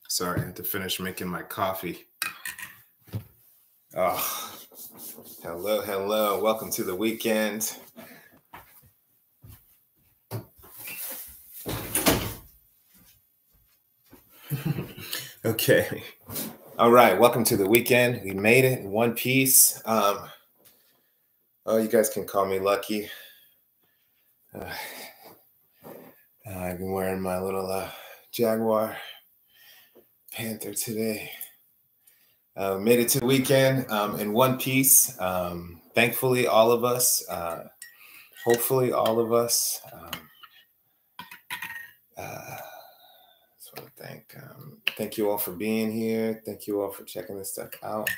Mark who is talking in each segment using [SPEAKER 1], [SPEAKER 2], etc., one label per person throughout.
[SPEAKER 1] Sorry, I had to finish making my coffee. Oh, hello, hello. Welcome to the weekend. Okay. All right. Welcome to the weekend. We made it in one piece. Oh, you guys can call me Lucky. I've been wearing my little Jaguar Panther today. Made it to the weekend in one piece. Thankfully, all of us, hopefully all of us, just want to thank you all for being here. Thank you all for checking this stuff out.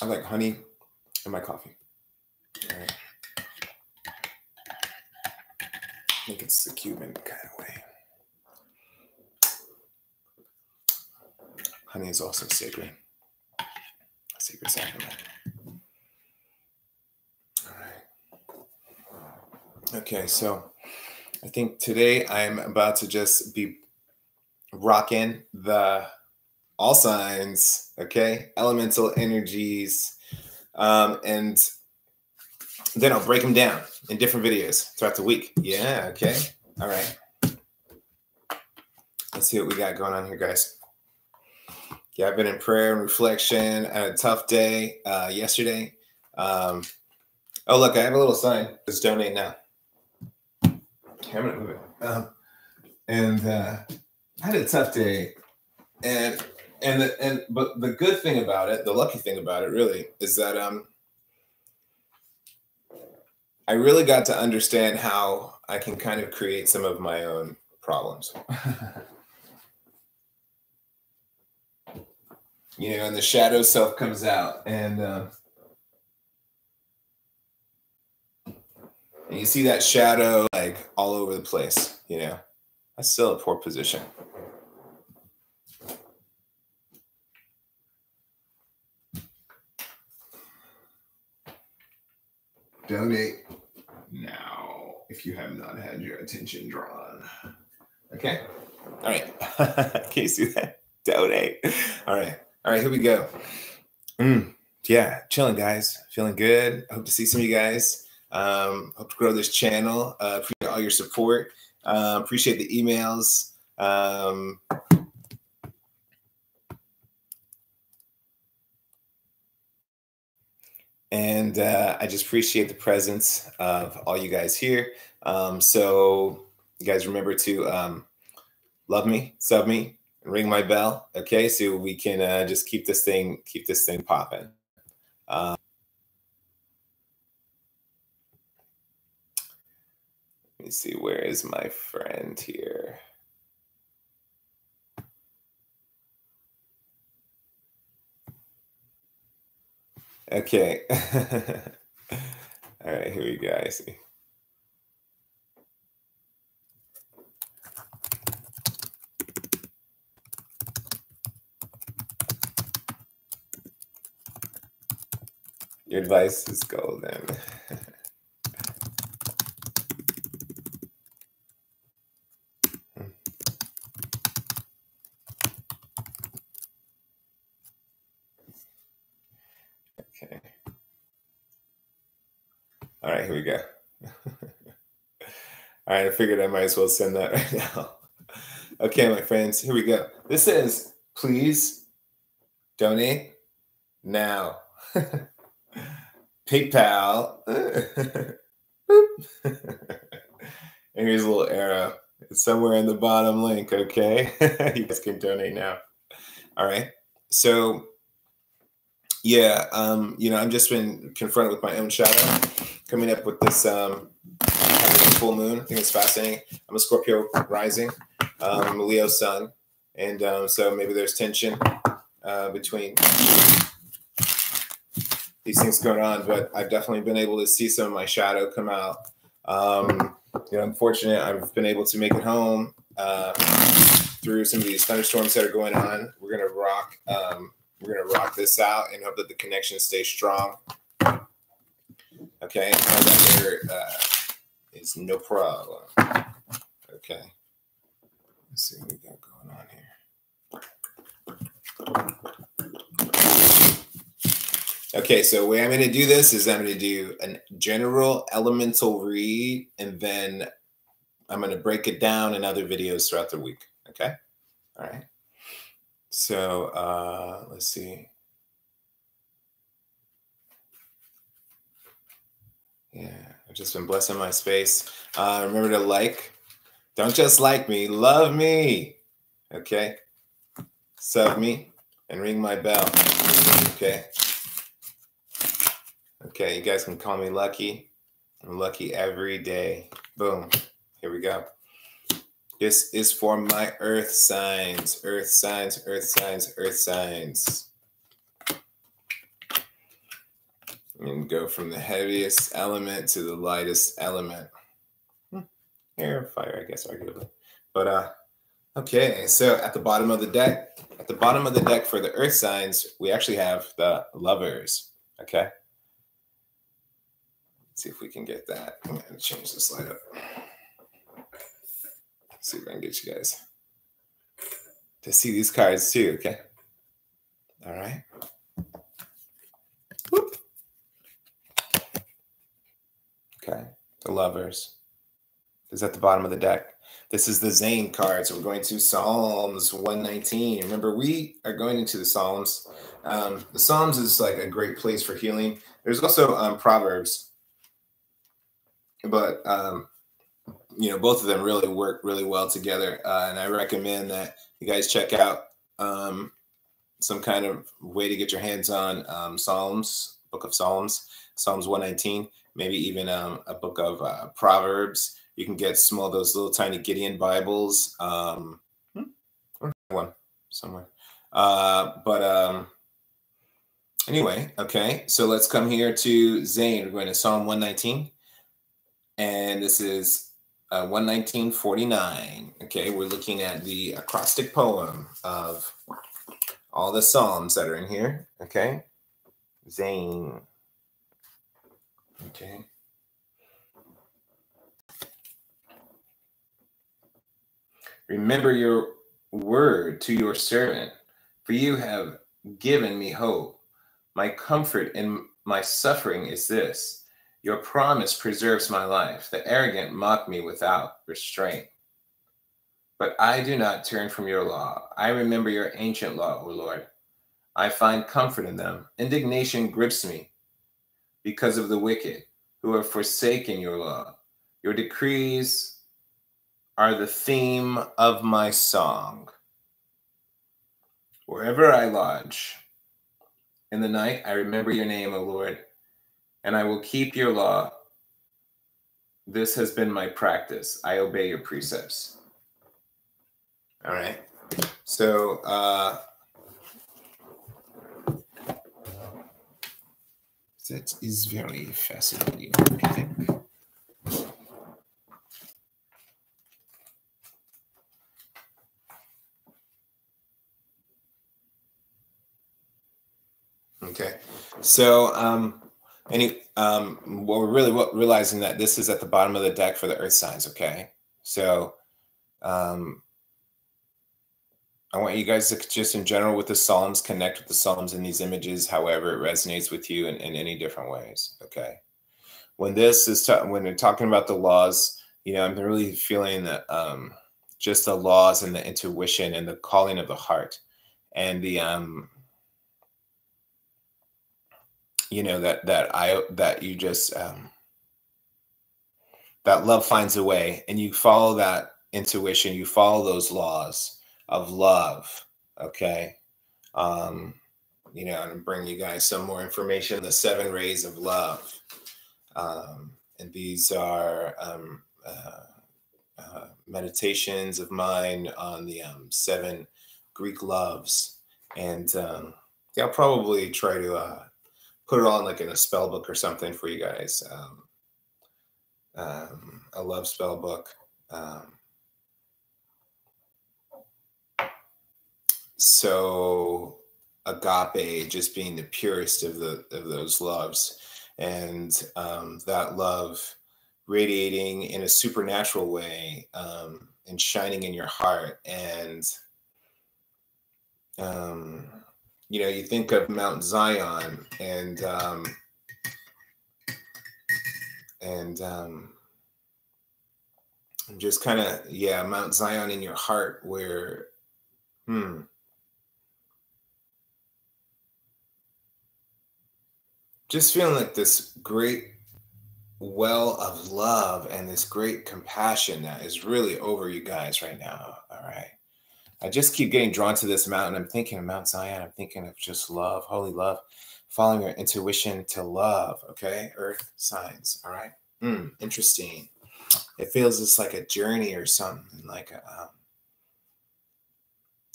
[SPEAKER 1] I like honey in my coffee. All right. I think it's the Cuban kind of way. Honey is also sacred. A sacred sacrament. All right. Okay, so I think today I'm about to just be rocking the all signs, okay? Elemental energies. And then I'll break them down in different videos throughout the week. Yeah, okay. All right. Let's see what we got going on here, guys. Yeah, I've been in prayer and reflection. I had a tough day yesterday. Oh, look, I have a little sign. Just donate now. Okay, I'm gonna move it. I had a tough day, but the good thing about it, the lucky thing about it, really, is that I really got to understand how I can kind of create some of my own problems. You know, and the shadow self comes out, and you see that shadow like all over the place. You know, that's still a poor position. Donate now if you have not had your attention drawn. Okay. All right. Can you see that? Donate. All right. All right. Here we go. Yeah. Chilling, guys. Feeling good. Hope to see some of you guys. Hope to grow this channel. Appreciate all your support. Appreciate the emails. And I just appreciate the presence of all you guys here. So you guys remember to love me, sub me, and ring my bell. Okay, so we can just keep this thing popping. Let me see, where is my friend here? Okay. All right, here we go. I see. Your advice is golden. Okay. All right, here we go. All right, I figured I might as well send that right now. Okay, my friends, here we go. This says, please donate now. PayPal. And here's a little arrow. It's somewhere in the bottom link, okay? You guys can donate now. All right. So, yeah, I've just been confronted with my own shadow, coming up with this full moon. I think it's fascinating. I'm a Scorpio rising. I'm a Leo sun. And so maybe there's tension between these things going on, but I've definitely been able to see some of my shadow come out. I'm fortunate I've been able to make it home through some of these thunderstorms that are going on. We're gonna rock this out and hope that the connection stays strong. Okay, that there is no problem. Okay, let's see what we got going on here. Okay, so the way I'm going to do this is I'm going to do a general elemental read, and then I'm going to break it down in other videos throughout the week. Okay? All right. So let's see. Yeah, I've just been blessing my space. Remember to like. Don't just like me. Love me. Okay? Sub me and ring my bell. Okay? Okay, you guys can call me Lucky. I'm lucky every day. Boom. Here we go. This is for my earth signs. Earth signs, earth signs, earth signs. And go from the heaviest element to the lightest element. Air, fire, I guess, arguably. But, okay, so at the bottom of the deck for the earth signs, we actually have the Lovers. Okay? See if we can get that. I'm going to change this light up. See if I can get you guys to see these cards too, okay? All right. Whoop. Okay, the Lovers is at the bottom of the deck. This is the Zane card, so we're going to Psalms 119. Remember, we are going into the Psalms. The Psalms is like a great place for healing. There's also Proverbs, but both of them really work really well together. And I recommend that you guys check out some kind of way to get your hands on Psalms, Book of Psalms, Psalms 119, maybe even a book of Proverbs. You can get those little tiny Gideon Bibles. One somewhere. Anyway, okay. So let's come here to Zane. We're going to Psalm 119. And this is 119.49. Okay, we're looking at the acrostic poem of all the Psalms that are in here. Okay, Zane. Okay. Remember your word to your servant, for you have given me hope. My comfort in my suffering is this. Your promise preserves my life. The arrogant mock me without restraint. But I do not turn from your law. I remember your ancient law, O Lord. I find comfort in them. Indignation grips me because of the wicked who have forsaken your law. Your decrees are the theme of my song. Wherever I lodge, in the night I remember your name, O Lord, and I will keep your law. This has been my practice. I obey your precepts. All right. So, that is very fascinating, I think. Okay. So, what we're really realizing that this is at the bottom of the deck for the earth signs. Okay. So, I want you guys to just in general with the Psalms, connect with the Psalms in these images, however it resonates with you in any different ways. Okay. When this is, when they're talking about the laws, I'm really feeling that just the laws and the intuition and the calling of the heart and the, that you just, that love finds a way, and you follow that intuition, you follow those laws of love. Okay. You know, and bring you guys some more information, the 7 rays of love. And these are meditations of mine on the 7 Greek loves. And yeah, I'll probably try to put it on like in a spell book or something for you guys. A love spell book. So agape just being the purest of those loves, and that love radiating in a supernatural way, and shining in your heart. And you know, you think of Mount Zion, and just kind of, yeah, Mount Zion in your heart, where just feeling like this great well of love and this great compassion that is really over you guys right now. All right. I just keep getting drawn to this mountain. I'm thinking of Mount Zion. I'm thinking of just love, holy love, following your intuition to love. Okay. Earth signs. All right. Interesting. It feels just like a journey or something, like a,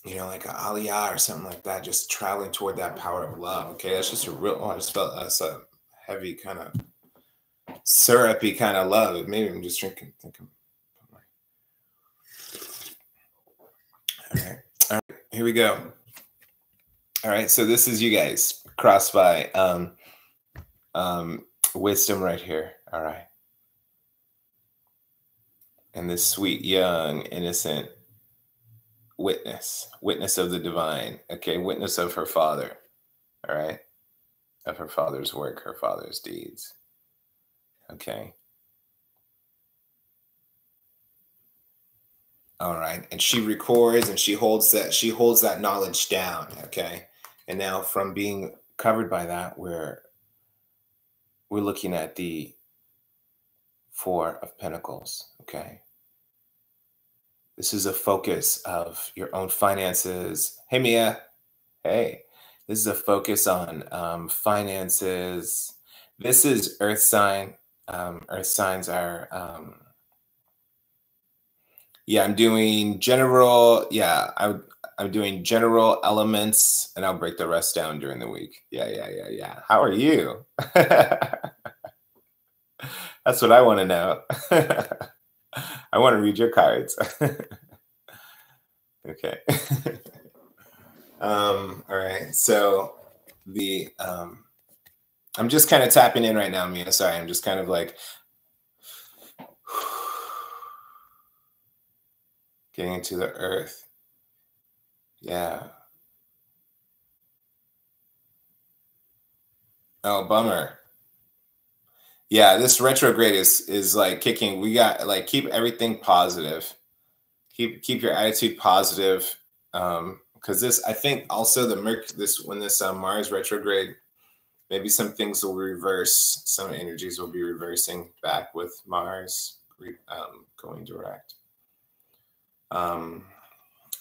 [SPEAKER 1] you know, like an aliyah or something like that, just traveling toward that power of love. Okay, that's just a real, I just felt that's a heavy kind of syrupy kind of love. Maybe I'm just thinking. All right, here we go. All right, so this is you guys crossed by wisdom right here. All right. And this sweet, young, innocent witness of the divine. Okay, witness of her father. All right, of her father's work, her father's deeds. Okay. All right, and she records and she holds that knowledge down. Okay, and now from being covered by that, we're looking at the 4 of Pentacles. Okay. This is a focus of your own finances. Hey, Mia. Hey, this is a focus on finances. This is Earth sign. Earth signs are, yeah, I'm doing general. Yeah, I'm doing general elements, and I'll break the rest down during the week. Yeah. How are you? That's what I want to know. I want to read your cards. Okay. All right. So the I'm just kind of tapping in right now, Mia. Sorry, I'm just kind of like getting into the earth. Yeah. Oh, bummer. Yeah, this retrograde is like kicking. We got like keep everything positive. Keep your attitude positive. Because this, I think also when this Mars retrograde, maybe some things will reverse. Some energies will be reversing back with Mars going direct.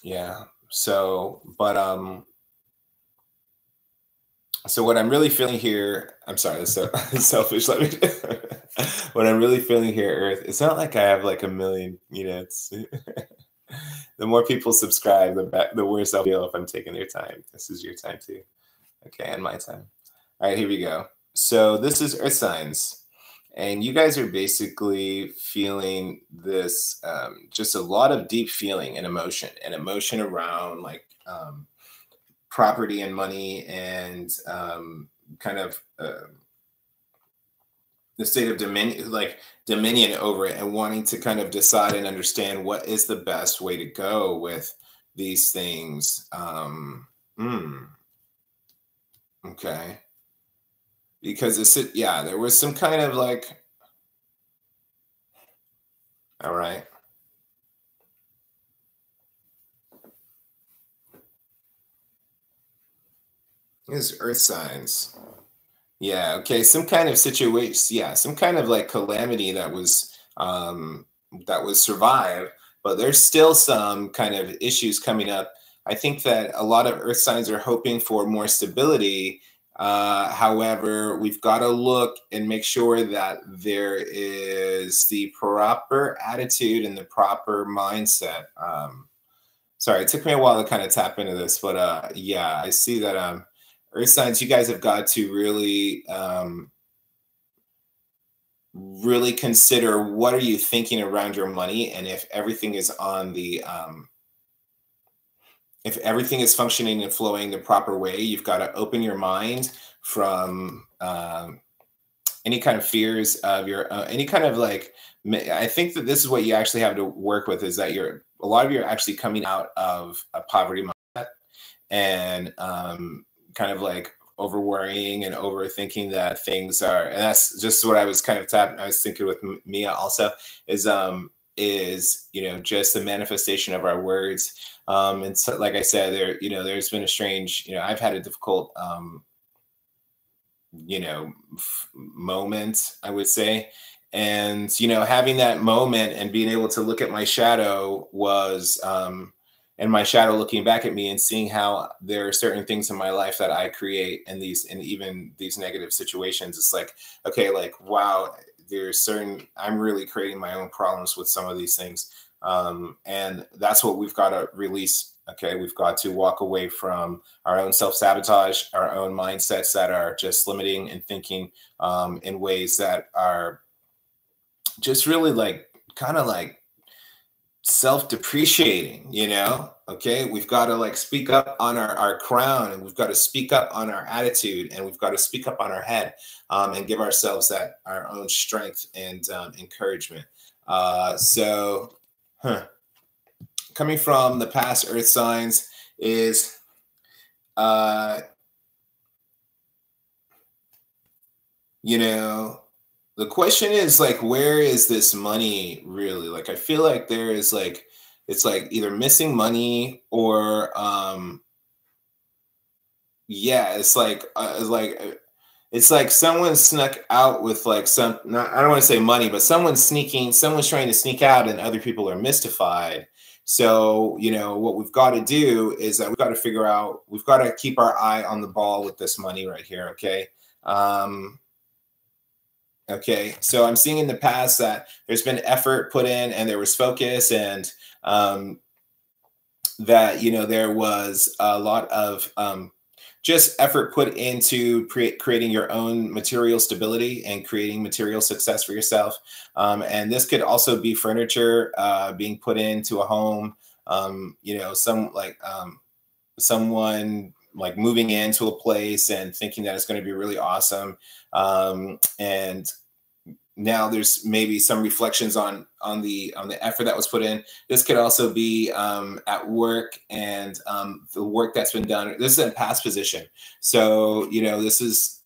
[SPEAKER 1] Yeah. So, but so what I'm really feeling here, I'm sorry, that's so selfish. Let me. What I'm really feeling here, Earth, it's not like I have like a million. You know, it's the more people subscribe, the worse I'll feel if I'm taking their time. This is your time too. Okay, and my time. All right, here we go. So this is Earth signs, and you guys are basically feeling this, just a lot of deep feeling and emotion around like property and money, and kind of the state of dominion over it, and wanting to kind of decide and understand what is the best way to go with these things. Okay. Because there was some kind of like, all right. Here's Earth signs. Yeah, okay, some kind of situation, yeah, some kind of like calamity that was that was survived, but there's still some kind of issues coming up. I think that a lot of earth signs are hoping for more stability. However, we've got to look and make sure that there is the proper attitude and the proper mindset. Sorry, it took me a while to kind of tap into this, but yeah, I see that earth signs, you guys have got to really really consider what are you thinking around your money, and if everything is on the if everything is functioning and flowing the proper way, you've got to open your mind from any kind of fears of your any kind of like. I think that this is what you actually have to work with, is that a lot of you are actually coming out of a poverty mindset and kind of like over worrying and overthinking that things are, and that's just what I was kind of tapping. I was thinking with Mia also is just the manifestation of our words. And so, like I said, there's been a strange, I've had a difficult, moment, I would say. And, having that moment and being able to look at my shadow was, and my shadow looking back at me and seeing how there are certain things in my life that I create and even these negative situations. It's like, okay, like, wow, I'm really creating my own problems with some of these things. And that's what we've got to release. Okay. We've got to walk away from our own self-sabotage, our own mindsets that are just limiting and thinking in ways that are just really like kind of like self-depreciating, okay? We've got to like speak up on our crown, and we've got to speak up on our attitude, and we've got to speak up on our head, and give ourselves our own strength and encouragement. Coming from the past earth signs is the question is like, where is this money really? Like, I feel like there is like, it's like either missing money or, yeah, it's like someone snuck out with like I don't want to say money, but someone's trying to sneak out and other people are mystified. So, what we've got to do is that we've got to keep our eye on the ball with this money right here. Okay. Okay, so I'm seeing in the past that there's been effort put in and there was focus, and that, there was a lot of just effort put into creating your own material stability and creating material success for yourself. And this could also be furniture being put into a home, someone like moving into a place and thinking that it's going to be really awesome. And now there's maybe some reflections on the effort that was put in. This could also be at work and the work that's been done. This is a past position. So, this is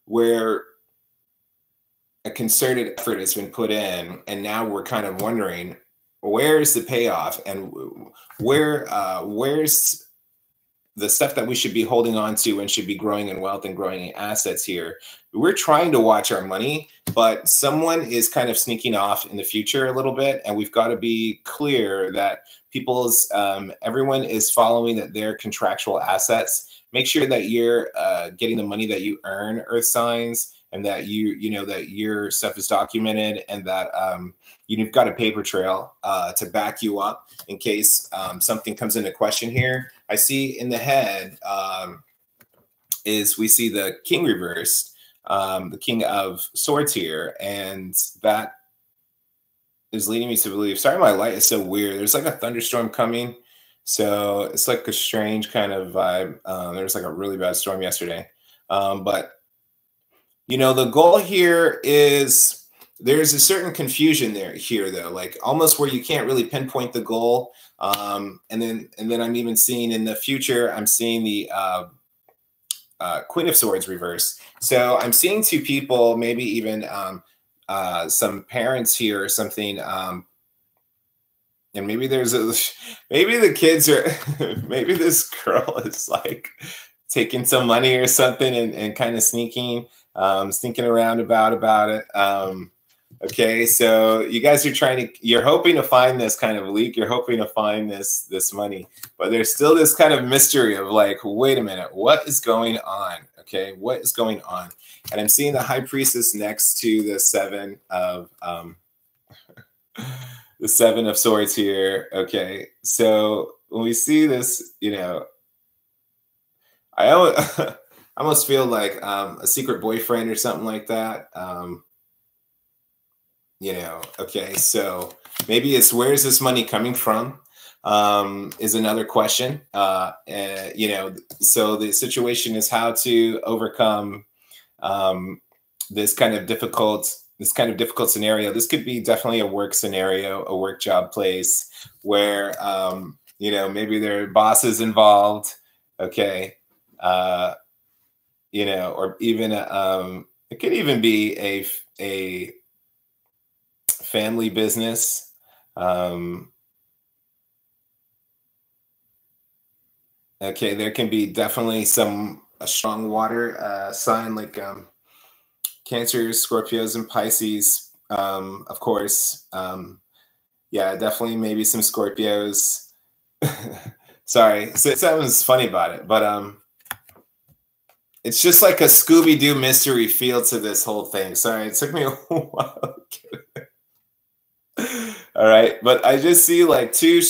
[SPEAKER 1] where a concerted effort has been put in. And now we're kind of wondering, where's the payoff, and where's the stuff that we should be holding on to and should be growing in wealth and growing in assets here. We're trying to watch our money, but someone is kind of sneaking off in the future a little bit. And we've got to be clear that everyone is following their contractual assets. Make sure that you're getting the money that you earn, earth signs, and that that your stuff is documented, and that you've got a paper trail to back you up in case something comes into question here. I see in the head we see the king reversed, the king of swords here, and that is leading me to believe. Sorry, my light is so weird. There's like a thunderstorm coming, so it's like a strange kind of vibe. There was like a really bad storm yesterday, but the goal here is. There's a certain confusion here though, like almost where you can't really pinpoint the goal. And then I'm even seeing in the future, I'm seeing the Queen of Swords reverse. So I'm seeing two people, maybe even some parents here or something. And maybe maybe the kids are, maybe this girl is like taking some money or something and kind of sneaking around about it. Okay, so you guys are you're hoping to find this kind of leak. You're hoping to find this money, but there's still this kind of mystery of like, wait a minute, what is going on? Okay, what is going on? And I'm seeing the High Priestess next to the Seven of the Seven of Swords here. Okay, so when we see this, you know, I almost feel like a secret boyfriend or something like that. You know, okay, so maybe it's where's this money coming from is another question. You know, so the situation is how to overcome this kind of difficult scenario. This could be definitely a work scenario, a work job place where you know, maybe there are bosses involved. Okay, you know, or even it could even be a family business. Okay, there can be definitely a strong water sign like Cancer, Scorpios, and Pisces. Of course, yeah, definitely maybe some Scorpios. Sorry, so sounds funny about it, but it's just like a Scooby-Doo mystery feel to this whole thing. Sorry, it took me a while. All right, but I just see like two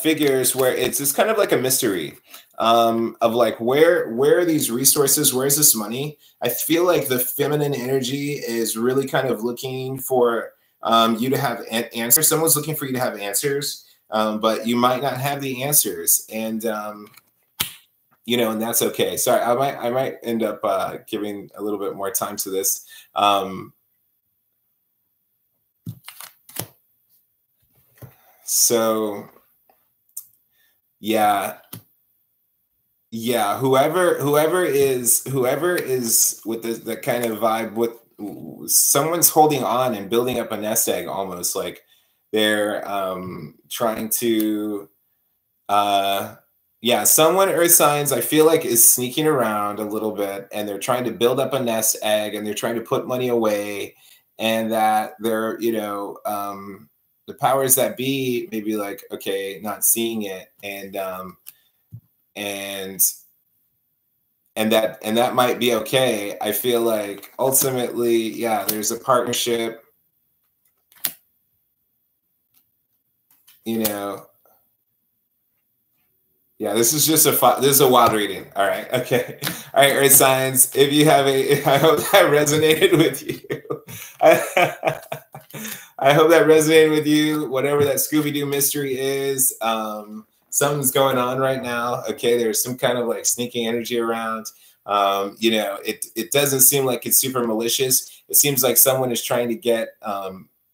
[SPEAKER 1] figures where it's just kind of like a mystery of like where are these resources? Where's this money? I feel like the feminine energy is really kind of looking for you to have answers. Someone's looking for you to have answers, but you might not have the answers, and you know, and that's okay. Sorry, I might end up giving a little bit more time to this. So yeah, whoever is with the kind of vibe, with someone's holding on and building up a nest egg, almost like they're trying to yeah, someone, earth signs, I feel like is sneaking around a little bit, and they're trying to build up a nest egg, and they're trying to put money away, and that they're, you know, the powers that be maybe like, okay, not seeing it, and that might be okay. I feel like ultimately, yeah, there's a partnership, you know. Yeah, this is just this is a wild reading. All right, okay, all right, earth signs. If you have I hope that resonated with you. I hope that resonated with you. Whatever that Scooby-Doo mystery is, something's going on right now. Okay, there's some kind of like sneaking energy around. You know, it doesn't seem like it's super malicious. It seems like someone is trying to get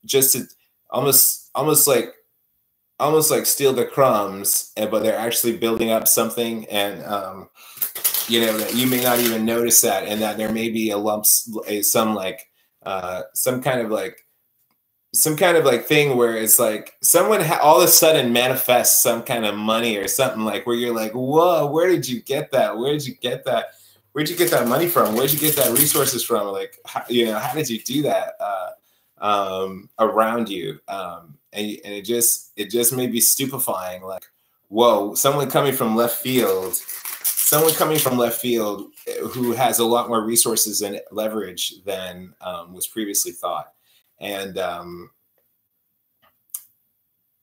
[SPEAKER 1] just to almost like steal the crumbs, but they're actually building up something, and you know, that you may not even notice that, and that there may be some kind of like thing where it's like someone all of a sudden manifests some kind of money or something, like where you're like, whoa, where did you get that? Where did you get that? Where'd you get that money from? Where'd you get that resources from? Like, you know, how did you do that around you? And it just may be stupefying, like, whoa, someone coming from left field who has a lot more resources and leverage than was previously thought. And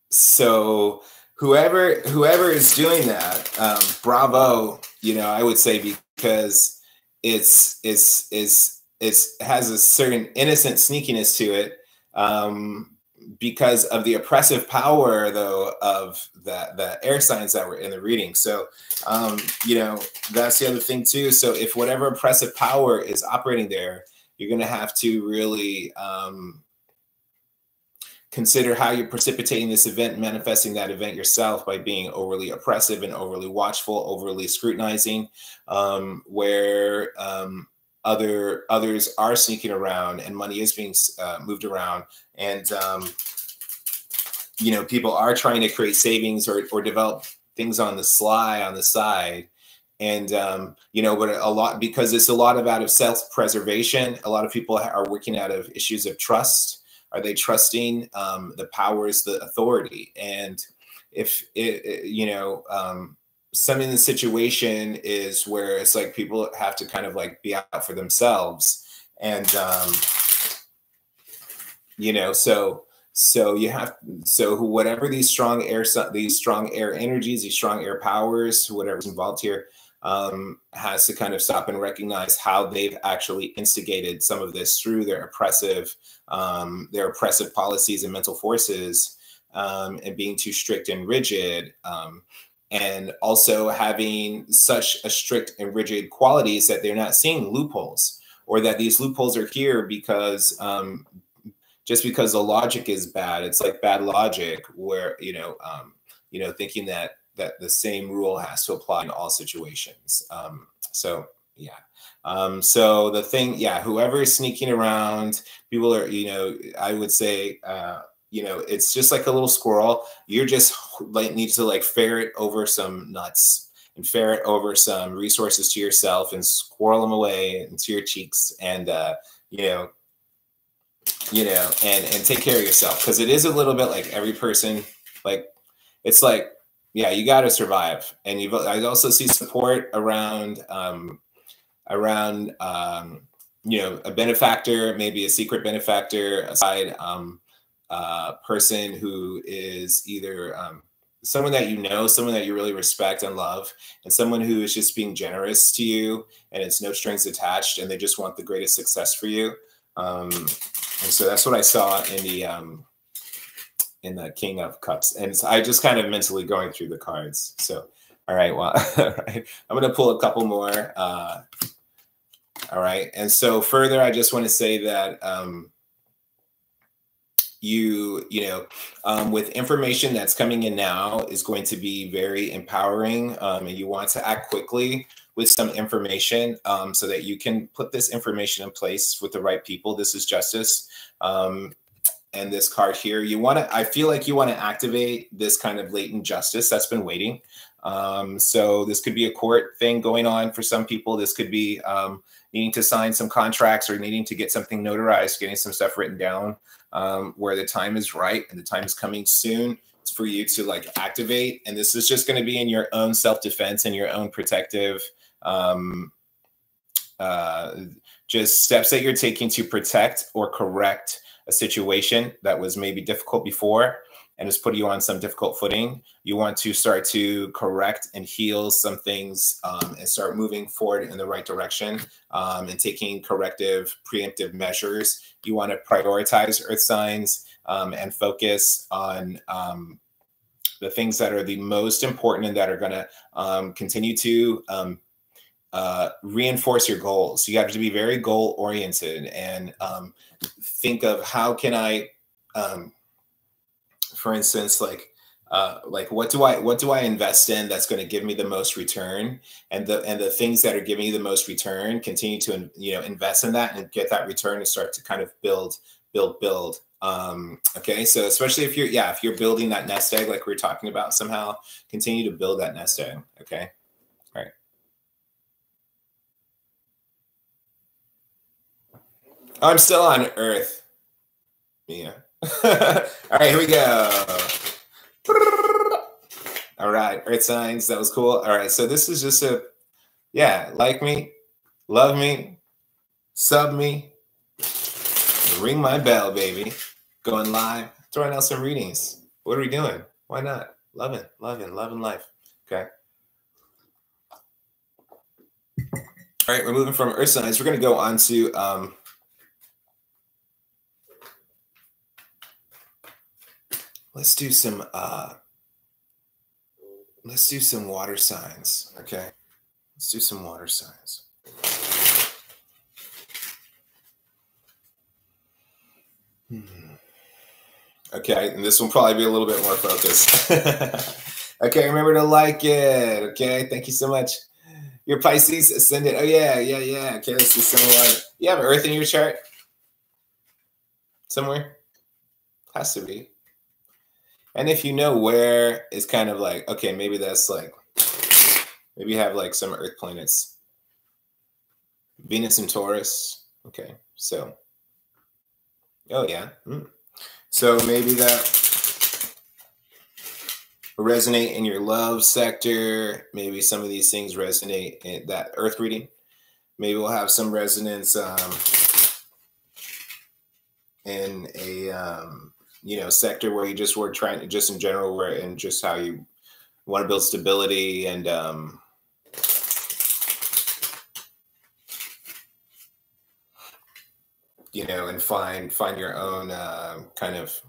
[SPEAKER 1] so whoever is doing that, bravo, you know, I would say, because it has a certain innocent sneakiness to it, because of the oppressive power, though, of the air signs that were in the reading. So, you know, that's the other thing too. So if whatever oppressive power is operating there, you're going to have to really consider how you're precipitating this event, manifesting that event yourself by being overly oppressive and overly watchful, overly scrutinizing, where others are sneaking around and money is being moved around, and you know, people are trying to create savings or develop things on the sly on the side. And you know, but because it's a lot of out of self-preservation, a lot of people are working out of issues of trust, Are they trusting the powers, the authority? And if some in the situation is where it's like people have to kind of like be out for themselves, and so you have, so whatever these strong air energies, these strong air powers, whatever's involved here, has to kind of stop and recognize how they've actually instigated some of this through their oppressive policies and mental forces, and being too strict and rigid, and also having such a strict and rigid qualities that they're not seeing loopholes, or that these loopholes are here because just because the logic is bad. It's like bad logic, where thinking that the same rule has to apply in all situations. So the thing, whoever is sneaking around, people are, I would say, it's just like a little squirrel. You're just like need to like ferret over some nuts and ferret over some resources to yourself and squirrel them away into your cheeks, and and take care of yourself, because it is a little bit like every person, like it's like, yeah, you got to survive. And I also see support around a benefactor, maybe a secret benefactor, a side person who is either someone that someone that you really respect and love, and someone who is just being generous to you, and it's no strings attached, and they just want the greatest success for you. And so that's what I saw in the King of Cups. And I just kind of mentally going through the cards. So, all right, well, all right. I'm going to pull a couple more. All right. And so further, I just want to say that with information that's coming in now is going to be very empowering, and you want to act quickly with some information, so that you can put this information in place with the right people. This is justice. And this card here, I feel like you want to activate this kind of latent justice that's been waiting. So this could be a court thing going on for some people. This could be needing to sign some contracts, or needing to get something notarized, getting some stuff written down, where the time is right and the time is coming soon. It's for you to like activate. And this is just going to be in your own self-defense and your own protective, just steps that you're taking to protect or correct a situation that was maybe difficult before and has put you on some difficult footing. You want to start to correct and heal some things, and start moving forward in the right direction, and taking corrective, preemptive measures. You want to prioritize earth signs, and focus on the things that are the most important and that are going to continue to reinforce your goals. You have to be very goal oriented, and think of how can I, for instance, like what do I invest in that's going to give me the most return, and the things that are giving you the most return, continue to invest in that and get that return and start to kind of build. Okay, so especially if you're building that nest egg like we were talking about, somehow continue to build that nest egg. Okay, all right. I'm still on Earth. Yeah. All right, here we go. All right, Earth signs. That was cool. All right, so this is just like me, love me, sub me, ring my bell, baby. Going live, throwing out some readings. What are we doing? Why not? Loving life. Okay. All right, we're moving from Earth signs. We're going to go on to let's do some water signs. Okay, let's do some water signs. Okay, and this will probably be a little bit more focused. Okay, remember to like it. Okay, thank you so much. Your Pisces ascendant. Oh yeah. Okay, let's do some water. You have Earth in your chart somewhere? Has to be. And if you know where, it's kind of like, okay, maybe that's like, maybe you have like some Earth planets. Venus and Taurus. Okay, so, oh yeah. So maybe that resonate in your love sector. Maybe some of these things resonate in that earth reading. Maybe we'll have some resonance in a sector where you just were trying to, just in general, where and just how you want to build stability and and find your own kind of,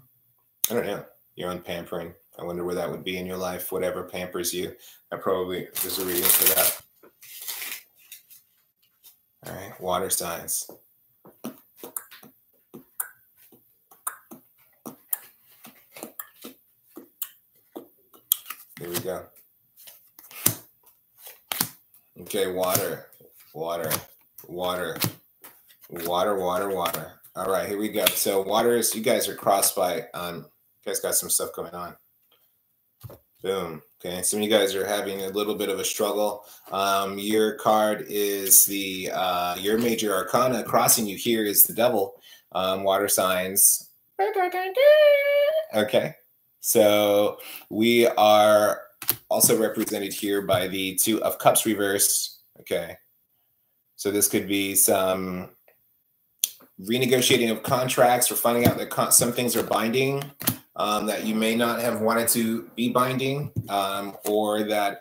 [SPEAKER 1] I don't know, your own pampering. I wonder where that would be in your life. Whatever pampers you, that probably there's a reading for that. All right, water signs. Here we go. Okay, water. All right, here we go. So water is, you guys are crossed by, you guys got some stuff going on. Boom. Okay, some of you guys are having a little bit of a struggle. Your card is the, your major arcana crossing you here is the devil. Water signs. Okay. So we are also represented here by the Two of Cups reversed. Okay. So this could be some renegotiating of contracts or finding out that some things are binding that you may not have wanted to be binding, or that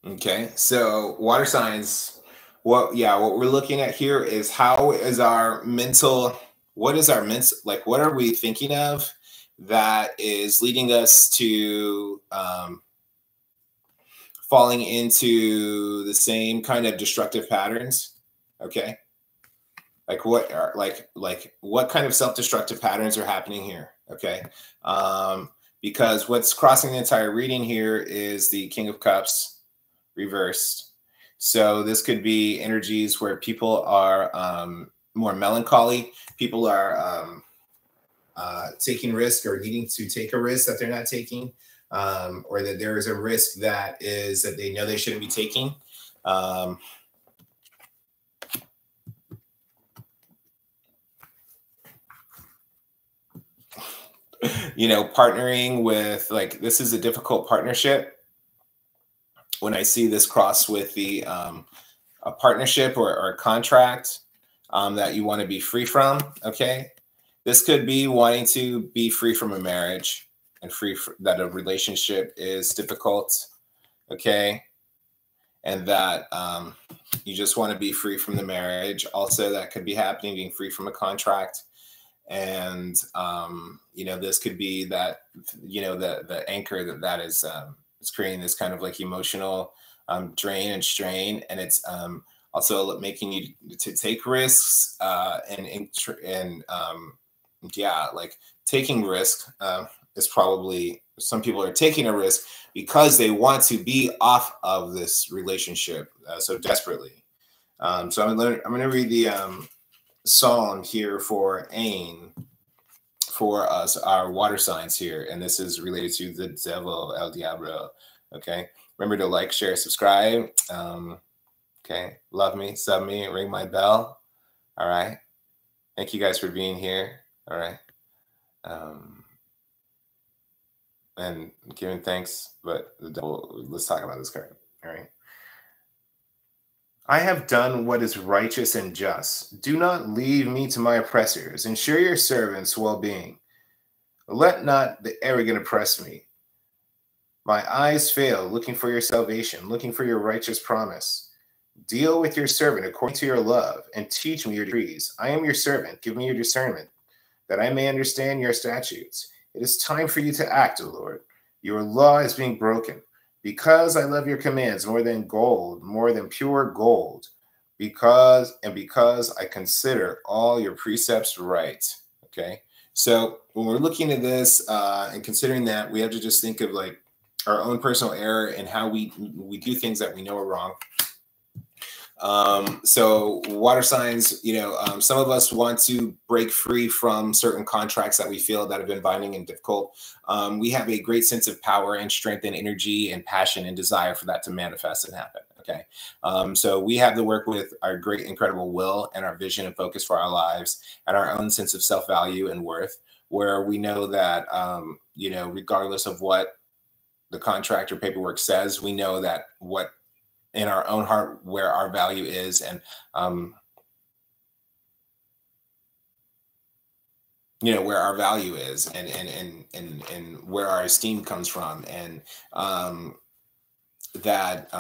[SPEAKER 1] okay, so water signs. What we're looking at here is how is our mental, what is our mental, like what are we thinking of that is leading us to falling into the same kind of destructive patterns. Okay. Like what are like what kind of self-destructive patterns are happening here? Okay. Because what's crossing the entire reading here is the King of Cups reversed. So this could be energies where people are more melancholy. People are taking risk or needing to take a risk that they're not taking, or that there is a risk that they know they shouldn't be taking. Partnering with, like, this is a difficult partnership. When I see this cross with the a partnership or a contract that you want to be free from, okay? This could be wanting to be free from a marriage and that a relationship is difficult, okay? And that you just want to be free from the marriage. Also, that could be happening, being free from a contract. And, this could be that, the anchor that is creating this kind of like emotional drain and strain. And it's also making you to take risks like taking risk is probably, some people are taking a risk because they want to be off of this relationship so desperately. So I'm going to read the psalm here for Ain, for us, our water signs here, and this is related to the devil, El Diablo. Okay, remember to like, share, subscribe. Okay, love me, sub me, ring my bell. All right, thank you guys for being here. All right, and giving thanks, but the devil. Let's talk about this card. All right. I have done what is righteous and just. Do not leave me to my oppressors. Ensure your servants' well-being. Let not the arrogant oppress me. My eyes fail, looking for your salvation, looking for your righteous promise. Deal with your servant according to your love, and teach me your decrees. I am your servant. Give me your discernment, that I may understand your statutes. It is time for you to act, O Lord. Your law is being broken. Because I love your commands more than gold, more than pure gold, because I consider all your precepts right. Okay. So when we're looking at this and considering that, we have to just think of like our own personal error and how we do things that we know are wrong. So water signs, some of us want to break free from certain contracts that we feel that have been binding and difficult. We have a great sense of power and strength and energy and passion and desire for that to manifest and happen. Okay. So we have to work with our great, incredible will and our vision and focus for our lives and our own sense of self-value and worth, where we know that, regardless of what the contract or paperwork says, we know that what in our own heart where our value is, and where our value is, and where our esteem comes from, and that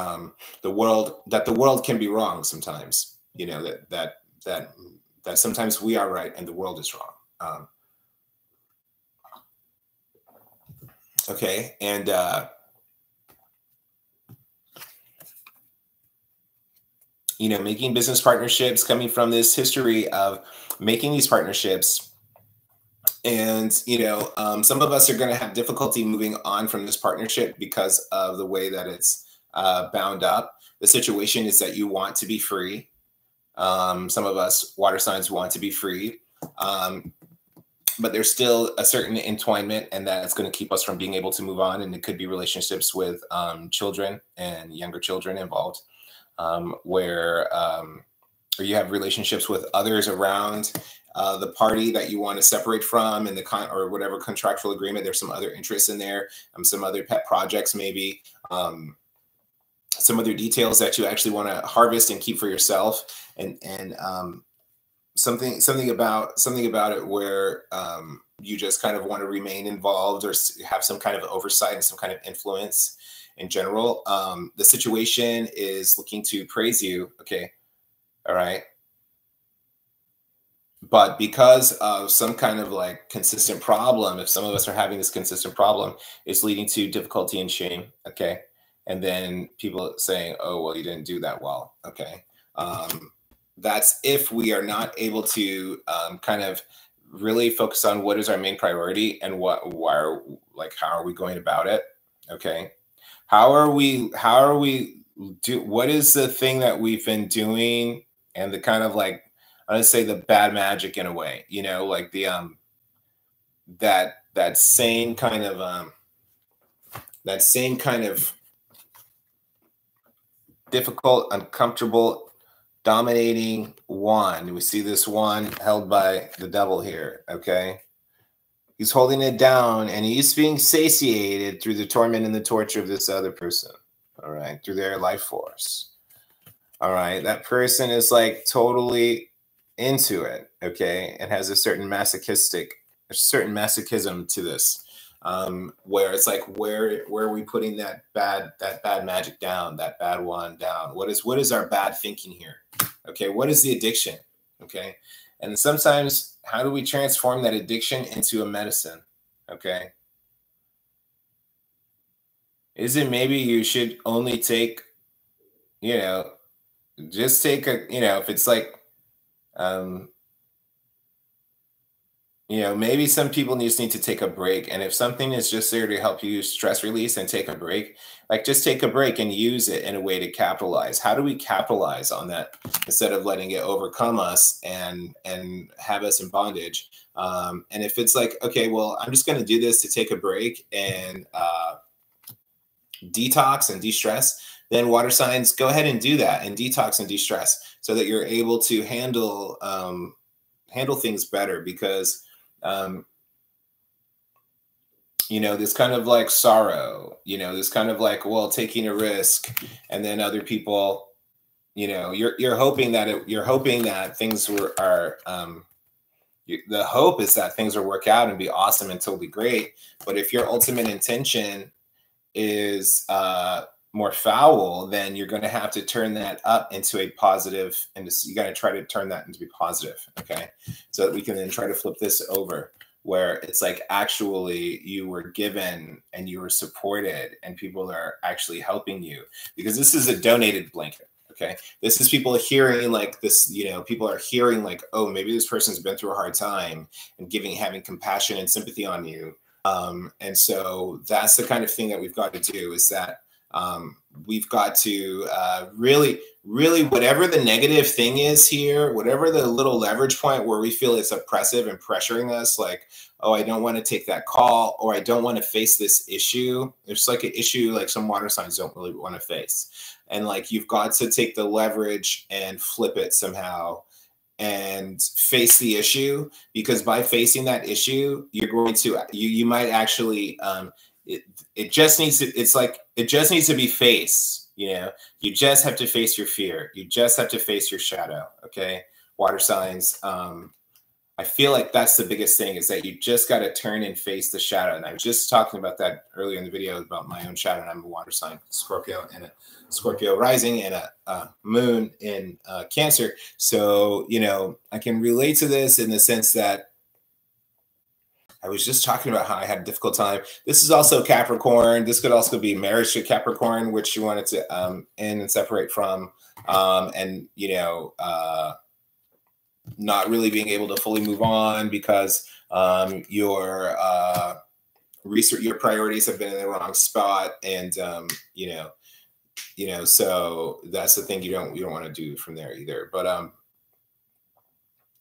[SPEAKER 1] the world can be wrong sometimes. That sometimes we are right and the world is wrong. Okay, and making business partnerships, coming from this history of making these partnerships. And, some of us are going to have difficulty moving on from this partnership because of the way that it's bound up. The situation is that you want to be free. Some of us water signs want to be free. But there's still a certain entwinement, and that's going to keep us from being able to move on. And it could be relationships with children and younger children involved. Where you have relationships with others around the party that you want to separate from, and or whatever contractual agreement. There's some other interests in there, some other pet projects, maybe some other details that you actually want to harvest and keep for yourself, and something about it where you just kind of want to remain involved or have some kind of oversight and some kind of influence. In general, the situation is looking to praise you. Okay. All right. But because of some kind of like consistent problem, if some of us are having this consistent problem, it's leading to difficulty and shame. Okay. And then people saying, oh, well, you didn't do that well. Okay. That's if we are not able to kind of really focus on what is our main priority and how are we going about it? Okay. What is the thing that we've been doing, and the kind of like, I would say the bad magic in a way, like the, that same kind of difficult, uncomfortable, dominating wand. We see this wand held by the devil here. Okay. He's holding it down, and he's being satiated through the torment and the torture of this other person. All right. Through their life force. All right. That person is like totally into it. Okay. And has a certain masochism to this, where it's like, where are we putting that bad magic down, that bad one down? What is our bad thinking here? Okay. What is the addiction? Okay. And sometimes, how do we transform that addiction into a medicine? Okay. Is it maybe you should only take, just take if it's like, maybe some people just need to take a break. And if something is just there to help you stress release and take a break, like just take a break and use it in a way to capitalize. How do we capitalize on that instead of letting it overcome us and have us in bondage? And if it's like, okay, well, I'm just going to do this to take a break and detox and de-stress, then water signs, go ahead and do that and detox and de-stress so that you're able to handle things better, because this kind of like sorrow, this kind of like, well, taking a risk, and then other people, you're hoping that things the hope is that things will work out and be awesome and totally great. But if your ultimate intention is more foul, then you're going to have to turn that up into a positive, and you got to try to turn that into a positive. Okay. So that we can then try to flip this over, where it's like, actually you were given and you were supported and people are actually helping you, because this is a donated blanket. Okay. This is people hearing like this, people are hearing like, oh, maybe this person's been through a hard time, and having compassion and sympathy on you. And so that's the kind of thing that we've got to do, is that we've got to really really whatever the negative thing is here, whatever the little leverage point where we feel it's oppressive and pressuring us, like, oh, I don't want to take that call, or I don't want to face this issue. There's like an issue like some water signs don't really want to face. And like, you've got to take the leverage and flip it somehow and face the issue, because by facing that issue, you're going to, you might actually, it just needs to, it's like, it just needs to be faced. You know, you just have to face your fear. You just have to face your shadow. Okay. Water signs. I feel like that's the biggest thing, is that you just got to turn and face the shadow. And I was just talking about that earlier in the video about my own shadow. And I'm a water sign, Scorpio, and a Scorpio rising, and a moon in Cancer. So, you know, I can relate to this in the sense that I was just talking about how I had a difficult time. This is also Capricorn. This could also be marriage to Capricorn, which you wanted to end and separate from. And, you know, not really being able to fully move on because your priorities have been in the wrong spot. And, you know, so that's the thing you don't want to do from there either. But,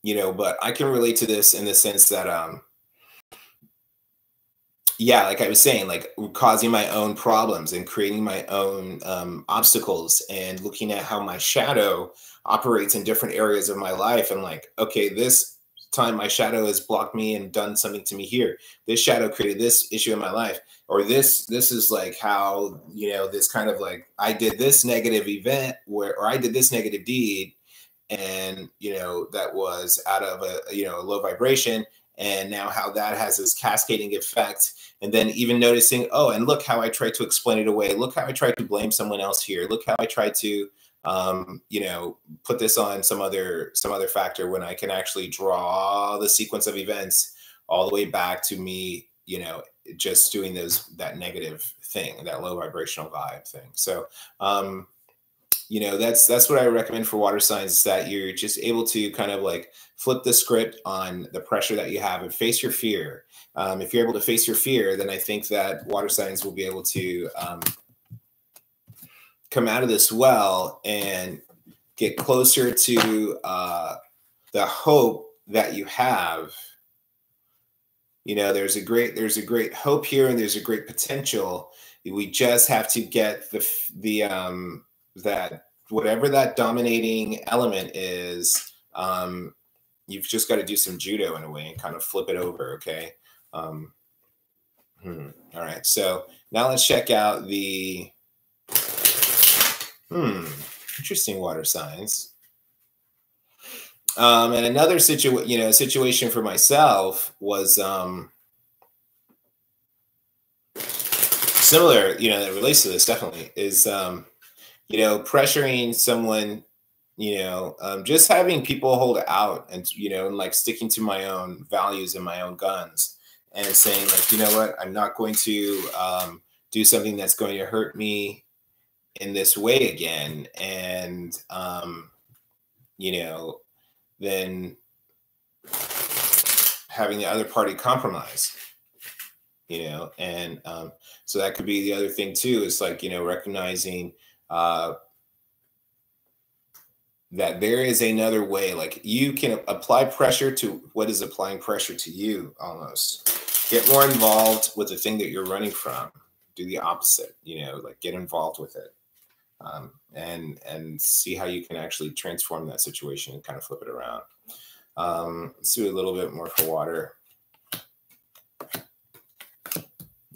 [SPEAKER 1] you know, but I can relate to this in the sense that, yeah, like I was saying, like causing my own problems and creating my own obstacles, and looking at how my shadow operates in different areas of my life. And like, okay, this time my shadow has blocked me and done something to me here. This shadow created this issue in my life. Or this is like how, you know, this kind of like, I did this negative event or I did this negative deed, and, you know, that was out of a, you know, a low vibration. And now how that has this cascading effect. And then even noticing, oh, and look how I tried to explain it away. Look how I tried to blame someone else here. Look how I tried to, you know, put this on some other factor, when I can actually draw the sequence of events all the way back to me, you know, just doing that negative thing, that low vibrational vibe thing. So, you know, that's what I recommend for water signs, is that you're just able to kind of like flip the script on the pressure that you have and face your fear. If you're able to face your fear, then I think that water signs will be able to come out of this well and get closer to the hope that you have. You know, there's a great hope here, and there's a great potential. We just have to get that whatever that dominating element is, you've just got to do some judo in a way and kind of flip it over. Okay. All right. So now let's check out the interesting water signs. And another situation for myself was similar, you know, that relates to this definitely, is you know, pressuring someone, you know, just having people hold out, and, you know, and like sticking to my own values and my own guns, and saying like, you know what, I'm not going to do something that's going to hurt me in this way again. And, you know, then having the other party compromise, you know, and so that could be the other thing too, is like, you know, recognizing that there is another way. Like, you can apply pressure to what is applying pressure to you. Almost get more involved with the thing that you're running from. Do the opposite, you know, like get involved with it, and see how you can actually transform that situation and kind of flip it around. Let's do a little bit more for water.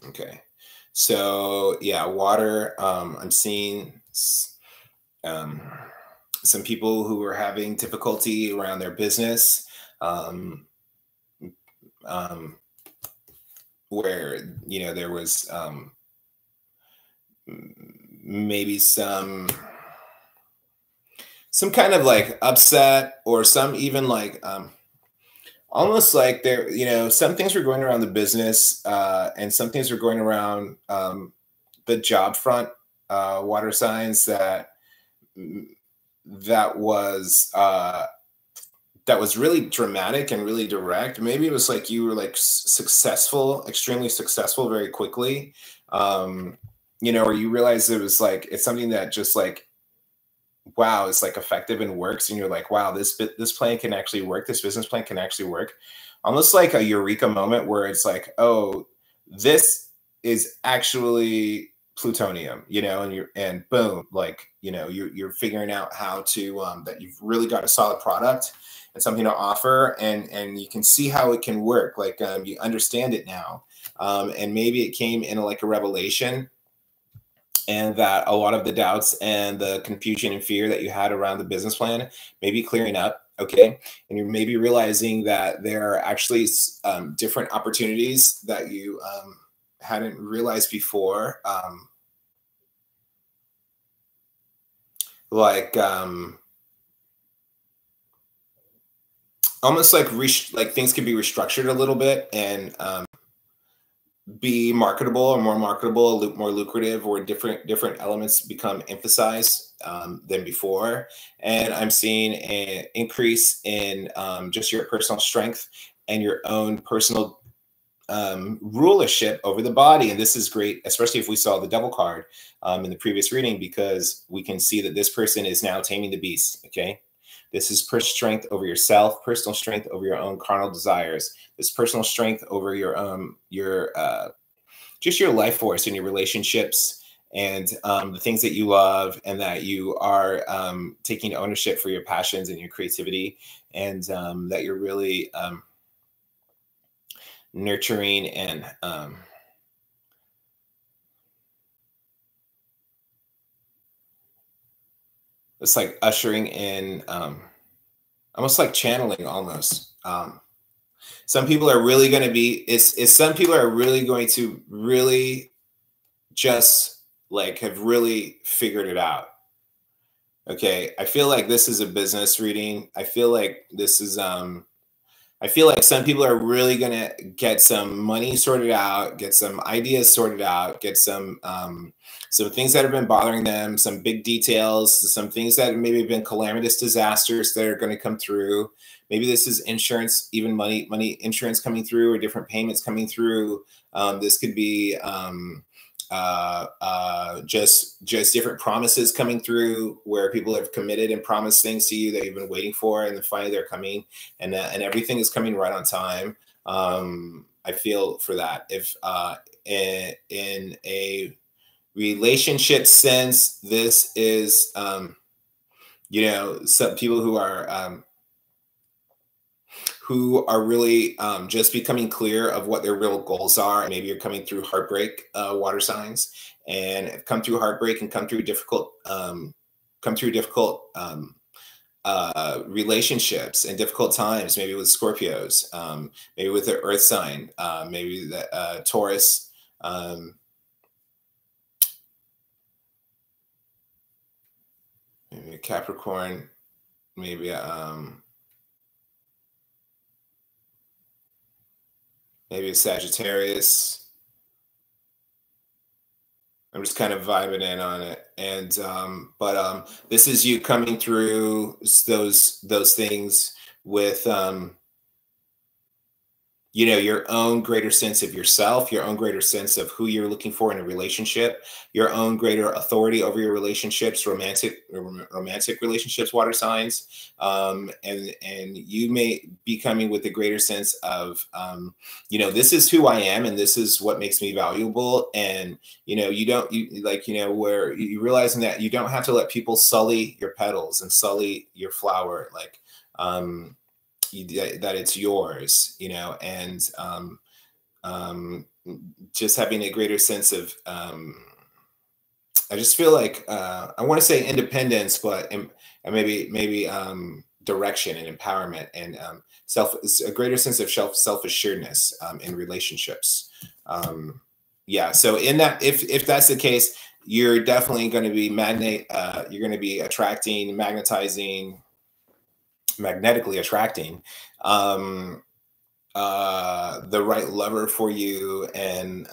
[SPEAKER 1] Okay. So yeah, water, I'm seeing some people who are having difficulty around their business, where, you know, there was maybe some kind of like upset, or some even like almost like there, you know, some things were going around the business, and some things were going around the job front, water signs, that was really dramatic and really direct. Maybe it was like you were like successful, extremely successful very quickly, you know, or you realize it was like, it's something that just like wow, it's like effective and works, and you're like, wow, this plan can actually work. This business plan can actually work. Almost like a eureka moment where it's like, oh, this is actually plutonium, and boom, like, you're figuring out how to that you've really got a solid product and something to offer, and you can see how it can work. Like, you understand it now, and maybe it came in like a revelation, and that a lot of the doubts and the confusion and fear that you had around the business plan may be clearing up. Okay. And you're maybe realizing that there are actually different opportunities that you hadn't realized before. Like almost like things can be restructured a little bit, and be marketable or more marketable, more lucrative, or different elements become emphasized than before. And I'm seeing an increase in just your personal strength and your own personal rulership over the body. And this is great, especially if we saw the devil card in the previous reading, because we can see that this person is now taming the beast. Okay. This is personal strength over yourself, personal strength over your own carnal desires, this personal strength over your just your life force and your relationships, and the things that you love, and that you are taking ownership for your passions and your creativity, and that you're really nurturing and it's like ushering in, almost like channeling almost. Some people are really going to be, some people are really going to really just like have really figured it out. Okay. I feel like this is a business reading. I feel like this is, I feel like some people are really going to get some money sorted out, get some ideas sorted out, get some things that have been bothering them, some big details, some things that maybe have been calamitous disasters that are going to come through. Maybe this is insurance, even money insurance coming through, or different payments coming through. This could be just different promises coming through, where people have committed and promised things to you that you've been waiting for, and then finally they're coming, and everything is coming right on time. I feel for that. If in a relationship sense, this is some people who are really just becoming clear of what their real goals are. Maybe you're coming through heartbreak, water signs, and have come through heartbreak and come through difficult relationships and difficult times, maybe with Scorpios, maybe with the earth sign, maybe the Taurus, maybe a Capricorn, maybe maybe a Sagittarius. I'm just kind of vibing in on it. And but this is you coming through those things with your own greater sense of yourself, your own greater sense of who you're looking for in a relationship, your own greater authority over your relationships, romantic relationships, water signs, and you may be coming with a greater sense of, this is who I am, and this is what makes me valuable, and where you realizing that you don't have to let people sully your petals and sully your flower, like. That it's yours, and just having a greater sense of, I just feel like, I want to say independence, but maybe direction and empowerment, and a greater sense of self-assuredness in relationships. Yeah. So in that, if that's the case, you're definitely going to be you're going to be attracting, magnetically attracting the right lover for you, and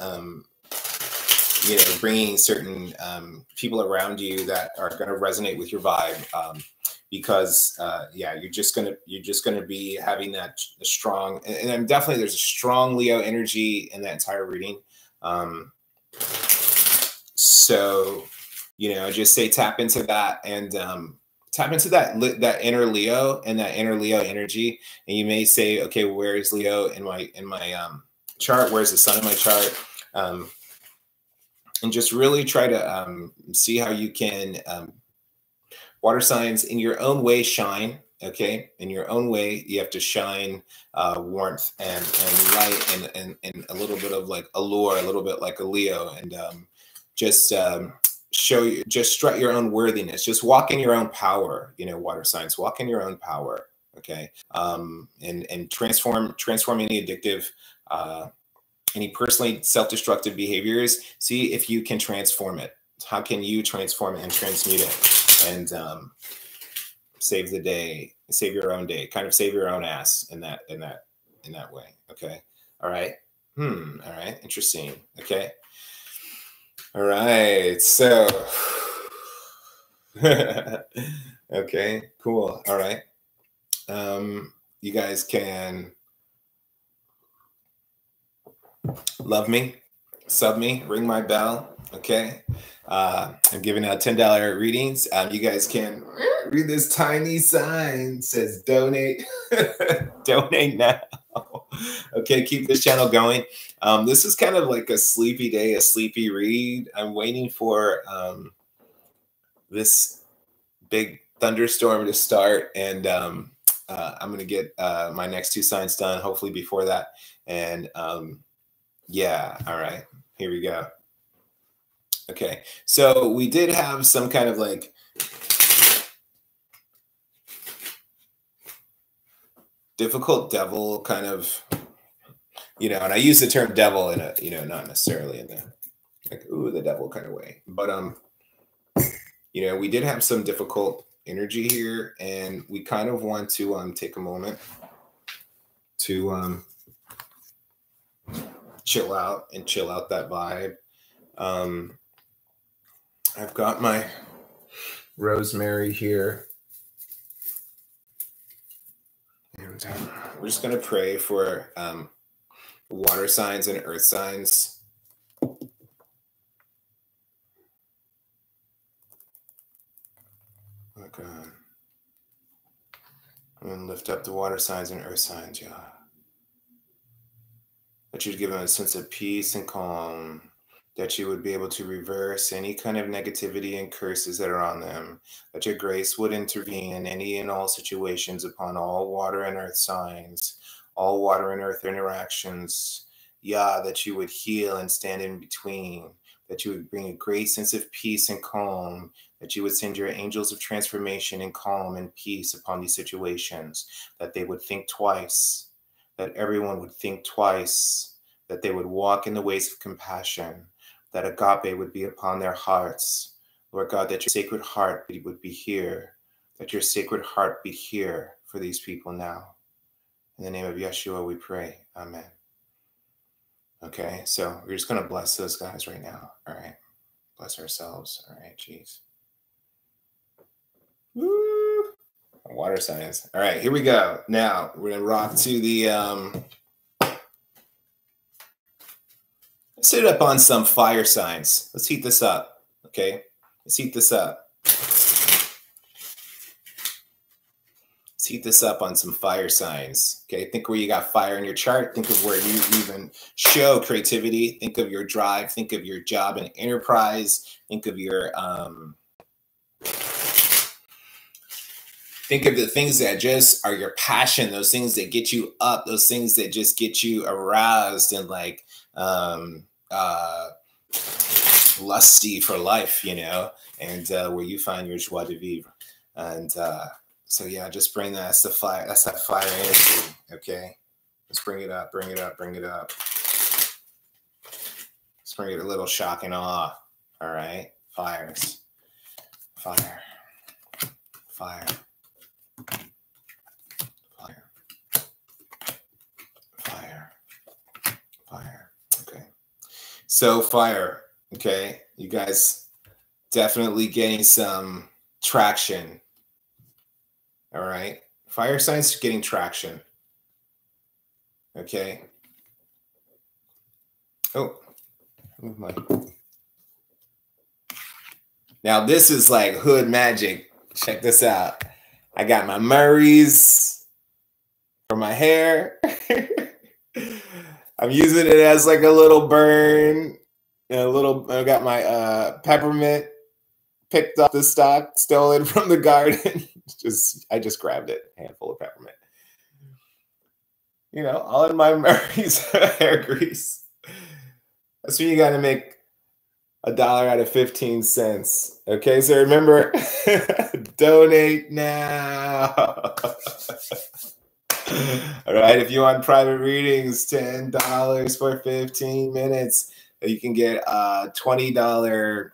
[SPEAKER 1] bringing certain people around you that are going to resonate with your vibe, because you're just gonna be having that strong, and definitely there's a strong Leo energy in that entire reading. So just say tap into that, and tap into that inner Leo and that inner Leo energy. And you may say, okay, where is Leo in my chart? Where's the sun in my chart? And just really try to see how you can water signs in your own way shine. Okay, in your own way, you have to shine warmth and light and a little bit of like allure, a little bit like a Leo, and just show you, just strut your own worthiness, just walk in your own power. You know, water signs, walk in your own power. Okay, and transform any addictive, any personally self-destructive behaviors. See if you can transform it. How can you transform it and transmute it and save the day, save your own day, kind of save your own ass in that way. Okay. All right. All right. Interesting. Okay. All right. So, okay, cool. All right. You guys can love me, sub me, ring my bell. Okay. I'm giving out $10 readings. You guys can read this tiny sign. It says donate. Donate now. Okay, keep this channel going. This is kind of like a sleepy day, a sleepy read. I'm waiting for this big thunderstorm to start, and I'm going to get my next 2 signs done, hopefully before that. And yeah, all right, here we go. Okay, so we did have some kind of like difficult devil kind of, you know, and I use the term devil in a, you know, not necessarily in the like, ooh, the devil kind of way, but you know, we did have some difficult energy here, and we kind of want to take a moment to chill out that vibe. I've got my rosemary here. And we're just going to pray for water signs and earth signs. Oh, God. I'm going to lift up the water signs and earth signs, yeah. That you'd give them a sense of peace and calm, that you would be able to reverse any kind of negativity and curses that are on them, that your grace would intervene in any and all situations upon all water and earth signs, all water and earth interactions. Yeah, that you would heal and stand in between, that you would bring a great sense of peace and calm, that you would send your angels of transformation and calm and peace upon these situations, that they would think twice, that everyone would think twice, that they would walk in the ways of compassion, that agape would be upon their hearts. Lord God, that your sacred heart would be here, that your sacred heart be here for these people now. In the name of Yeshua, we pray. Amen. Okay, so we're just going to bless those guys right now. All right, bless ourselves. All right, geez. Woo! Water signs. All right, here we go. Now we're going to rock to the let's hit it up on some fire signs. Let's heat this up. Okay, let's heat this up. Let's heat this up on some fire signs. Okay, think where you got fire in your chart. Think of where you even show creativity. Think of your drive. Think of your job and enterprise. Think of your think of the things that just are your passion. Those things that get you up. Those things that just get you aroused and like lusty for life, you know, and where you find your joie de vivre. And so yeah, just bring that. That's the fire. That's that fire energy. Okay, let's bring it up. Bring it up. Bring it up. Let's bring it a little shock and awe. All right, fires, fire, fire, fire, fire, fire. Okay, so fire. Okay, you guys definitely getting some traction. All right, fire signs getting traction. Okay. Oh, move my. Now this is like hood magic Check this out. I got my Murray's for my hair. I'm using it as like a little burn. I got my peppermint picked off the stock, stolen from the garden. I just grabbed it, a handful of peppermint. You know, all in my Murray's hair grease. That's when you got to make $1 out of 15 cents. Okay, so remember, donate now. All right, if you want private readings, $10 for 15 minutes. You can get a $20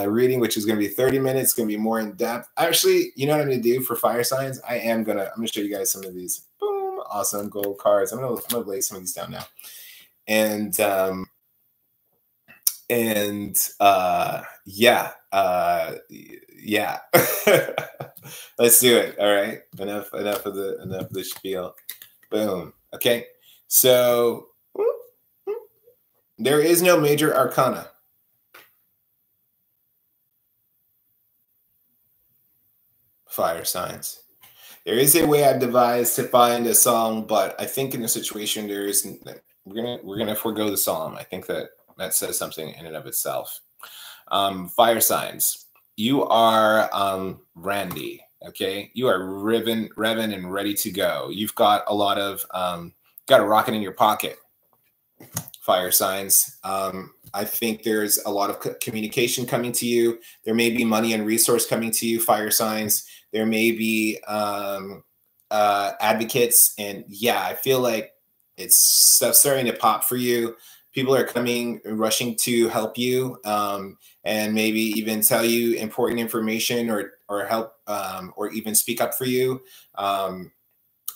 [SPEAKER 1] reading, which is going to be 30 minutes. It's going to be more in depth. Actually, you know what I'm going to do for fire signs? I'm going to show you guys some of these. Boom, awesome gold cards. I'm going to lay some of these down now. Yeah. Let's do it. All right. Enough of the spiel. Boom. Okay. So there is no major arcana. Fire signs. There is a way I've devised to find a song, but I think in the situation there isn't. We're gonna forego the psalm. I think that says something in and of itself. Fire signs. You are Randy. Okay, you are revving and ready to go. You've got a lot of got a rocket in your pocket. Fire signs. I think there's a lot of communication coming to you. There may be money and resource coming to you. Fire signs. There may be advocates, and yeah, I feel like it's stuff starting to pop for you. People are coming, rushing to help you, and maybe even tell you important information or help, or even speak up for you,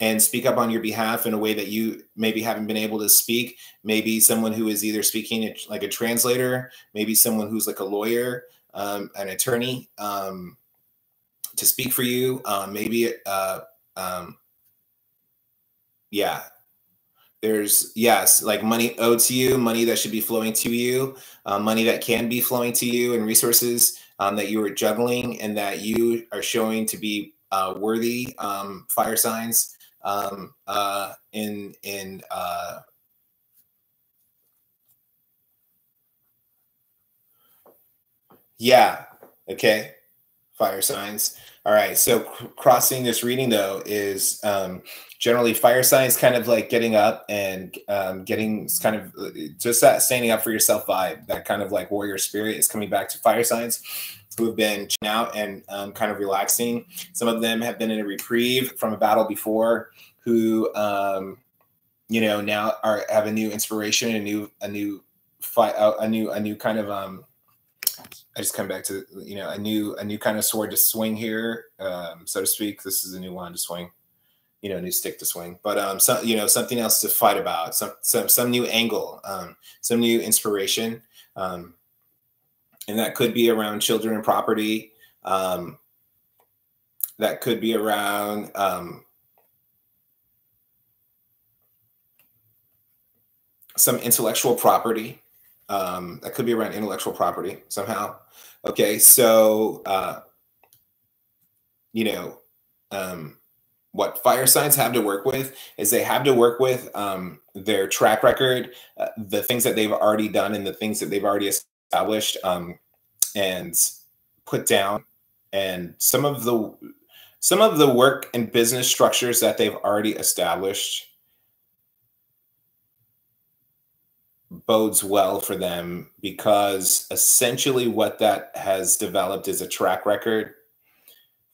[SPEAKER 1] and speak up on your behalf in a way that you maybe haven't been able to speak. Maybe someone who is either speaking like a translator, maybe someone who's like a lawyer, an attorney, to speak for you. Maybe, yeah. There's, yes, like money owed to you, money that should be flowing to you, money that can be flowing to you, and resources that you are juggling and that you are showing to be worthy. Fire signs yeah, okay, fire signs. All right, so crossing this reading though is generally fire signs kind of like getting up and getting kind of just that standing up for yourself vibe. That kind of like warrior spirit is coming back to fire signs who have been chilling out and kind of relaxing. Some of them have been in a reprieve from a battle before, who you know, now have a new inspiration, a new kind of I just come back to, you know, a new kind of sword to swing here, so to speak. This is a new wand to swing, you know, a new stick to swing. But some, you know, something else to fight about, some new angle, some new inspiration, and that could be around children and property. That could be around some intellectual property. That could be around intellectual property somehow. Okay, so you know, what fire signs have to work with is they have to work with their track record, the things that they've already done and the things that they've already established and put down, and some of the work and business structures that they've already established bodes well for them, because essentially what that has developed is a track record.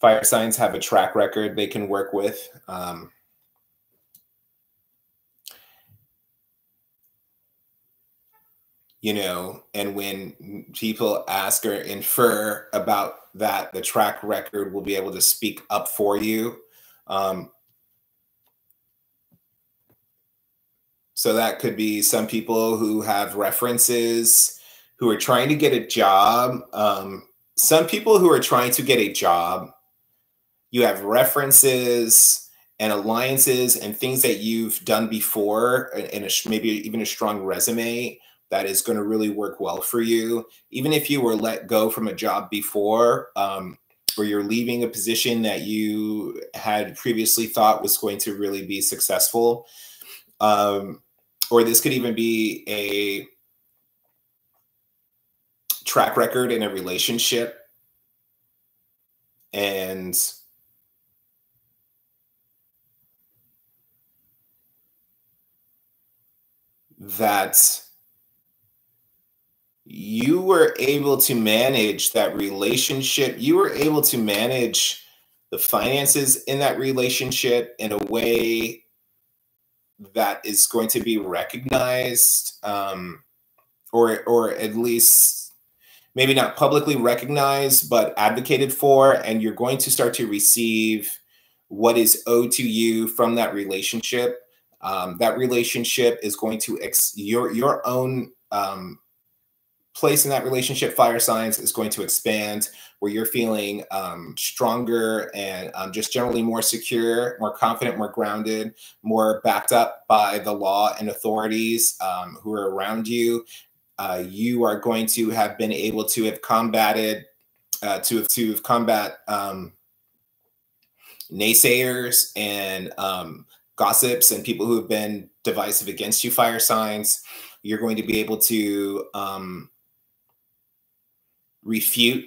[SPEAKER 1] Fire signs have a track record they can work with. You know, and when people ask or infer about that, the track record will be able to speak up for you. So that could be some people who have references, who are trying to get a job. Some people who are trying to get a job, you have references and alliances and things that you've done before, and maybe even a strong resume that is going to really work well for you. Even if you were let go from a job before, or you're leaving a position that you had previously thought was going to really be successful. Or this could even be a track record in a relationship. And that you were able to manage that relationship. You were able to manage the finances in that relationship in a way that is going to be recognized, or at least maybe not publicly recognized, but advocated for, and you're going to start to receive what is owed to you from that relationship. That relationship is going to your own place in that relationship, fire signs, is going to expand, where you're feeling stronger and just generally more secure, more confident, more grounded, more backed up by the law and authorities who are around you. You are going to have been able to have combated, to combat naysayers and gossips and people who have been divisive against you, fire signs. You're going to be able to refute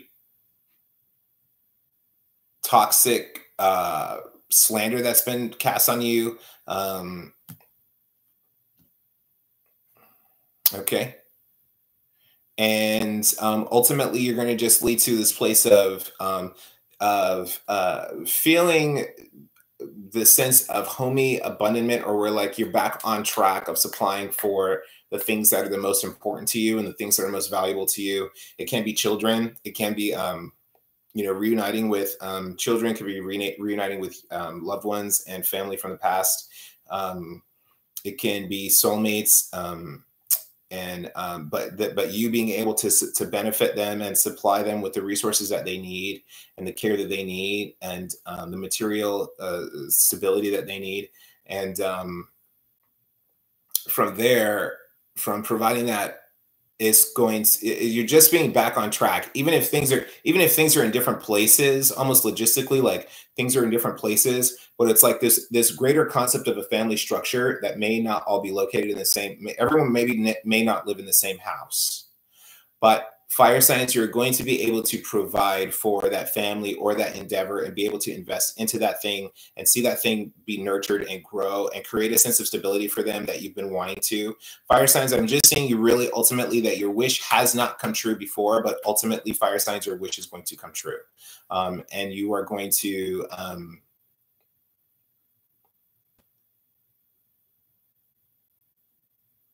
[SPEAKER 1] toxic slander that's been cast on you. Okay. And ultimately, you're going to just lead to this place of feeling the sense of homey abandonment, or where like you're back on track of supplying for the things that are the most important to you and the things that are most valuable to you. It can be children. It can be, reuniting with children. It could be reuniting with loved ones and family from the past. It can be soulmates. But you being able to benefit them and supply them with the resources that they need and the care that they need and the material stability that they need. And from there, from providing that, you're just being back on track. Even if things are in different places, almost logistically, like things are in different places, but it's like this greater concept of a family structure that may not all be located in the same, everyone may not live in the same house, but fire signs, you're going to be able to provide for that family or that endeavor and be able to invest into that thing and see that thing be nurtured and grow and create a sense of stability for them that you've been wanting to. Fire signs, I'm just saying you really ultimately that your wish has not come true before, but ultimately fire signs, your wish is going to come true. And you are going to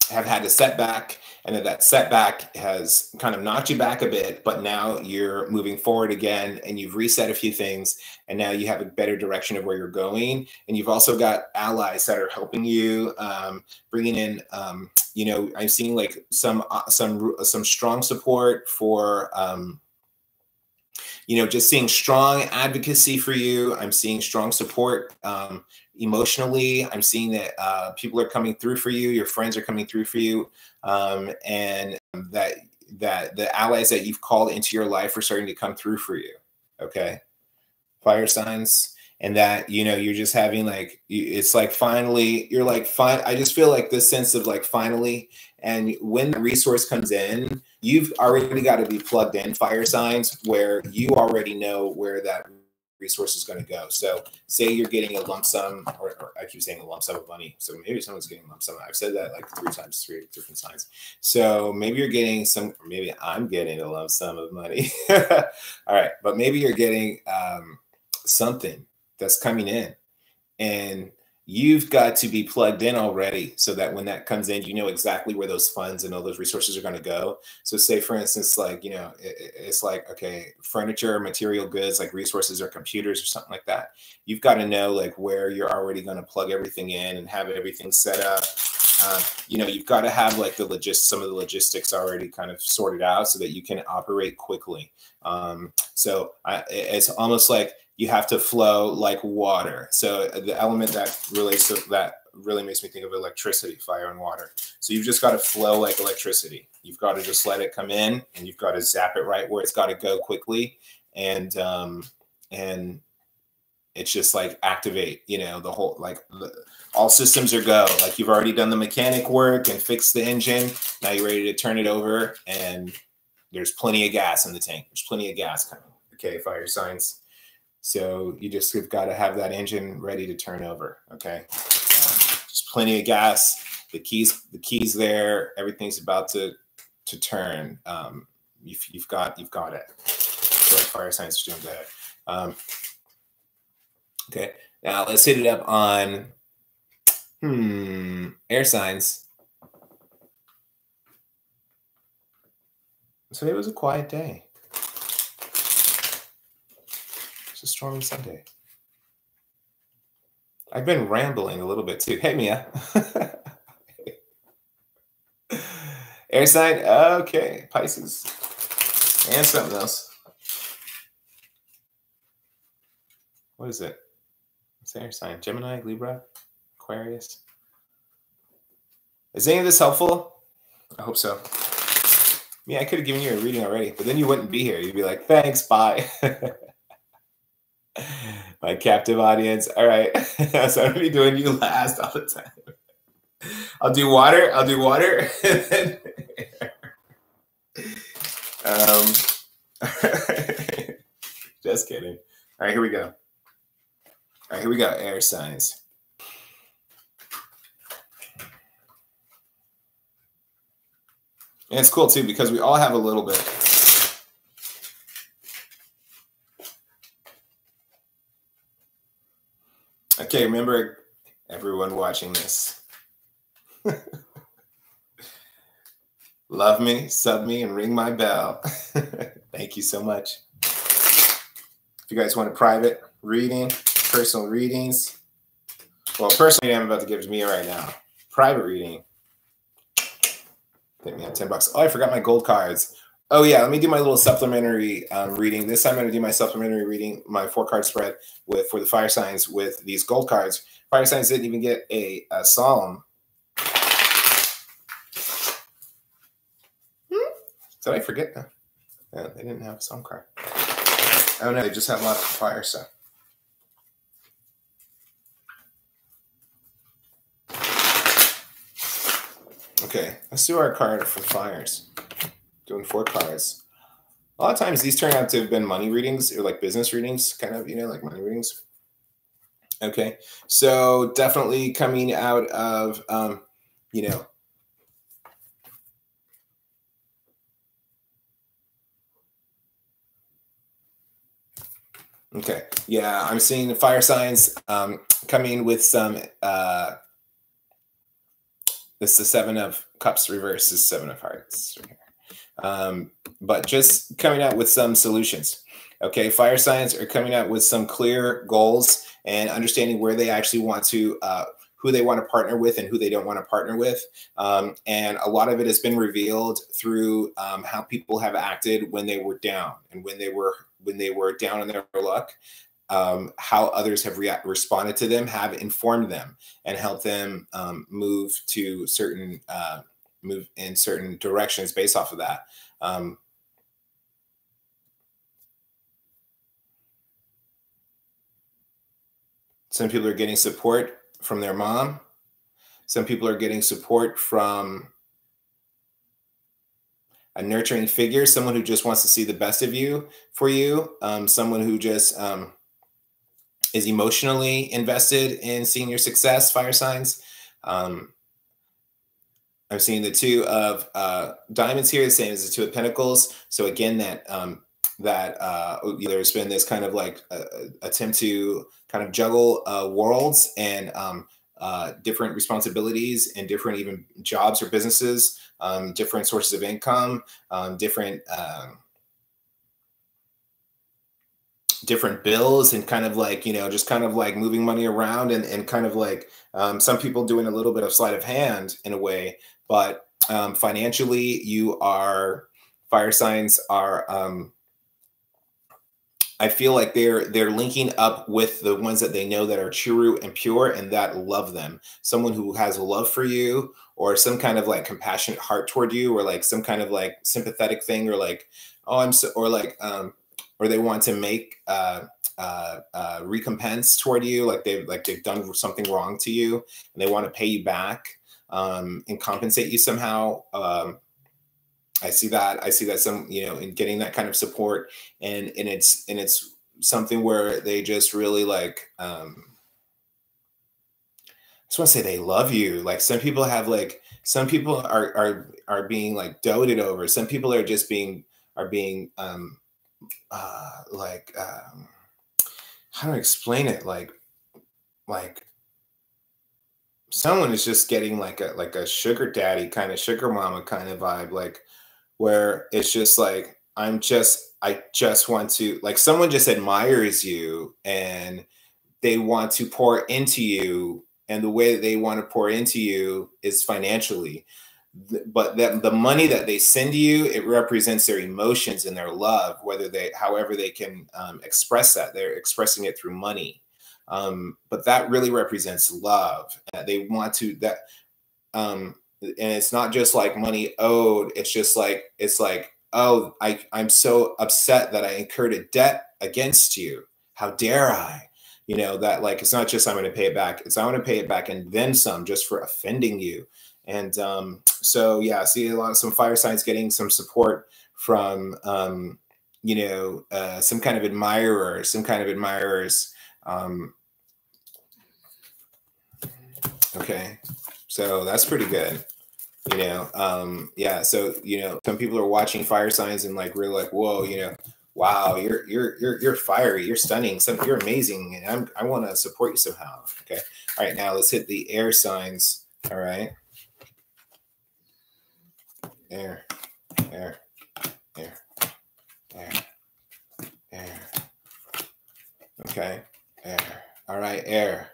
[SPEAKER 1] have had a setback, and that setback has kind of knocked you back a bit, but now you're moving forward again and you've reset a few things, and now you have a better direction of where you're going. And you've also got allies that are helping you, bringing in, I'm seeing like some strong support for, just seeing strong advocacy for you. I'm seeing strong support emotionally. I'm seeing that people are coming through for you. Your friends are coming through for you. And that the allies that you've called into your life are starting to come through for you. Okay. Fire signs. And that, you're just having like, it's like, finally, you're like, fine. I just feel like this sense of like, finally, and when the resource comes in, you've already got to be plugged in, fire signs, where you already know where that resource is going to go. So say you're getting a lump sum, or I keep saying a lump sum of money. So maybe someone's getting a lump sum. I've said that like 3 times, 3 different times. So maybe you're getting maybe I'm getting a lump sum of money. All right. But maybe you're getting something that's coming in, and you've got to be plugged in already so that when that comes in, you know exactly where those funds and all those resources are going to go. So say, for instance, like, it's like, okay, furniture, material goods, like resources or computers or something like that. You've got to know like where you're already going to plug everything in and have everything set up. You've got to have like some of the logistics already kind of sorted out so that you can operate quickly. It's almost like you have to flow like water. So the element that relates to that really makes me think of electricity, fire and water. So you've just got to flow like electricity. You've got to just let it come in, and you've got to zap it right where it's got to go quickly. And and it's just like activate, you know, the whole, like all systems are go. Like you've already done the mechanic work and fixed the engine. Now you're ready to turn it over, and there's plenty of gas in the tank. There's plenty of gas coming. Okay, fire signs. So you just have got to have that engine ready to turn over. Okay, just plenty of gas. The keys there. Everything's about to turn. You've got it. So fire signs are doing good. Okay, now let's hit it up on air signs. Today was a quiet day. It's a stormy Sunday. I've been rambling a little bit too. Hey, Mia. Air sign. Okay, Pisces. And something else. What is it? What's the air sign? Gemini, Libra, Aquarius. Is any of this helpful? I hope so. Yeah, I could have given you a reading already, but then you wouldn't be here. You'd be like, thanks, bye. My captive audience. All right. So I'm going to be doing you last all the time. I'll do water. And then just kidding. All right, here we go. Air signs. And it's cool too, because we all have a little bit. Okay, remember everyone watching this. Love me, sub me, and ring my bell. Thank you so much. If you guys want a private reading, personal readings. Well, personal reading I'm about to give to Mia right now. Private reading. Hit me at $10. Oh, I forgot my gold cards. Oh yeah, let me do my little supplementary reading. This time I'm going to do my supplementary reading, my 4-card spread for the fire signs with these gold cards. Fire signs didn't even get a solemn. Did I forget that? No, they didn't have a solemn card. Oh no, they just have lots of fire stuff. Okay, let's do our card for fires. Doing 4 cards. A lot of times these turn out to have been money readings or like business readings, kind of, you know, like money readings. Okay, so definitely coming out of, you know, okay, yeah, I'm seeing the fire signs coming with some, this is the 7 of Cups reverse, is 7 of Hearts right here. But just coming out with some solutions. Okay, fire signs are coming out with some clear goals and understanding where they actually want to, who they want to partner with and who they don't want to partner with. And a lot of it has been revealed through how people have acted when they were down and when they were down in their luck. How others have responded to them, have informed them, and helped them move in certain directions based off of that. Some people are getting support from their mom. Some people are getting support from a nurturing figure, someone who just wants to see the best of you for you, someone who just is emotionally invested in seeing your success, fire signs. I'm seeing the 2 of diamonds here, the same as the 2 of pentacles. So again, there's been this kind of like attempt to kind of juggle worlds and different responsibilities and different even jobs or businesses, different sources of income, different bills, and kind of like, you know, just kind of like moving money around and kind of like some people doing a little bit of sleight of hand in a way, but financially fire signs are, I feel like they're linking up with the ones that they know that are true and pure and that love them. Someone who has love for you, or some kind of like compassionate heart toward you, or like some kind of like sympathetic thing, or like, oh, I'm so, or like, or they want to make recompense toward you, like they've done something wrong to you, and they want to pay you back and compensate you somehow. I see that some, in getting that kind of support, and it's something where they just really like, I just want to say they love you. Like some people are being like doted over. Some people are just being how do I explain it? Like someone is just getting like a sugar daddy kind of, sugar mama kind of vibe, like where it's just like, I just want to, like, someone just admires you and they want to pour into you, and the way that they want to pour into you is financially. But the money that they send you, it represents their emotions and their love, however they can express that. They're expressing it through money. But that really represents love. They want to, and it's not just like money owed. It's just like, oh, I'm so upset that I incurred a debt against you. How dare I? That, like, it's not just I'm going to pay it back. It's I want to pay it back and then some, just for offending you. And so, yeah, I see some fire signs getting some support from, some kind of admirers, okay, so that's pretty good. Yeah. So, some people are watching fire signs and like, really like, whoa, wow, you're fiery, you're stunning, you're amazing, and I want to support you somehow. Okay. All right, now let's hit the air signs. All right. Air. Okay. Air. All right, air.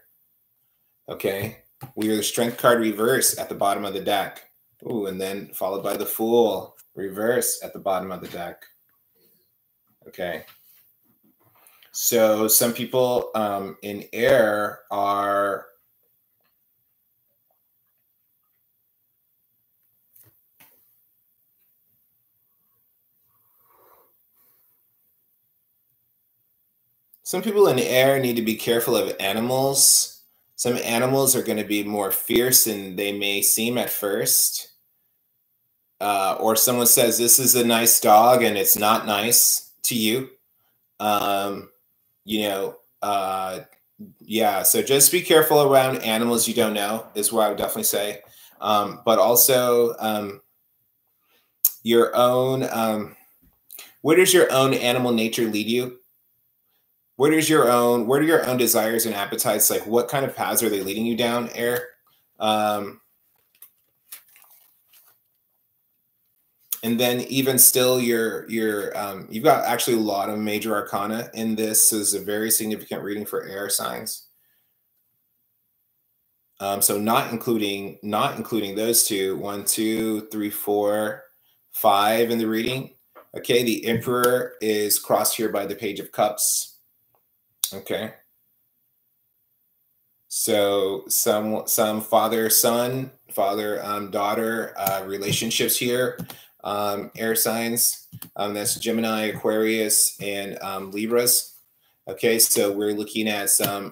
[SPEAKER 1] Okay. We are the strength card reverse at the bottom of the deck. Ooh, and then followed by the Fool reverse at the bottom of the deck. Okay. So some people in air are need to be careful of animals. Some animals are going to be more fierce than they may seem at first. Or someone says, this is a nice dog, and it's not nice to you. Yeah, so just be careful around animals you don't know, is what I would definitely say. But also your own, where does your own animal nature lead you? Where do your own desires and appetites, like what kind of paths are they leading you down, air? And then even still, you've got actually a lot of major arcana in this. So this is a very significant reading for air signs. So not including those two, 1, 2, 3, 4, 5 in the reading. Okay, the Emperor is crossed here by the Page of Cups. Okay. So some father-son, father-daughter relationships here. Air signs, that's Gemini, Aquarius, and Libras. Okay, so we're looking at some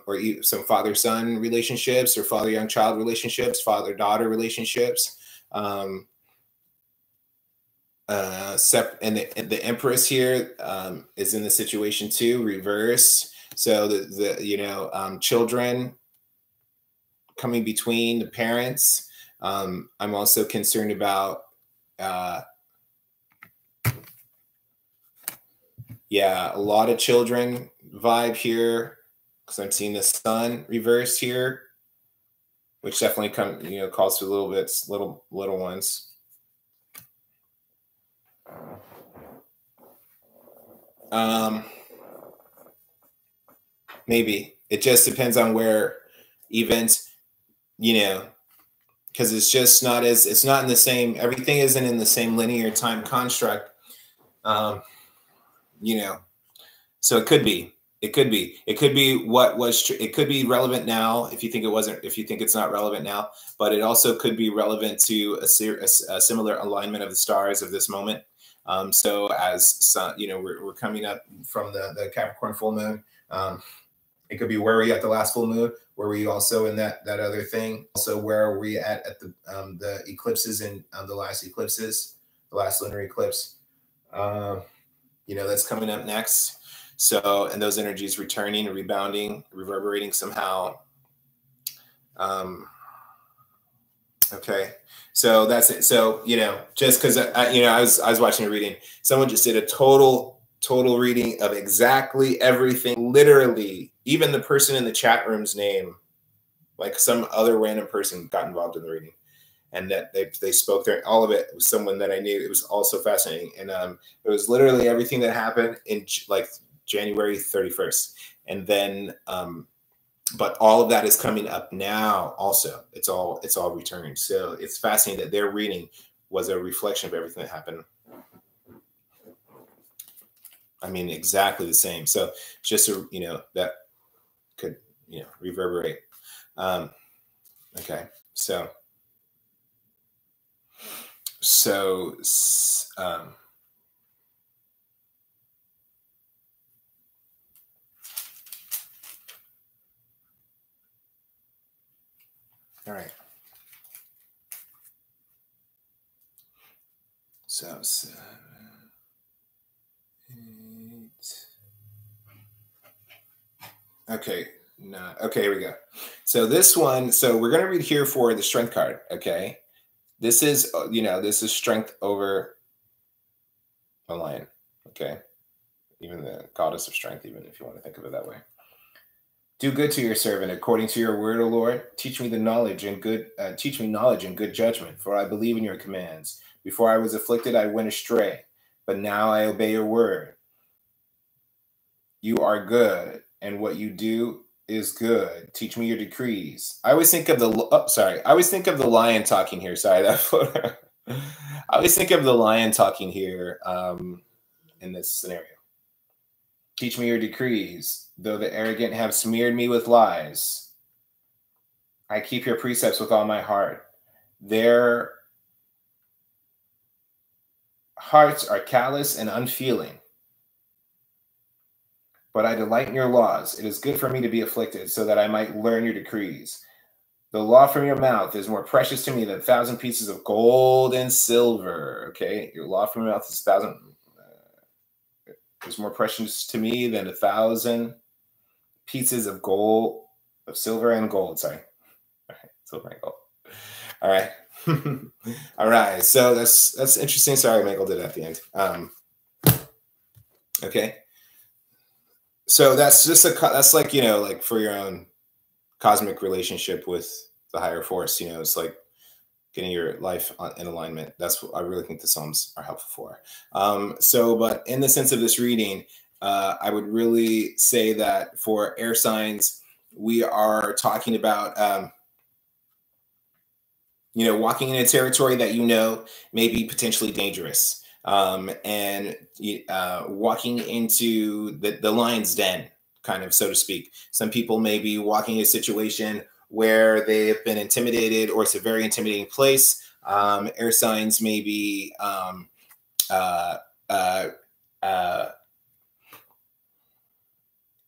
[SPEAKER 1] father-son relationships, or father-young child relationships, father-daughter relationships. And the Empress here is in the situation too, reverse. So the children coming between the parents. I'm also concerned about yeah, a lot of children vibe here, because I'm seeing the Sun reversed here, which definitely calls for little ones. Maybe it just depends on where events, because it's not in the same, everything isn't in the same linear time construct. So it could be what was true. It could be relevant now if you think it's not relevant now, but it also could be relevant to a similar alignment of the stars of this moment. So as sun, we're coming up from the Capricorn full moon. It could be where are we at the last full moon? Were we also in that other thing? Also, where are we at the eclipses and the last eclipses, the last lunar eclipse? That's coming up next. So, and those energies returning, rebounding, reverberating somehow. Okay. So that's it. So, just because I was watching a reading, someone just did a total reading of exactly everything, literally, even the person in the chat room's name, like some other random person got involved in the reading, and that they spoke there. All of it was someone that I knew. It was also fascinating. And it was literally everything that happened in like January 31st. And then, but all of that is coming up now also. It's all returned. So it's fascinating that their reading was a reflection of everything that happened. I mean, exactly the same. So just that could reverberate. Okay, so all right. So 7, 8. Okay, no. Okay, here we go. So this one. So we're gonna read here for the strength card. Okay, this is this is strength over a lion. Okay, even the goddess of strength, even if you want to think of it that way. Do good to your servant according to your word, O Lord. Teach me knowledge and good judgment, for I believe in your commands. Before I was afflicted, I went astray, but now I obey your word. You are good, and what you do is good. Teach me your decrees. I always think of the lion talking here. Sorry, that photo. I always think of the lion talking here in this scenario. Teach me your decrees, though the arrogant have smeared me with lies. I keep your precepts with all my heart. Their hearts are callous and unfeeling. But I delight in your laws. It is good for me to be afflicted, so that I might learn your decrees. The law from your mouth is more precious to me than 1,000 pieces of gold and silver. Okay, your law from your mouth is 1,000. Is more precious to me than 1,000 pieces of gold, of silver and gold. Sorry, all right, silver and gold. All right, all right. So that's interesting. Sorry, Michael did it at the end. Okay. So that's just that's like, like for your own cosmic relationship with the higher force, it's like getting your life in alignment. That's what I really think the Psalms are helpful for. But in the sense of this reading, I would really say that for air signs, we are talking about, walking in a territory that may be potentially dangerous. And walking into the lion's den, kind of, so to speak. Some people may be walking in a situation where they have been intimidated, or it's a very intimidating place. Air signs may be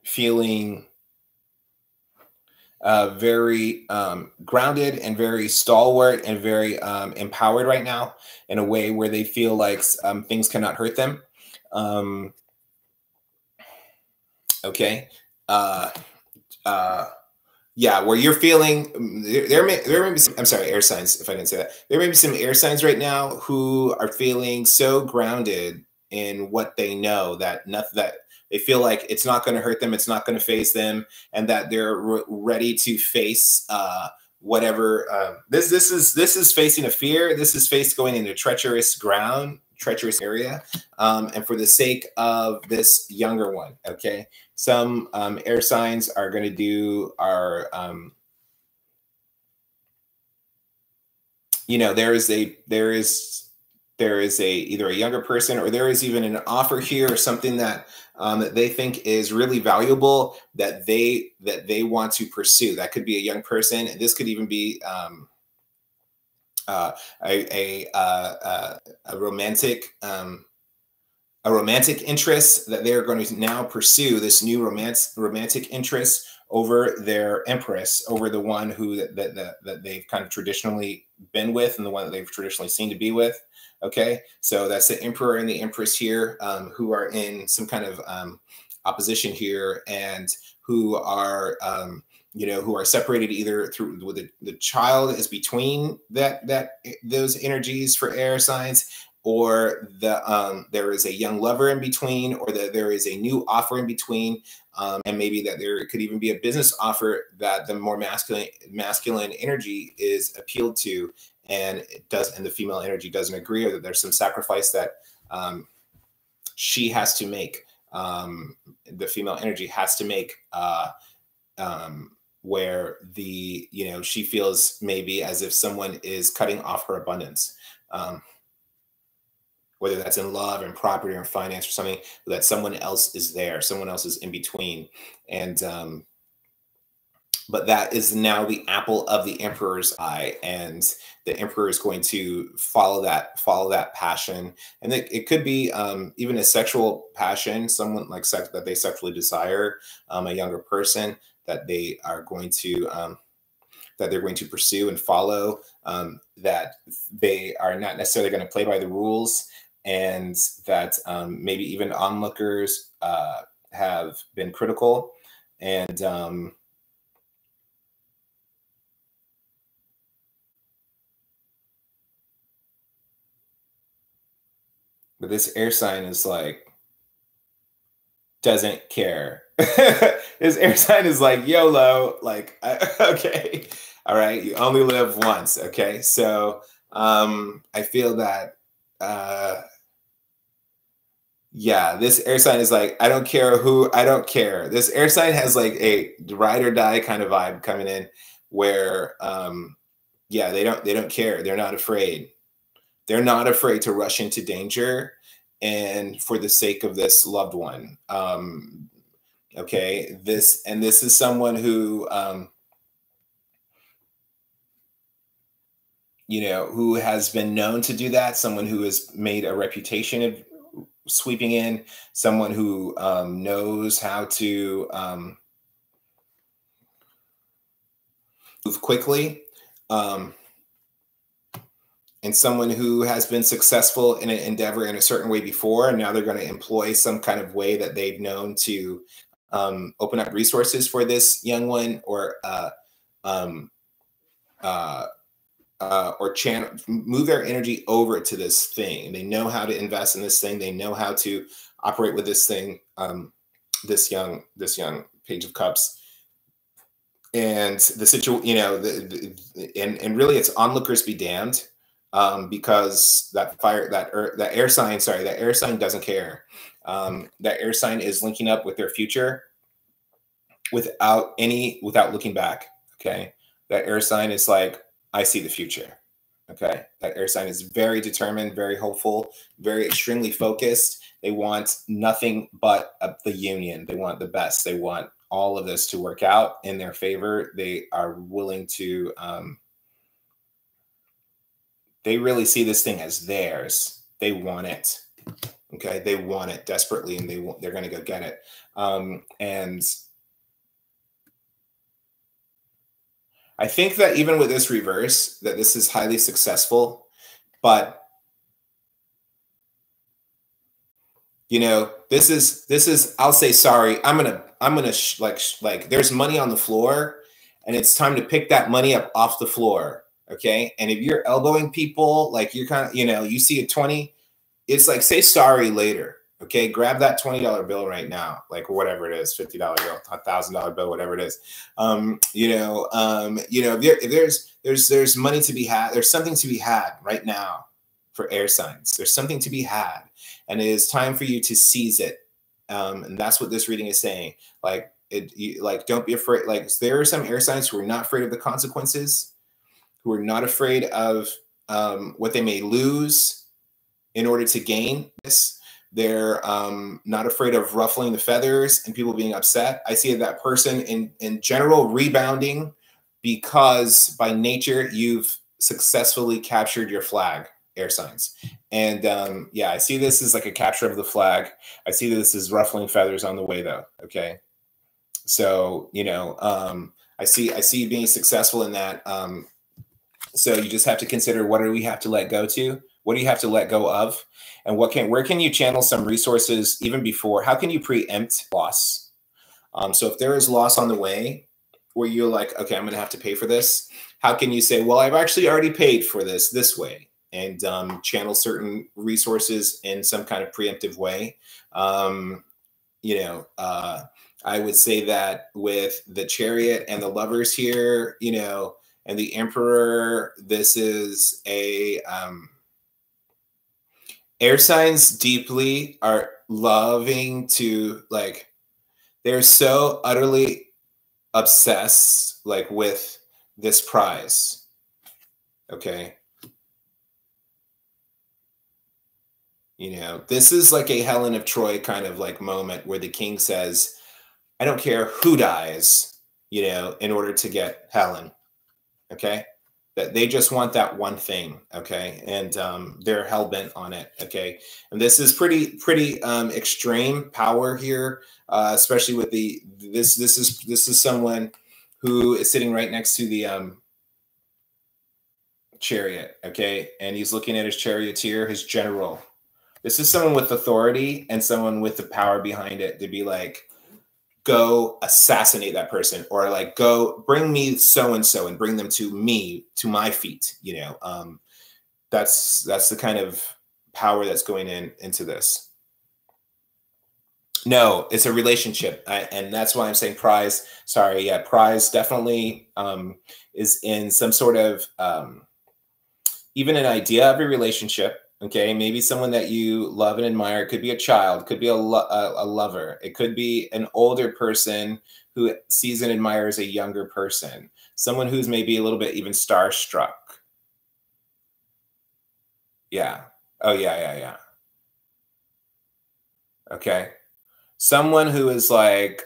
[SPEAKER 1] feeling very grounded and very stalwart and very empowered right now, in a way where they feel like things cannot hurt them. Okay. Yeah, where you're feeling there may be some, I'm sorry, air signs, if I didn't say that. There may be some air signs right now who are feeling so grounded in what they know that they feel like it's not going to hurt them, it's not going to phase them, and that they're ready to face whatever. This is facing a fear. This is going into treacherous ground, treacherous area, and for the sake of this younger one. Okay, some air signs are going to do there is either a younger person, or there is even an offer here, or something that that they think is really valuable, that they want to pursue. That could be a young person. This could even be a romantic a romantic interest, that they're going to now pursue this new romantic interest over their empress, over the one who that they've kind of traditionally been with, and the one that they've traditionally seen to be with. Okay, so that's the emperor and the empress here, who are in some kind of opposition here, and who are who are separated either through the child is between those energies for air signs, or there is a young lover in between, or that there is a new offer in between, and maybe that there could even be a business offer that the more masculine energy is appealed to, and the female energy doesn't agree, or that there's some sacrifice that she has to make. The female energy has to make, where she feels maybe as if someone is cutting off her abundance. Whether that's in love and property or finance or something, that someone else is there, someone else is in between. And, but that is now the apple of the emperor's eye, and the emperor is going to follow that passion. And it could be even a sexual passion, someone like sex that they sexually desire, a younger person that they are going to, that they're going to pursue and follow, that they are not necessarily going to play by the rules, and that maybe even onlookers have been critical. And but this air sign is like, doesn't care. His air sign is like, YOLO, like, okay, all right, you only live once. Okay, so I feel that yeah, this air sign is like, I don't care who, I don't care. This air sign has like a ride or die kind of vibe coming in, where yeah, they don't care. They're not afraid. They're not afraid to rush into danger, and for the sake of this loved one. Okay, this is someone who who has been known to do that, someone who has made a reputation of sweeping in, someone who knows how to move quickly, and someone who has been successful in an endeavor in a certain way before, and now they're going to employ some kind of way that they've known to open up resources for this young one, or move their energy over to this thing. They know how to invest in this thing. They know how to operate with this thing. This young Page of Cups, and the situation, and really, it's onlookers be damned, because that air sign doesn't care. That air sign is linking up with their future without looking back. Okay, that air sign is like, I see the future. Okay, that air sign is very determined, very hopeful, very extremely focused. They want nothing but the union. They want the best. They want all of this to work out in their favor. They are willing to, they really see this thing as theirs. They want it. Okay, they want it desperately, and they're going to go get it. And I think that even with this reverse, that this is highly successful, but this is, I'll say, sorry, I'm gonna like there's money on the floor, and it's time to pick that money up off the floor. Okay, and if you're elbowing people, like you're kind of, you see a 20, it's like, say sorry later. Okay, grab that $20 bill right now, like whatever it is, $50 bill, $1,000 bill, whatever it is. If there's money to be had, there's something to be had right now for air signs. There's something to be had, and it is time for you to seize it. And that's what this reading is saying. Like don't be afraid. Like, there are some air signs who are not afraid of the consequences, who are not afraid of what they may lose in order to gain this. They're not afraid of ruffling the feathers and people being upset. I see that person in general rebounding, because by nature you've successfully captured your flag. air signs. And yeah, I see this as like a capture of the flag. I see this as ruffling feathers on the way, though. Okay, so you know, I see you being successful in that. So you just have to consider, what do we have to let go to? What do you have to let go of? And where can you channel some resources even before? How can you preempt loss? So if there is loss on the way where you're like, okay, I'm going to have to pay for this. How can you say, well, I've actually already paid for this way, and channel certain resources in some kind of preemptive way? You know, I would say that with the Chariot and the Lovers here, you know, and the Emperor, this is a air signs deeply are loving to, like, they're so utterly obsessed, like, with this prize. Okay. You know, this is like a Helen of Troy kind of like moment where the king says, I don't care who dies, you know, in order to get Helen. Okay. That they just want that one thing. Okay. And they're hell-bent on it. Okay. And this is pretty extreme power here, especially with this is someone who is sitting right next to the Chariot. Okay. And he's looking at his charioteer, his general. This is someone with authority and someone with the power behind it to be like, go assassinate that person, or like, go bring me so-and-so and bring them to me, to my feet. You know, that's the kind of power that's going into this. No, it's a relationship. And that's why I'm saying prize. Sorry. Yeah. Prize definitely is in some sort of even an idea of a relationship. Okay, maybe someone that you love and admire. It could be a child, could be a lover. It could be an older person who sees and admires a younger person. Someone who's maybe a little bit even starstruck. Yeah. Oh, yeah. Okay. Someone who is like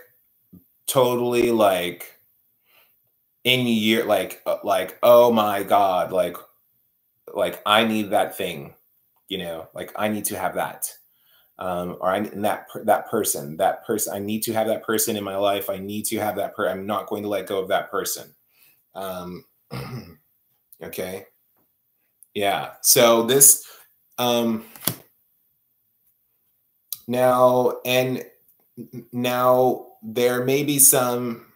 [SPEAKER 1] totally like in year, like, oh my God, like I need that thing. You know, like I need to have that, or that person, I need to have that person in my life. I need to have that I'm not going to let go of that person. Okay. Yeah. So this, now there may be some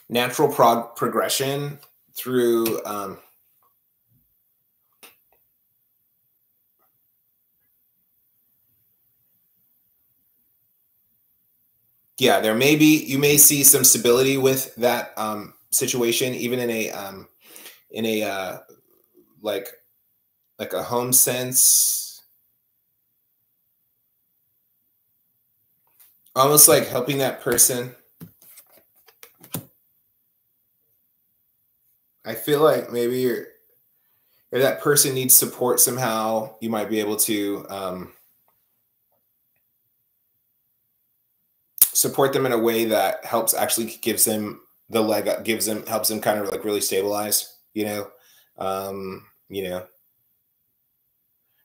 [SPEAKER 1] natural progression through, yeah, there may be, you may see some stability with that situation, even in a like a home sense, almost like helping that person. I feel like maybe if that person needs support somehow, you might be able to support them in a way that helps, actually gives them the leg up, helps them kind of like really stabilize, you know,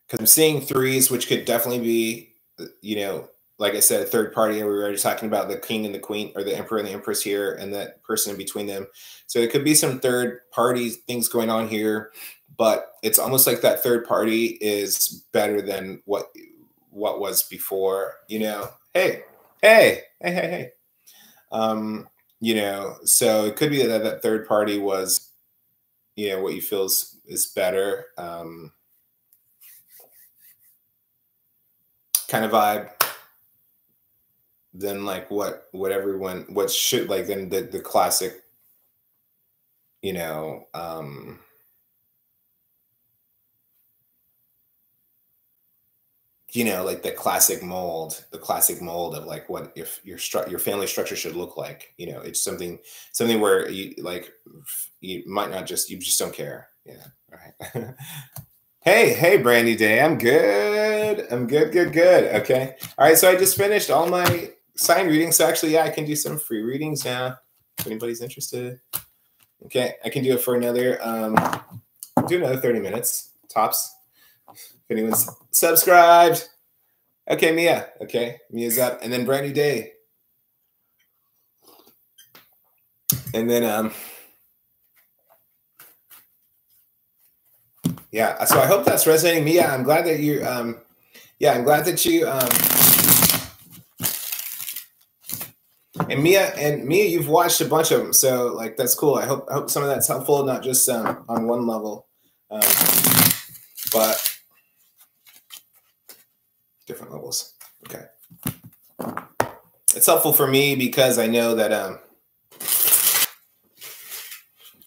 [SPEAKER 1] because I'm seeing threes, which could definitely be, you know, like I said, a third party. And we were already talking about the king and the queen, or the emperor and the empress here, and that person in between them. So it could be some third party things going on here, but it's almost like that third party is better than what was before, you know. Hey. You know, so it could be that third party was, you know, what you feel is better, kind of vibe than like what should, like, than the classic, you know, you know, like the classic mold of like what if your family structure should look like. You know, it's something where you might not just, you just don't care. Yeah. All right. Hey, Brandy Day. I'm good. Good. Okay. All right. So I just finished all my sign readings. So actually, yeah, I can do some free readings now if anybody's interested. Okay. I can do it for another do another 30 minutes, tops. If anyone's subscribed. Okay, Mia. Okay, Mia's up. And then Brand New Day. And then, yeah, so I hope that's resonating. Mia, I'm glad that you, yeah, I'm glad that you, and Mia, you've watched a bunch of them, so like that's cool. I hope some of that's helpful, not just on one level, but different levels. Okay, it's helpful for me because I know that,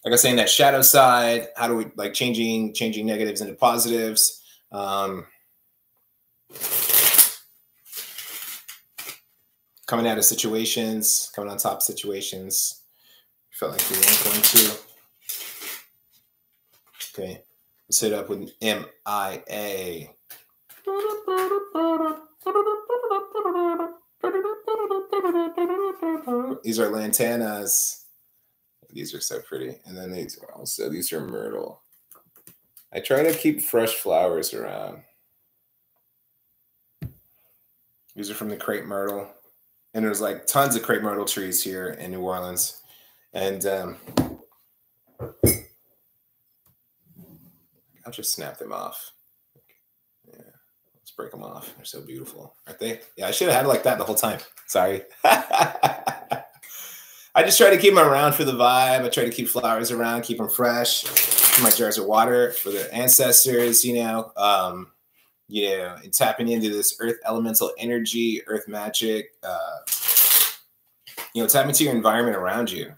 [SPEAKER 1] like I was saying, that shadow side. How do we like changing negatives into positives? Coming out of situations, coming on top of situations. Felt like we weren't going to. Okay, let's hit up with MIA. These are lantanas. These are so pretty. And then these are myrtle. I try to keep fresh flowers around. These are from the crepe myrtle. And there's like tons of crepe myrtle trees here in New Orleans. And I'll just snap them off. Yeah, let's break them off. They're so beautiful, aren't they? Yeah, I should have had it like that the whole time. Sorry. I just try to keep them around for the vibe. I try to keep flowers around, keep them fresh. My jars of water for the ancestors, and tapping into this earth elemental energy, earth magic, tap into your environment around you,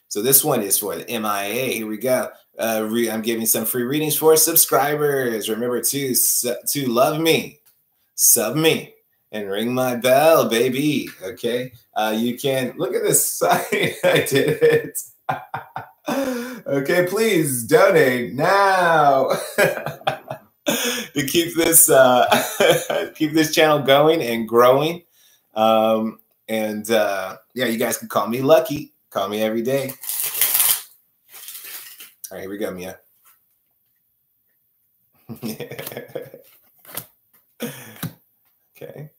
[SPEAKER 1] So this one is for the MIA. Here we go. I'm giving some free readings for subscribers. Remember to love me, sub me, and ring my bell, baby. Okay. You can look at this site. I did it. Okay, please donate now to keep this channel going and growing. Yeah, you guys can call me Lucky. Call me every day. All right, here we go, Mia. Okay.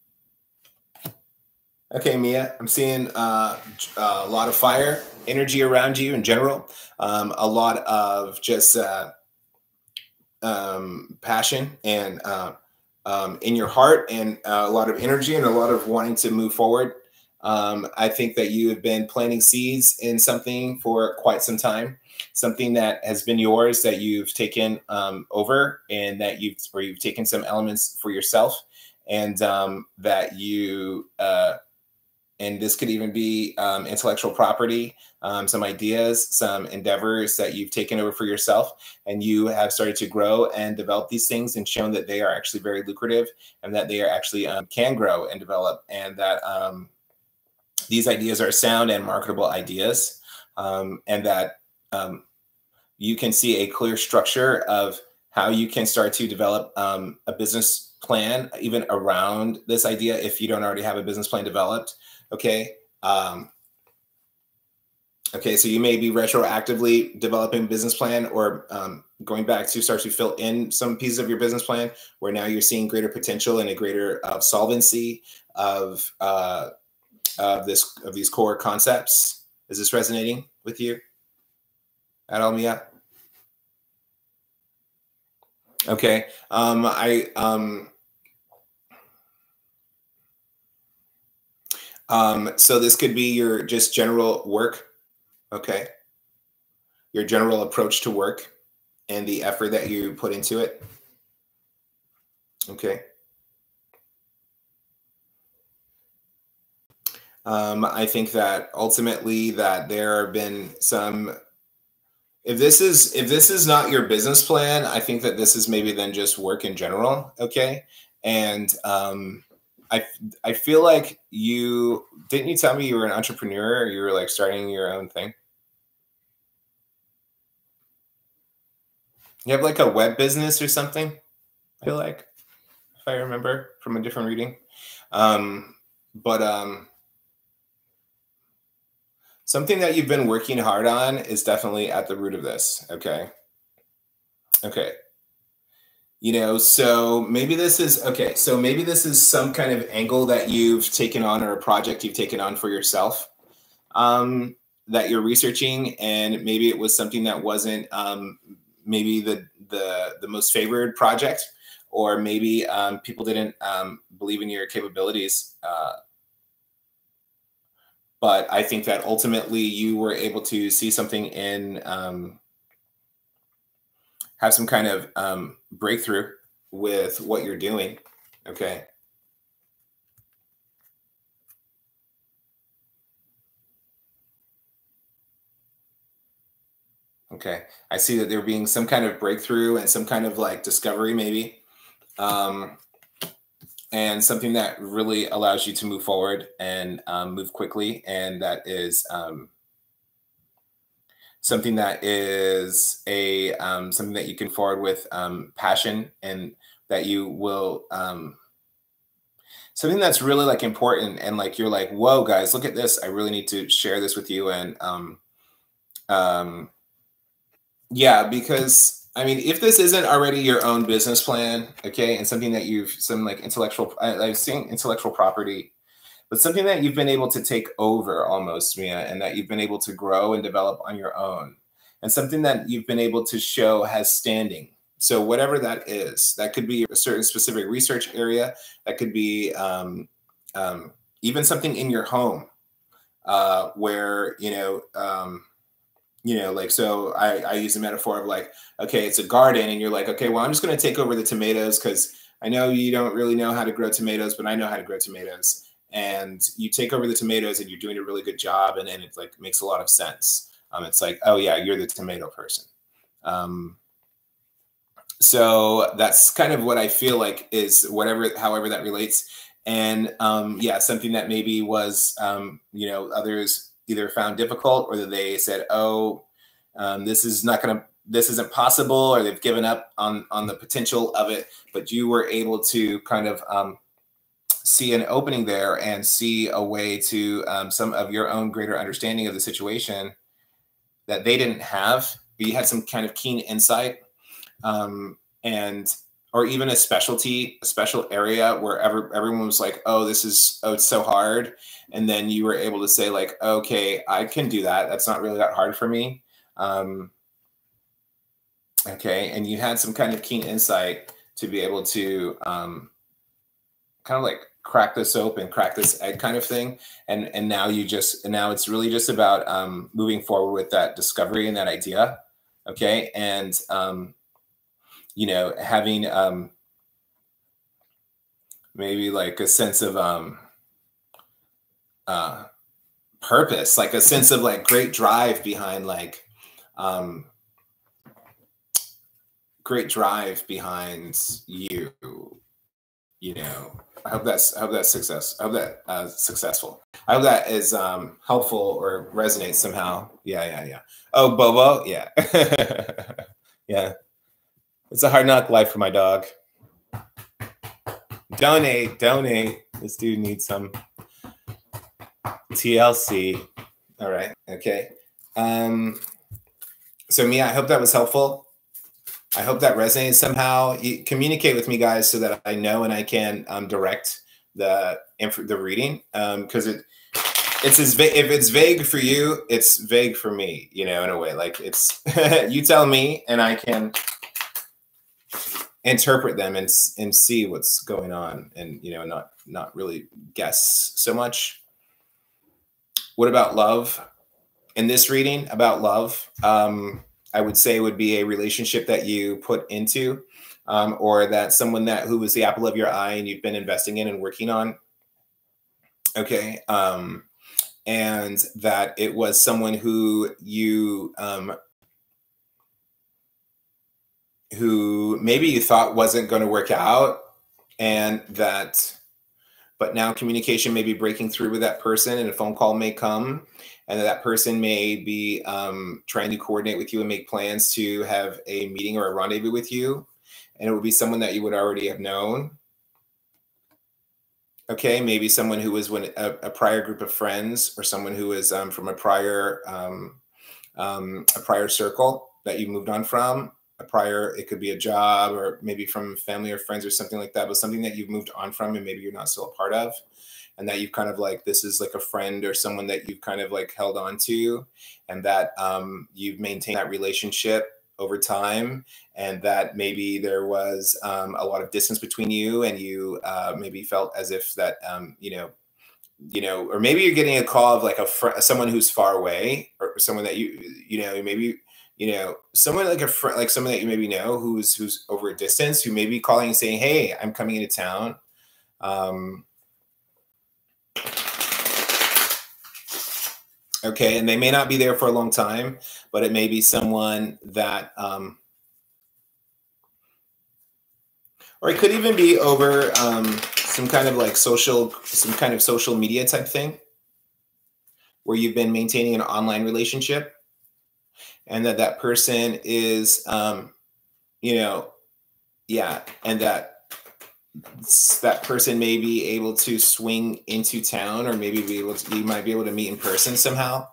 [SPEAKER 1] Okay, Mia, I'm seeing a lot of fire energy around you in general. A lot of just passion and in your heart, and a lot of energy and a lot of wanting to move forward. I think that you have been planting seeds in something for quite some time, something that has been yours that you've taken over, and that you've taken some elements for yourself, and that you and this could even be intellectual property, some ideas, some endeavors that you've taken over for yourself, and you have started to grow and develop these things and shown that they are actually very lucrative, and that they are actually can grow and develop, and that these ideas are sound and marketable ideas, and that you can see a clear structure of how you can start to develop a business plan even around this idea if you don't already have a business plan developed. Okay. Okay, so you may be retroactively developing a business plan, or going back to start to fill in some pieces of your business plan where now you're seeing greater potential and a greater solvency of these core concepts. Is this resonating with you at all, Mia? Okay. So this could be your just general work. Okay. Your general approach to work and the effort that you put into it. Okay. I think that ultimately that there have been some, if this is not your business plan, I think that this is maybe then just work in general. Okay. And I feel like didn't you tell me you were an entrepreneur, or you were like starting your own thing? You have like a web business or something, I feel like, if I remember from a different reading. Something that you've been working hard on is definitely at the root of this. Okay. Okay. You know, so maybe this is okay. So maybe this is some kind of angle that you've taken on or a project you've taken on for yourself, that you're researching, and maybe it was something that wasn't maybe the most favored project, or maybe people didn't believe in your capabilities. But I think that ultimately you were able to see something in, have some kind of breakthrough with what you're doing. Okay. Okay. I see that there being some kind of breakthrough and some kind of like discovery, maybe. And something that really allows you to move forward and move quickly. And that is something that is a something that you can forward with passion, and that you will something that's really like important, and like you're like, whoa guys, look at this, I really need to share this with you. And yeah, because I mean, if this isn't already your own business plan, okay, and something that you've some like intellectual, I've seen intellectual property, but something that you've been able to take over almost, Mia, and that you've been able to grow and develop on your own, and something that you've been able to show has standing. So whatever that is, that could be a certain specific research area, that could be even something in your home, where like, so I use a metaphor of like, okay, it's a garden, and you're like, okay, well, I'm just going to take over the tomatoes because I know you don't really know how to grow tomatoes, but I know how to grow tomatoes. And you take over the tomatoes and you're doing a really good job. And then it like makes a lot of sense. It's like, oh yeah, you're the tomato person. So that's kind of what I feel like is however that relates. And yeah, something that maybe was, others either found difficult, or that they said, oh, this isn't possible, or they've given up on the potential of it. But you were able to kind of see an opening there and see a way to some of your own greater understanding of the situation that they didn't have. But you had some kind of keen insight, or even a special area where everyone was like, oh, it's so hard. And then you were able to say like, okay, I can do that. That's not really that hard for me. Okay. And you had some kind of keen insight to be able to kind of like crack this open, crack this egg kind of thing. And now it's really just about moving forward with that discovery and that idea. Okay. And, having maybe like a sense of purpose, like a sense of like great drive behind you. I hope that's success. I hope that successful. I hope that is helpful or resonates somehow. Yeah. Oh, Bobo, yeah. Yeah. It's a hard knock life for my dog. Donate. This dude needs some TLC. All right. Okay. So Mia, I hope that was helpful. I hope that resonates somehow. You communicate with me, guys, so that I know and I can direct the reading, because if it's vague for you, it's vague for me. In a way, like it's you tell me and I can interpret them and see what's going on, and not really guess so much. What about love? In this reading about love, I would say would be a relationship that you put into, or that someone who was the apple of your eye and you've been investing in and working on. Okay. And that it was someone who maybe you thought wasn't going to work out, but now communication may be breaking through with that person, and a phone call may come, and that person may be trying to coordinate with you and make plans to have a meeting or a rendezvous with you. And it would be someone that you would already have known. Okay, maybe someone who was a prior group of friends, or someone who was from a prior circle that you moved on from. a prior, it could be a job or maybe from family or friends or something like that, but something that you've moved on from and maybe you're not still a part of, and that you've kind of like, this is like a friend or someone that you've kind of like held on to, and that you've maintained that relationship over time, and that maybe there was a lot of distance between you, and you maybe felt as if that or maybe you're getting a call of like someone who's far away, or someone that maybe someone like a friend, like someone that you maybe know who's over a distance, who may be calling and saying, hey, I'm coming into town. Okay, and they may not be there for a long time, but it may be someone that or it could even be over some kind of social media type thing, where you've been maintaining an online relationship, and that person is, and that person may be able to swing into town, or maybe you might be able to meet in person somehow.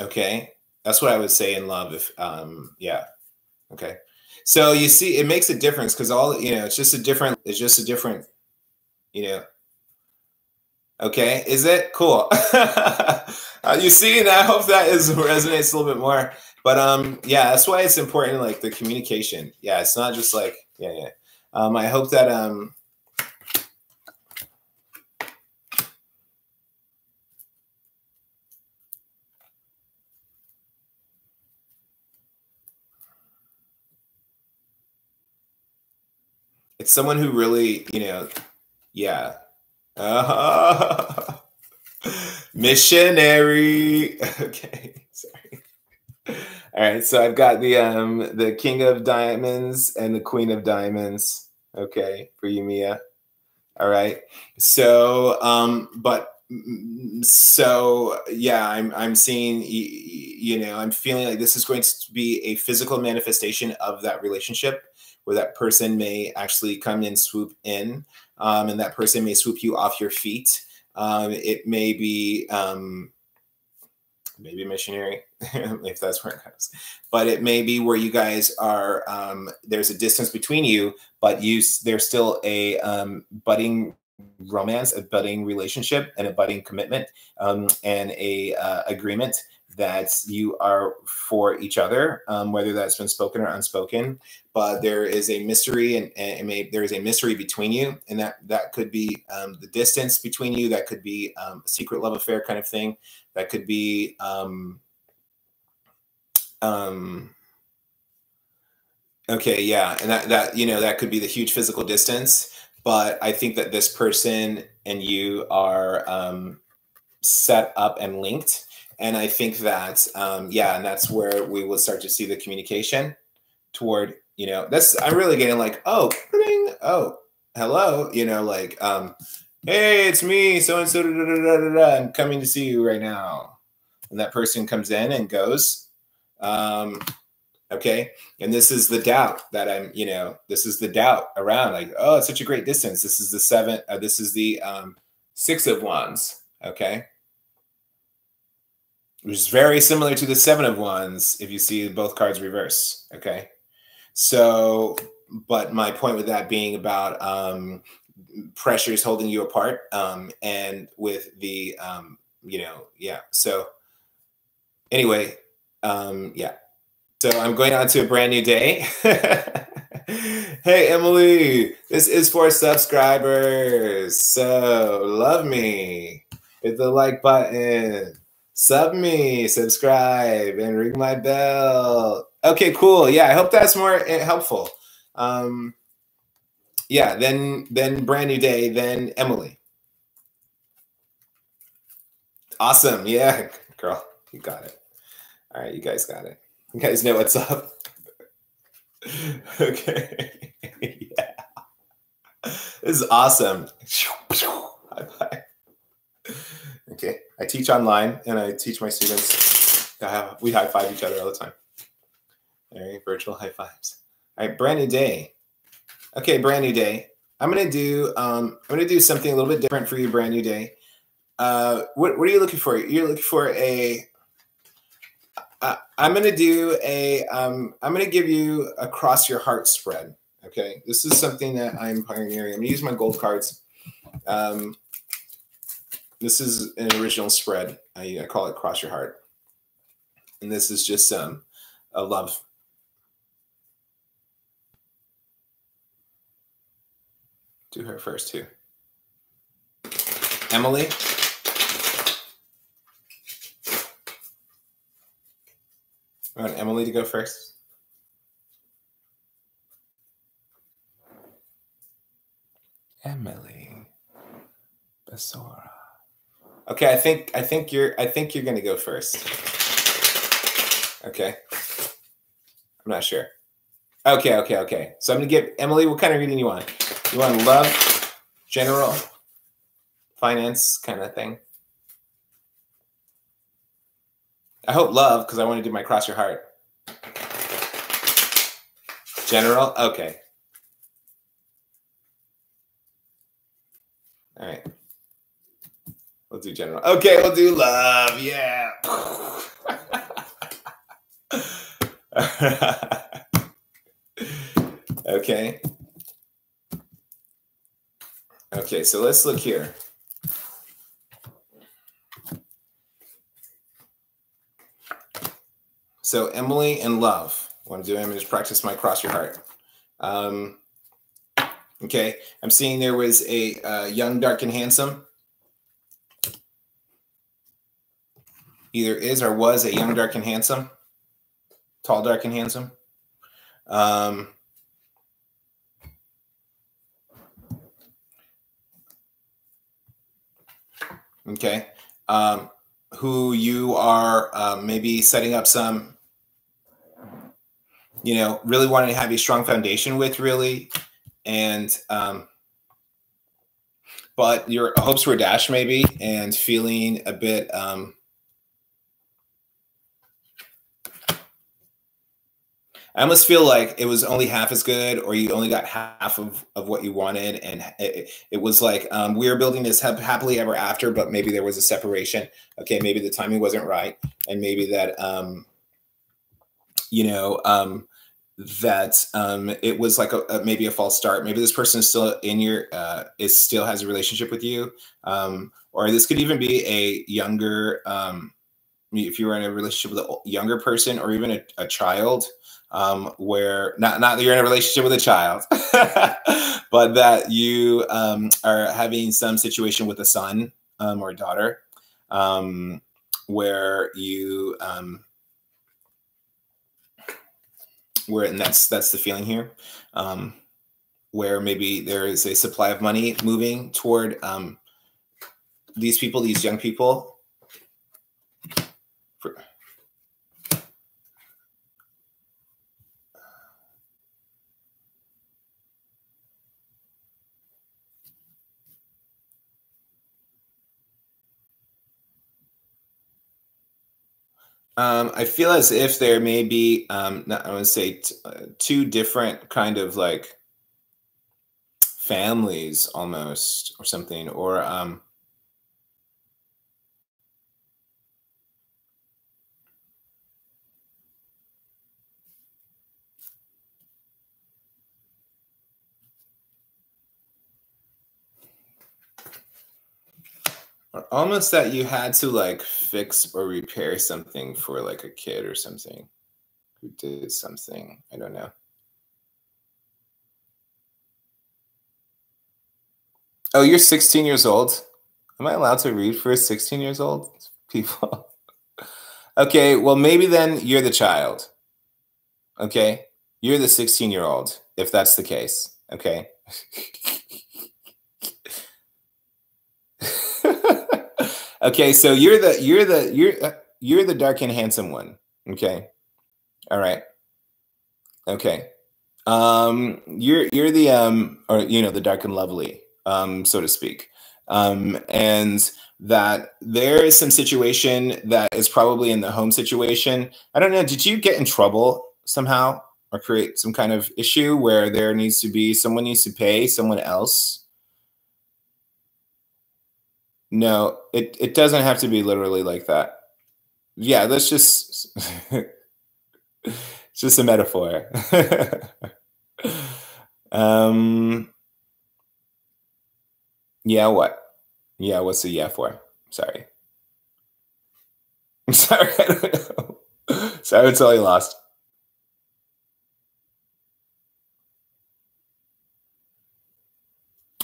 [SPEAKER 1] Okay, that's what I would say in love. If okay. So you see, it makes a difference, because it's just a different, okay. Is it cool? You see, and I hope that resonates a little bit more. But yeah, that's why it's important, like the communication. Yeah, it's not just like, I hope that it's someone who really, missionary. Okay, sorry. All right, so I've got the King of Diamonds and the Queen of Diamonds. Okay, for you, Mia. All right. So, yeah, I'm seeing, I'm feeling like this is going to be a physical manifestation of that relationship, where that person may actually come and swoop in, and that person may swoop you off your feet. It may be maybe missionary, if that's where it goes. But it may be where you guys are, there's a distance between you, but there's still a budding romance, a budding relationship, and a budding commitment, and a agreement that you are for each other, whether that's been spoken or unspoken. But there is a mystery, and there is a mystery between you, and that could be the distance between you. That could be a secret love affair kind of thing. That could be okay, yeah, and that could be the huge physical distance. But I think that this person and you are set up and linked. And I think that, and that's where we will start to see the communication toward, I'm really getting like, oh, hello, like, hey, it's me, so-and-so, I'm coming to see you right now. And that person comes in and goes, okay. And this is the doubt that this is the doubt around, like, oh, it's such a great distance. This is the this is the 6 of Wands. Okay. Which is very similar to the 7 of Wands if you see both cards reverse. Okay. So, but my point with that being about pressures holding you apart, and with the, So anyway, So I'm going on to a brand new day. Hey, Emily, this is for subscribers. So love me. Hit the like button. Sub me, subscribe, and ring my bell. Okay, cool. Yeah, I hope that's more helpful. Yeah, then brand new day, then Emily. Awesome. Yeah, girl, you got it. All right, you guys got it. You guys know what's up. Okay. Yeah. This is awesome. High-five. Okay. I teach online, and I teach my students. We high-five each other all the time. All right, virtual high fives. All right, brand new day. Okay, brand new day. I'm gonna do something a little bit different for you, brand new day. What are you looking for? You're looking for I'm going to do I'm going to give you a cross your heart spread. Okay. This is something that I'm pioneering. I'm going to use my gold cards. This is an original spread. I call it cross your heart. And this is just a love. Do her first too. Emily. I want Emily to go first. Emily Basora. Okay, I think you're gonna go first. Okay. I'm not sure. Okay. So I'm gonna give Emily, what kind of reading you want? You want love, general, finance kind of thing? I hope love, because I want to do my cross your heart. General? Okay. All right. We'll do general. Okay, we'll do love. Yeah. Okay. Okay, so let's look here. So Emily and love. What I'm doing, I'm going to practice my cross your heart. Okay, I'm seeing there was a young, dark, and handsome. Either is or was a young, dark, and handsome. Tall, dark, and handsome. Okay. Who you are maybe setting up some, really wanting to have a strong foundation with, really. And, but your hopes were dashed maybe, and feeling a bit, I almost feel like it was only half as good, or you only got half of what you wanted. And it was like, we were building this happily ever after, but maybe there was a separation. Okay. Maybe the timing wasn't right. And maybe that, it was like maybe a false start. Maybe this person is still in your, still has a relationship with you. Or this could even be a younger, if you were in a relationship with a younger person, or even a child, where not that you're in a relationship with a child, but that you are having some situation with a son or a daughter, where you and that's the feeling here, where maybe there is a supply of money moving toward these people, these young people. I feel as if there may be, I want to say two different kind of like families almost, or something, or almost that you had to like fix or repair something for like a kid or something who did something. I don't know. Oh, you're 16 years old. Am I allowed to read for 16 years old people? Okay, well, maybe then you're the child. Okay, you're the 16-year-old, if that's the case. Okay. Okay, so you're the dark and handsome one. Okay. All right. Okay. You're the or the dark and lovely, so to speak. And that there is some situation that is probably in the home situation. I don't know, did you get in trouble somehow or create some kind of issue where there needs to be someone needs to pay someone else? No, it doesn't have to be literally like that. Yeah, let's just it's just a metaphor. Yeah, what? Yeah, what's the yeah for? Sorry. I'm sorry, I don't know. Sorry, I'm totally lost.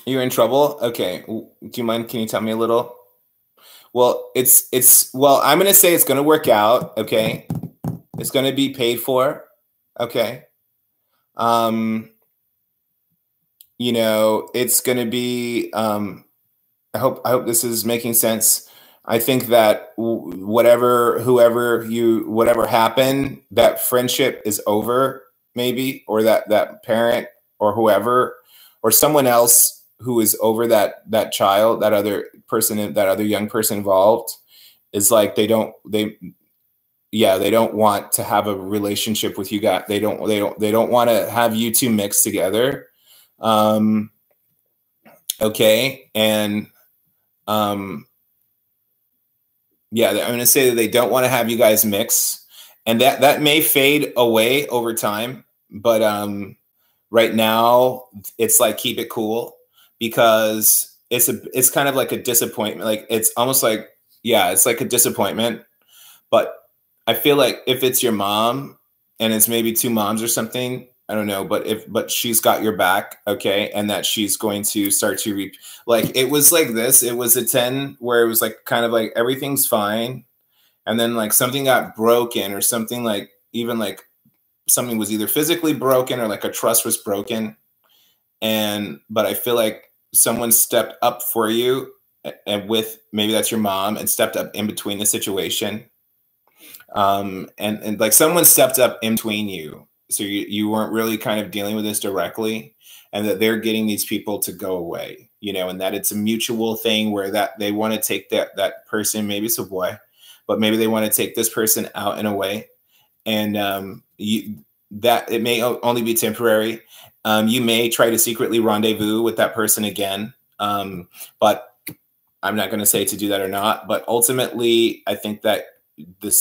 [SPEAKER 1] You're in trouble? Okay. Do you mind? Can you tell me a little? Well, well, I'm gonna say it's gonna work out, okay? It's gonna be paid for, okay? Um, it's gonna be I hope this is making sense. I think that whatever happened, that friendship is over, maybe, or that parent or whoever, or someone else who is over that child, that other person, that other young person involved, is like they don't want to have a relationship with you guys. They don't want to have you two mixed together. Um, okay, and um, yeah, I'm going to say that they don't want to have you guys mix, and that may fade away over time. But right now, it's like keep it cool, because it's kind of like a disappointment. Like it's almost like, yeah, it's like a disappointment. But I feel like if it's your mom and it's maybe two moms or something, I don't know, but she's got your back, okay, and that she's going to start to reap. Like it was like this. It was a 10 where it was like kind of like everything's fine, and then like something got broken, or something, like even like something was either physically broken or like a trust was broken. But I feel like someone stepped up for you, and with maybe that's your mom, and stepped up in between the situation. And like someone stepped up in between you, so you weren't really kind of dealing with this directly, and that they're getting these people to go away, and that it's a mutual thing, where that they want to take that person, maybe it's a boy, but maybe they want to take this person out in a way. And that it may only be temporary. You may try to secretly rendezvous with that person again, but I'm not going to say to do that or not. But ultimately, I think that the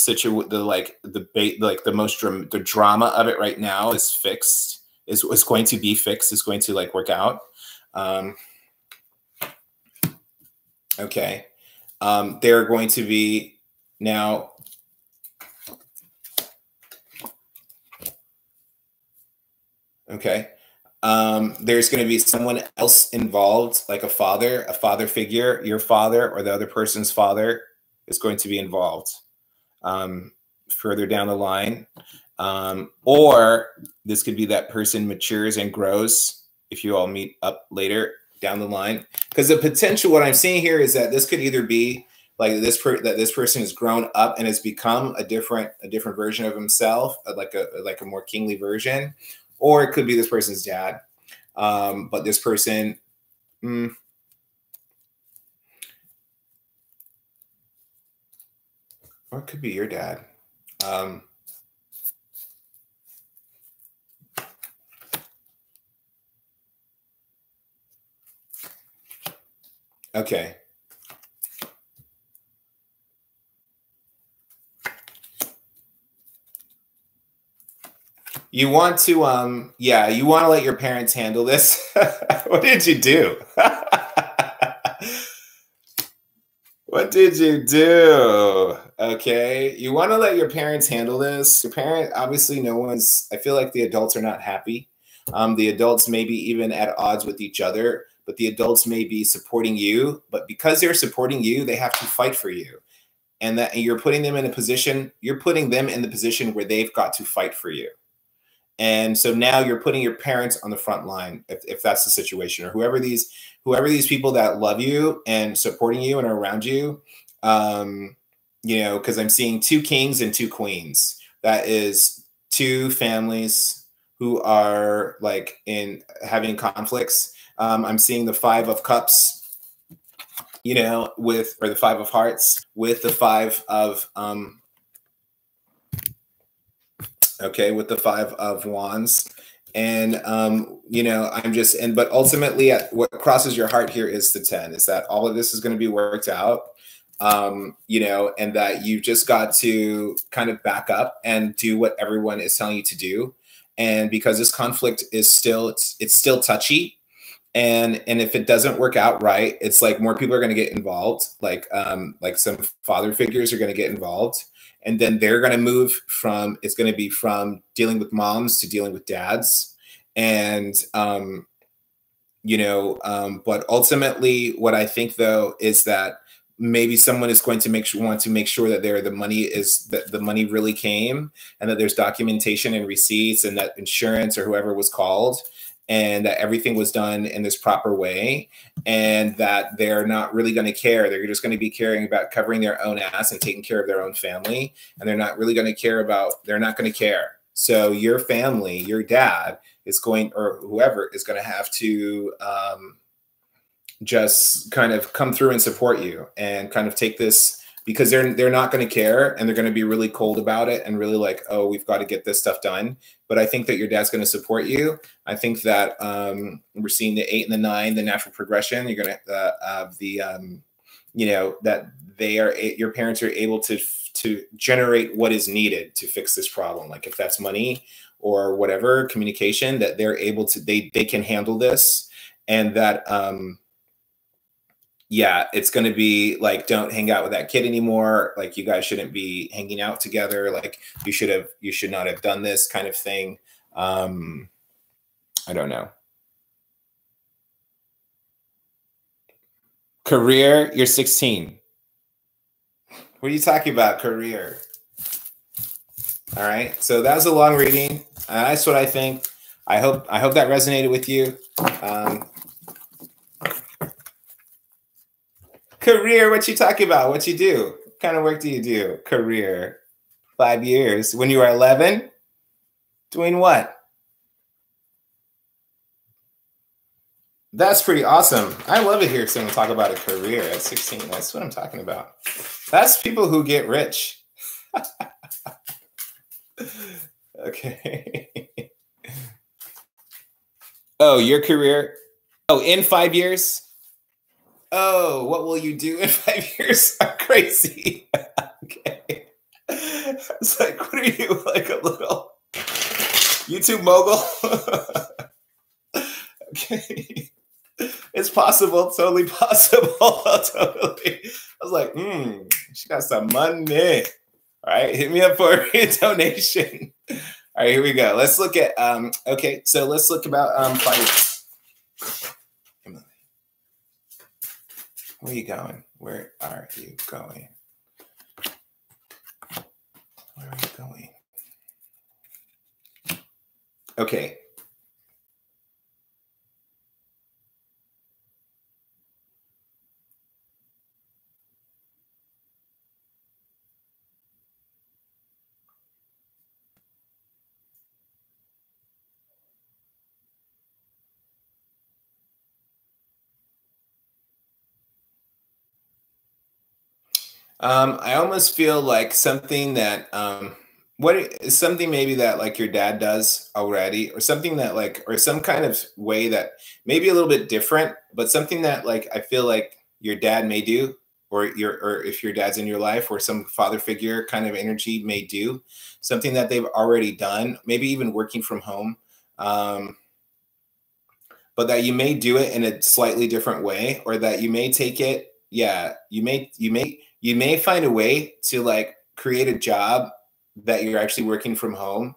[SPEAKER 1] drama of it right now is fixed. Is going to be fixed. Is going to like work out. Okay. They're going to be now. Okay. There's going to be someone else involved, like a father figure. Your father or the other person's father is going to be involved further down the line. Or this could be that person matures and grows if you all meet up later down the line. Because the potential, what I'm seeing here is that this could either be like that this person has grown up and has become a different version of himself, like a more kingly version, or it could be this person's dad. But this person, or it could be your dad. Okay. You want to, yeah, you want to let your parents handle this. What did you do? What did you do? Okay. You want to let your parents handle this. Your parent, obviously, I feel like the adults are not happy. The adults may be even at odds with each other, but the adults may be supporting you. But because they're supporting you, they have to fight for you. And that you're putting them in a position, where they've got to fight for you. And so now you're putting your parents on the front line, if that's the situation, or whoever these people that love you and supporting you and are around you, because I'm seeing two kings and two queens. That is two families who are like in having conflicts. I'm seeing the 5 of Cups, or the 5 of Hearts with the 5 of with the 5 of Wands. And but ultimately what crosses your heart here is the 10, is that all of this is going to be worked out. you know, and that you've just got to kind of back up and do what everyone is telling you to do. And because this conflict is still, it's still touchy. And if it doesn't work out right, it's like more people are going to get involved. Like some father figures are going to get involved. And then they're going to move from, it's going to be from dealing with moms to dealing with dads. And, you know, but ultimately what I think though, is that maybe someone is going to want to make sure that the money really came, and that there's documentation and receipts, and that insurance or whoever was called, and that everything was done in this proper way, and that they're not really going to care. They're just going to be caring about covering their own ass and taking care of their own family. And they're not really going to care about, they're not going to care. So your family, your dad is going, or whoever is going to have to just kind of come through and support you and kind of take this, because they're not going to care, and they're going to be really cold about it and really like, oh, we've got to get this stuff done. But I think that your dad's going to support you. I think that we're seeing the 8 and the 9, the natural progression. You're going to you know, that your parents are able to generate what is needed to fix this problem. Like if that's money or whatever, communication, that they're able to, they can handle this, and that yeah, it's going to be like, don't hang out with that kid anymore. Like you guys shouldn't be hanging out together. Like you should not have done this kind of thing. I don't know. Career, you're 16. What are you talking about? Career. All right. So that was a long reading. That's what I think. I hope that resonated with you. Career, what you talking about? What you do? What kind of work do you do? Career. 5 years. When you were 11? Doing what? That's pretty awesome. I love to hear someone talk about a career at 16. That's what I'm talking about. That's people who get rich. Okay. Oh, your career? Oh, in 5 years? Oh, what will you do in 5 years? I'm crazy. Okay. It's like, what are you, like a little YouTube mogul? Okay. It's possible, totally possible. Totally. I was like, she got some money. All right, hit me up for a donation. All right, here we go. Let's look at, okay, so let's look about finance. Come on. Where are you going? Where are you going? Where are you going? Okay. I almost feel like something that what is something maybe that like your dad does already, or something that like, or some kind of way that maybe a little bit different, but something that like I feel like your dad may do, or if your dad's in your life, or some father figure kind of energy may do something that they've already done, maybe even working from home, but that you may do it in a slightly different way, or that you may take it. Yeah, you may find a way to like create a job that you're actually working from home,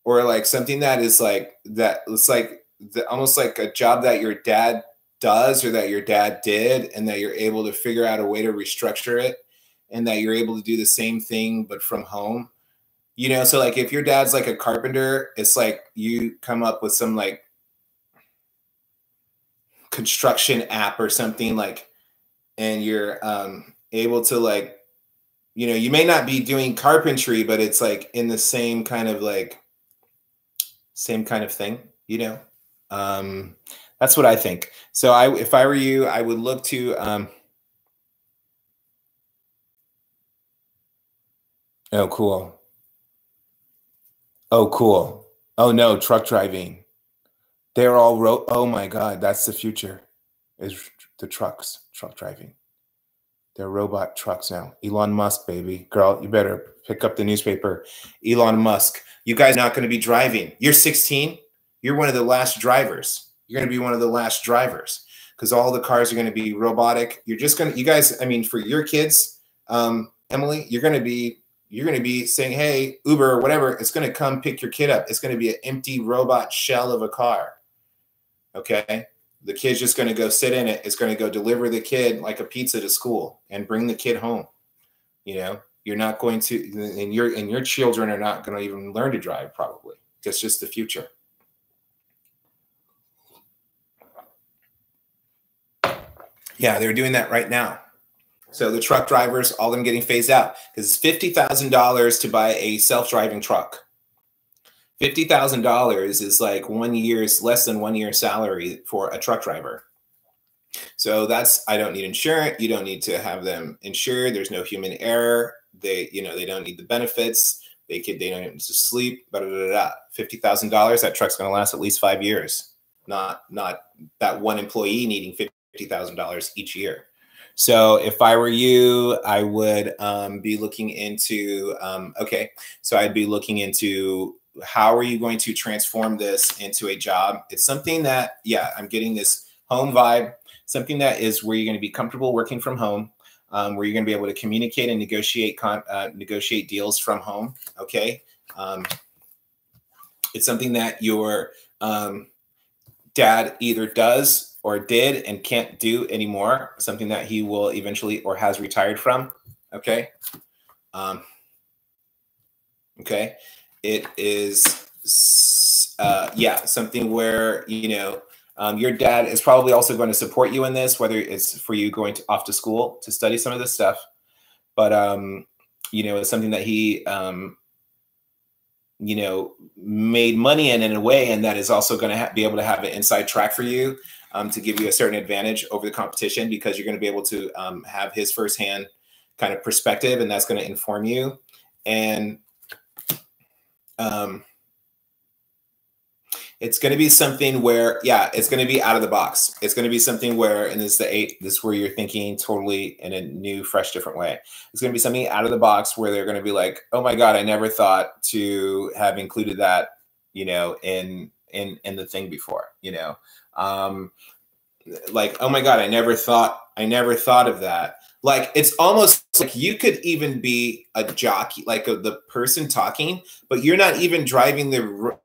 [SPEAKER 1] or like something that is like that. It's like almost like a job that your dad does, or that your dad did, and that you're able to figure out a way to restructure it, and that you're able to do the same thing but from home. You know, so like if your dad's like a carpenter, it's like you come up with some like construction app or something, like, and you're able to like, you know, you may not be doing carpentry, but it's like in the same kind of like same kind of thing, you know. That's what I think. So if I were you, I would look to oh cool. Oh cool. Oh no, truck driving. They're all oh my God, that's the future, is the truck driving. They're robot trucks now. Elon Musk, baby. Girl, you better pick up the newspaper. Elon Musk. You guys are not going to be driving. You're 16. You're one of the last drivers. You're going to be one of the last drivers because all the cars are going to be robotic. You're just going to, you guys, I mean, for your kids, Emily, you're going to be saying, hey, Uber or whatever, it's going to come pick your kid up. It's going to be an empty robot shell of a car. Okay. The kid's just going to go sit in it. It's going to go deliver the kid like a pizza to school and bring the kid home. You know, you're not going to, and your children are not going to even learn to drive probably. That's just the future. Yeah, they're doing that right now. So the truck drivers, all of them getting phased out because it's $50,000 to buy a self-driving truck. $50,000 is like less than 1 year's salary for a truck driver. So that's, I don't need insurance. You don't need to have them insured. There's no human error. They don't need the benefits. They don't need to sleep. $50,000. That truck's going to last at least 5 years. Not that one employee needing $50,000 each year. So if I were you, I would be looking into, so I'd be looking into how are you going to transform this into a job? It's something that, yeah, I'm getting this home vibe, something that is where you're going to be comfortable working from home, where you're going to be able to communicate and negotiate deals from home, okay? It's something that your dad either does or did and can't do anymore, something that he will eventually or has retired from, okay? Okay. It is, something where, your dad is probably also going to support you in this, whether it's for you going off to school to study some of this stuff. But, it's something that he, made money in a way, and that is also going to be able to have an inside track for you to give you a certain advantage over the competition because you're going to be able to have his firsthand kind of perspective, and that's going to inform you. And it's going to be something where, it's going to be out of the box. It's going to be something where, and this is where you're thinking totally in a new, fresh, different way. It's going to be something out of the box where they're going to be like, oh my God, I never thought to have included that, in the thing before, like, oh my God, I never thought of that. Like, it's almost like you could even be a jockey, like the person talking, but you're not even driving the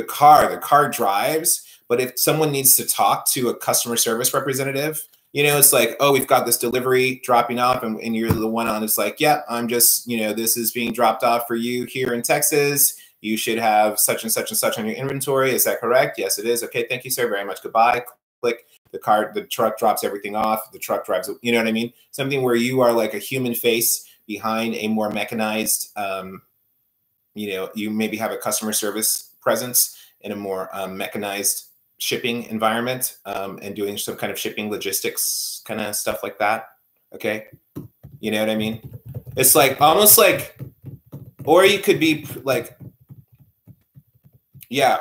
[SPEAKER 1] car. The car drives. But if someone needs to talk to a customer service representative, it's like, oh, we've got this delivery dropping off, and you're the one on. It's like, yeah, I'm just, this is being dropped off for you here in Texas. You should have such and such and such on your inventory. Is that correct? Yes, it is. Okay, thank you, sir, very much. Goodbye. Click. The truck drops everything off. The truck drives, you know what I mean? Something where you are like a human face behind a more mechanized, you maybe have a customer service presence in a more mechanized shipping environment and doing some kind of shipping logistics kind of stuff like that. Okay. You know what I mean? It's like almost like, or you could be like,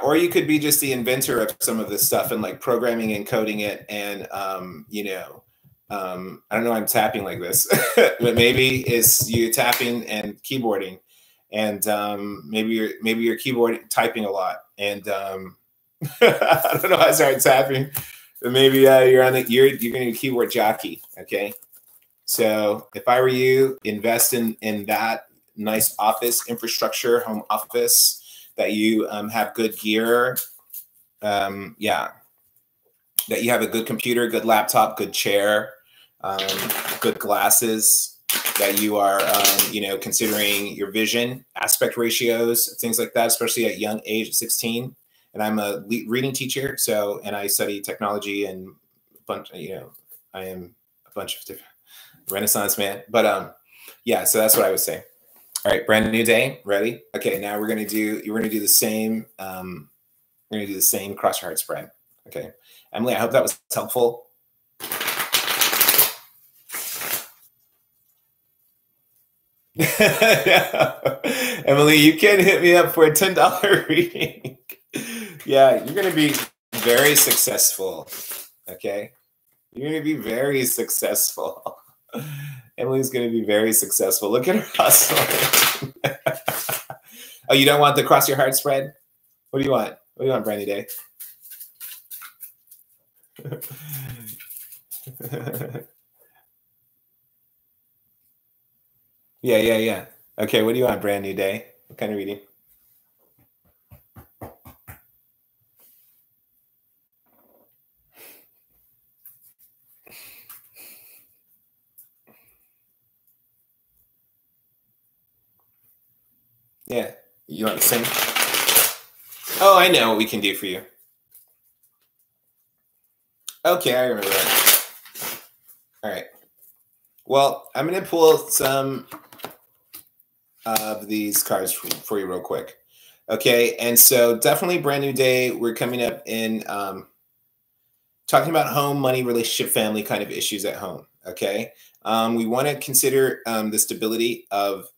[SPEAKER 1] or you could be just the inventor of some of this stuff and like programming and coding it. And, I don't know, I'm tapping like this, but maybe it's you tapping and keyboarding, and maybe you're keyboard typing a lot. And I don't know how I started tapping, but maybe you're going to be a keyboard jockey. Okay. So if I were you, invest in that nice office infrastructure, home office, that you have good gear, that you have a good computer, good laptop, good chair, good glasses, that you are, considering your vision, aspect ratios, things like that, especially at young age, 16. And I'm a reading teacher, and I study technology and I am a bunch of different Renaissance man. But so that's what I would say. All right, brand new day, ready? Okay, now we're gonna do the same. We're gonna do the same cross your heart spread. Okay, Emily, I hope that was helpful. Emily, you can hit me up for a $10 reading. Yeah, you're gonna be very successful. Okay, you're gonna be very successful. Emily's going to be very successful. Look at her hustling. Oh, you don't want the cross your heart spread? What do you want? What do you want, Brandy Day? Yeah. Okay, what do you want, Brand New Day? What kind of reading? Yeah, you want to sing? Oh, I know what we can do for you. Okay, I remember that. All right. Well, I'm going to pull some of these cards for you real quick. Okay, and so definitely Brand New Day. We're coming up in talking about home, money, relationship, family kind of issues at home. Okay, we want to consider the stability of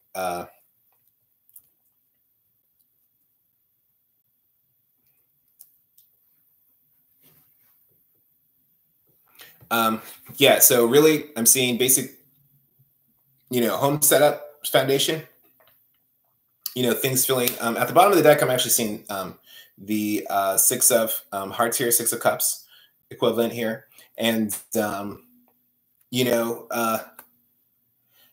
[SPEAKER 1] yeah, so really I'm seeing basic, home setup foundation, things feeling at the bottom of the deck. I'm actually seeing the Six of Hearts here, Six of Cups equivalent here. And,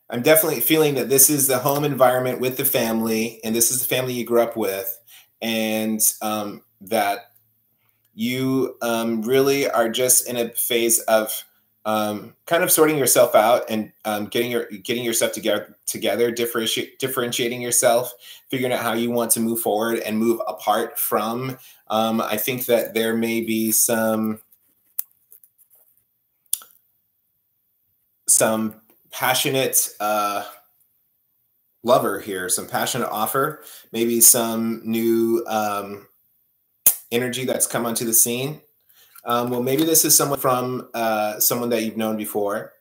[SPEAKER 1] I'm definitely feeling that this is the home environment with the family, and this is the family you grew up with, and that you really are just in a phase of kind of sorting yourself out and getting yourself together, differentiating yourself, figuring out how you want to move forward and move apart from. I think that there may be some passionate lover here, some passionate offer, maybe some new energy that's come onto the scene. Well, maybe this is someone from someone that you've known before.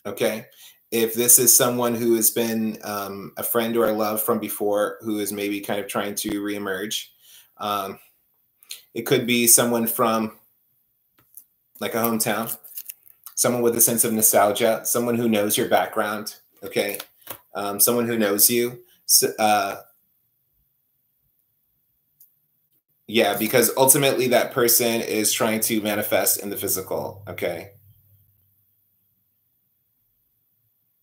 [SPEAKER 1] Okay. If this is someone who has been a friend or a love from before, who is maybe kind of trying to reemerge. It could be someone from like a hometown, someone with a sense of nostalgia, someone who knows your background. Okay. Someone who knows you. Yeah, because ultimately that person is trying to manifest in the physical. Okay.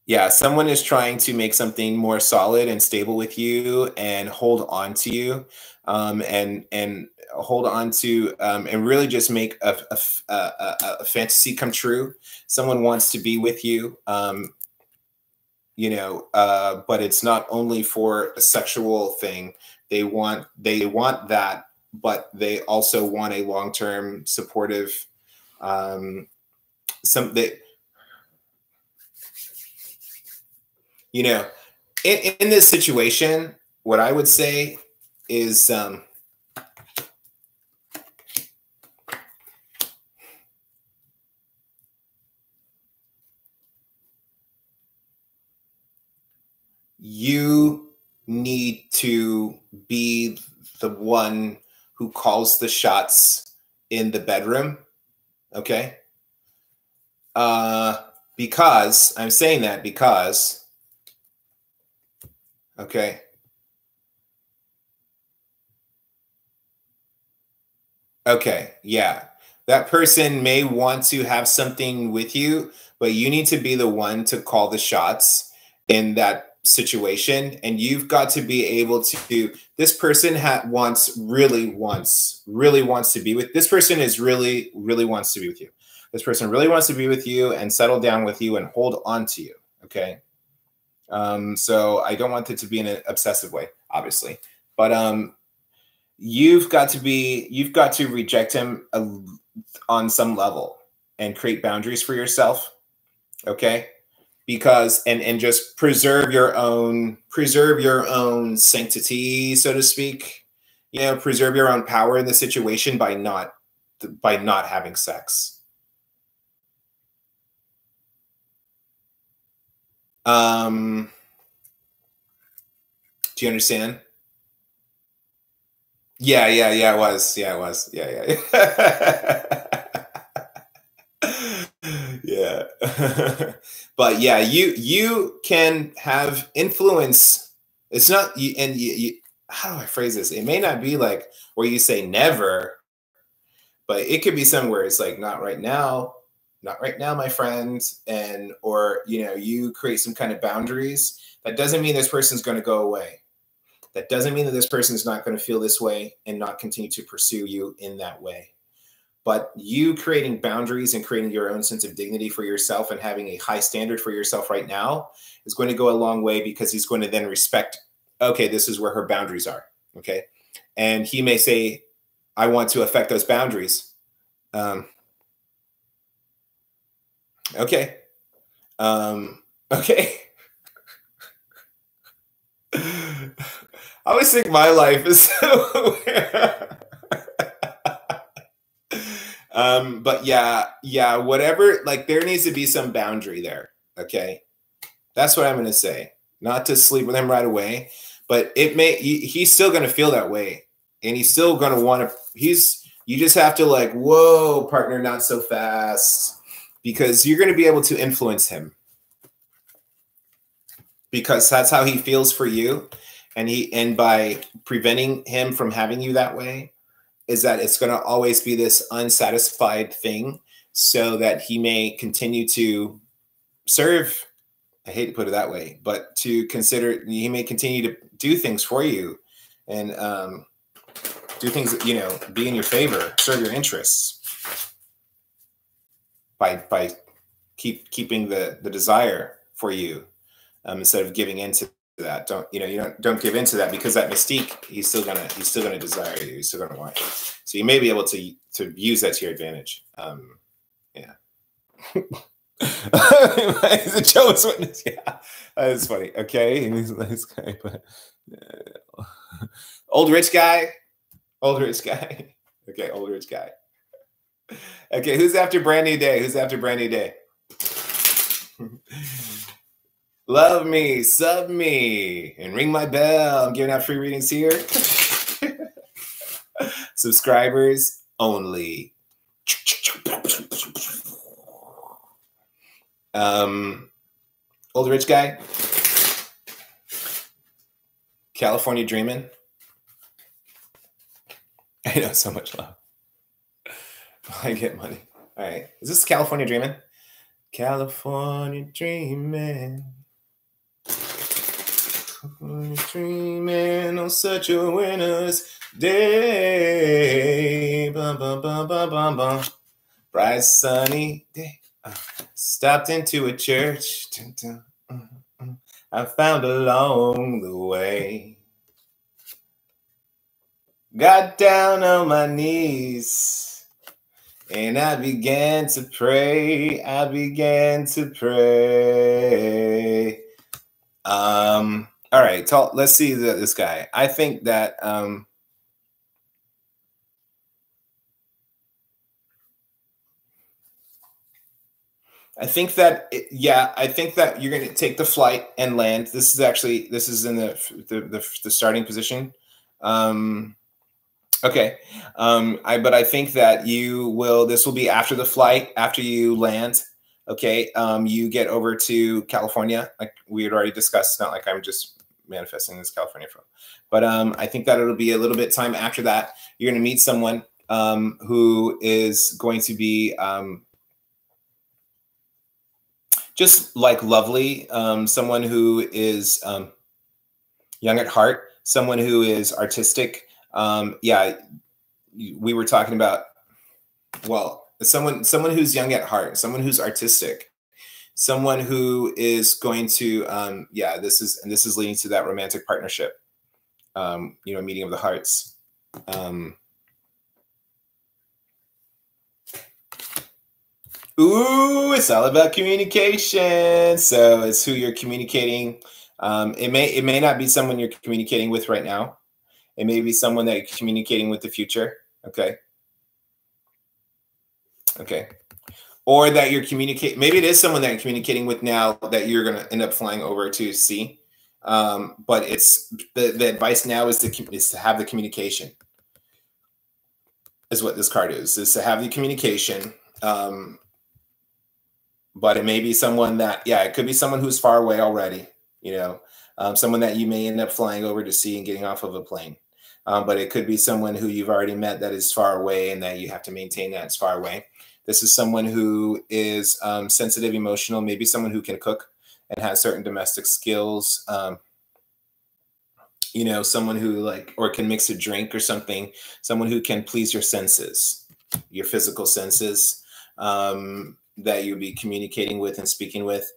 [SPEAKER 1] Yeah, someone is trying to make something more solid and stable with you and hold on to you, and hold on to and really just make a fantasy come true. Someone wants to be with you, but it's not only for a sexual thing. They want that, but they also want a long-term supportive something. In this situation, what I would say is you need to be the one who calls the shots in the bedroom. Okay. Because I'm saying that because, okay. Okay. Yeah. That person may want to have something with you, but you need to be the one to call the shots in that situation. And you've got to be able to, this person really wants to be with, this person is really wants to be with you. This person really wants to be with you and settle down with you and hold on to you. Okay. So I don't want it to be in an obsessive way, obviously, but you've got to reject him on some level and create boundaries for yourself. Okay. Because and just preserve your own sanctity, so to speak. Preserve your own power in the situation by not having sex. Do you understand? Yeah, it was. Yeah. Yeah. But yeah, you can have influence. It's not you, and you, how do I phrase this? It may not be like where you say never, but it could be somewhere it's like not right now, not right now, my friend, and or you create some kind of boundaries. That doesn't mean this person's going to go away. That doesn't mean that this person is not going to feel this way and not continue to pursue you in that way. But you creating boundaries and creating your own sense of dignity for yourself and having a high standard for yourself right now is going to go a long way, because he's going to then respect, okay, this is where her boundaries are. Okay. And he may say, I want to affect those boundaries. Okay. Okay. I always think my life is so but yeah, whatever, like there needs to be some boundary there. Okay. That's what I'm going to say. Not to sleep with him right away, but he's still going to feel that way. And he's still going to want to, you just have to like, whoa, partner, not so fast, because you're going to be able to influence him, because that's how he feels for you. And by preventing him from having you that way, is that it's going to always be this unsatisfied thing, so that he may continue to serve. I hate to put it that way, but to consider, he may continue to do things for you and do things, be in your favor, serve your interests by keeping the desire for you, instead of giving into that. Don't give into that, because that mystique, he's still gonna desire you. He's still gonna want you. So you may be able to use that to your advantage. Yeah. He's a Jehovah's Witness. Yeah, that is funny. Okay, he's a nice guy, but old rich guy. Okay, old rich guy. Okay, who's after brand new day? Love me, sub me, and ring my bell. I'm giving out free readings here. Subscribers only. Old rich guy. California dreaming. I know, so much love. I get money. All right. Is this California dreaming? California dreaming. Dreaming on such a winter's day. Bum, bum, bum, bum, bum, bum. Bright sunny day. Stopped into a church. I found along the way. Got down on my knees and I began to pray. All right, let's see this guy. I think that I think that you're going to take the flight and land. This is in the starting position. Okay. But I think that this will be after the flight, after you land. Okay. You get over to California, like we had already discussed. It's not like I'm just manifesting this California film, but I think that it'll be a little bit time after that. You're going to meet someone who is going to be just like lovely, someone who is young at heart, someone who is artistic. Yeah, we were talking about, well, someone who's young at heart, someone who's artistic, someone who is going to, this is leading to that romantic partnership, meeting of the hearts. Ooh, it's all about communication. So it's who you're communicating. It may not be someone you're communicating with right now. It may be someone that you're communicating with the future. Okay. Okay. Or that you're communicating. Maybe it is someone that you're communicating with now that you're going to end up flying over to see. But it's the advice now is to have the communication. Is what this card is to have the communication. But it may be someone that, yeah, it could be someone who's far away already, someone that you may end up flying over to see and getting off of a plane. But it could be someone who you've already met that is far away and that you have to maintain that it's far away. This is someone who is sensitive, emotional, maybe someone who can cook and has certain domestic skills. Someone who or can mix a drink or something, someone who can please your senses, your physical senses, that you'll be communicating with and speaking with.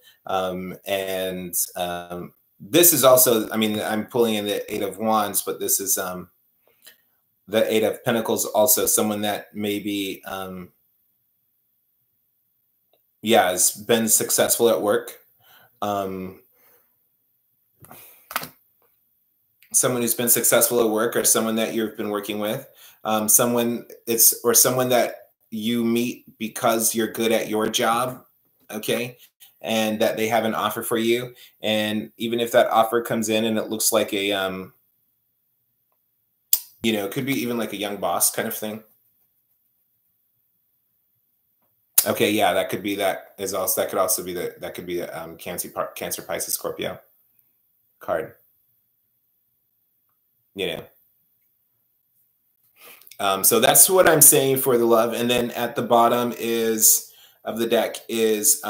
[SPEAKER 1] This is also, I'm pulling in the Eight of Wands, but this is the Eight of Pentacles, also someone that maybe, has been successful at work. Someone who's been successful at work, or someone that you've been working with, someone that you meet because you're good at your job, okay, and that they have an offer for you. And even if that offer comes in and it looks like a, it could be even like a young boss kind of thing. Okay, yeah, that could be the Cancer, Pisces, Scorpio card. So that's what I'm saying for the love. And then at the bottom of the deck is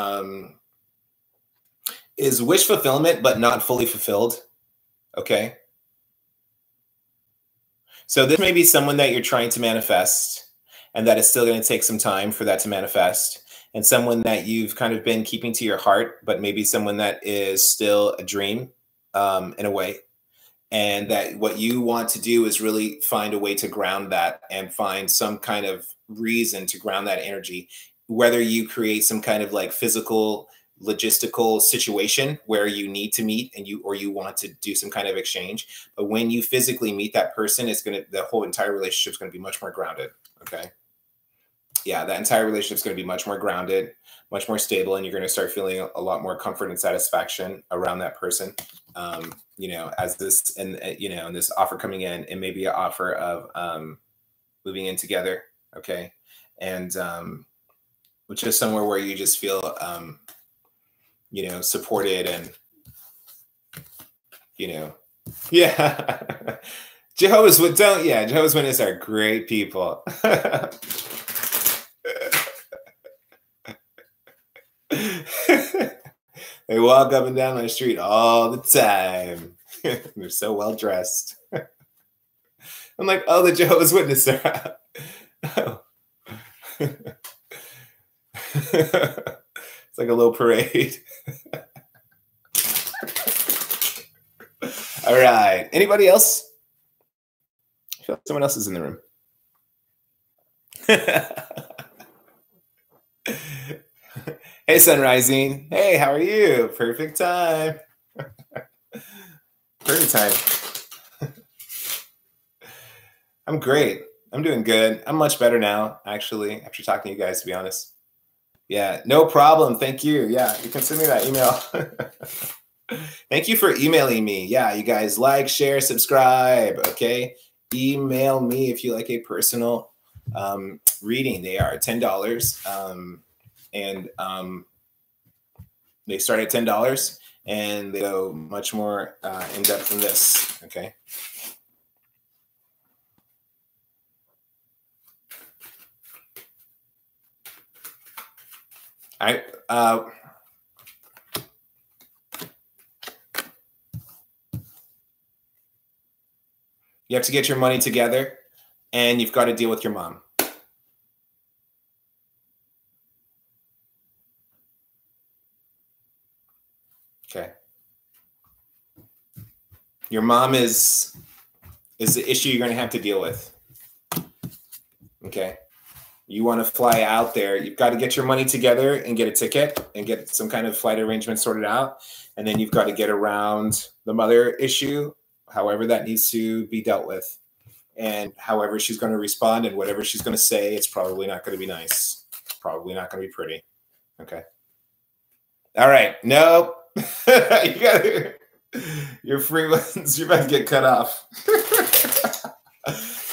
[SPEAKER 1] wish fulfillment, but not fully fulfilled. Okay. So this may be someone that you're trying to manifest, and that is still going to take some time for that to manifest. And someone that you've kind of been keeping to your heart, but maybe someone that is still a dream in a way. And that what you want to do is really find a way to ground that and find some kind of reason to ground that energy, whether you create some kind of like physical, logistical situation where you need to meet and you want to do some kind of exchange. But when you physically meet that person, the whole entire relationship is going to be much more grounded. Okay. Yeah, that entire relationship is going to be much more grounded, much more stable, and you're going to start feeling a lot more comfort and satisfaction around that person. As this and this offer coming in, and maybe an offer of moving in together. Okay. And which is somewhere where you just feel supported and yeah. Jehovah's Witnesses are great people. They walk up and down my street all the time. They're so well dressed. I'm like, oh, the Jehovah's Witnesses are out. Oh. It's like a little parade. All right. Anybody else? I feel like someone else is in the room. Hey, Sun Rising. Hey, how are you? Perfect time. Perfect time. I'm great. I'm doing good. I'm much better now, actually, after talking to you guys, to be honest. Yeah, no problem. Thank you. Yeah, you can send me that email. Thank you for emailing me. Yeah, you guys like, share, subscribe. Okay. Email me if you like a personal reading. They are $10. And they start at $10 and they go much more in depth than this. Okay. You have to get your money together, and you've got to deal with your mom. Okay. Your mom is the issue you're going to have to deal with. Okay. You want to fly out there. You've got to get your money together and get a ticket and get some kind of flight arrangement sorted out. And then you've got to get around the mother issue, however that needs to be dealt with. And however she's going to respond and whatever she's going to say, it's probably not going to be nice. Probably not going to be pretty. Okay. All right. Nope. Your free ones, you're about to get cut off.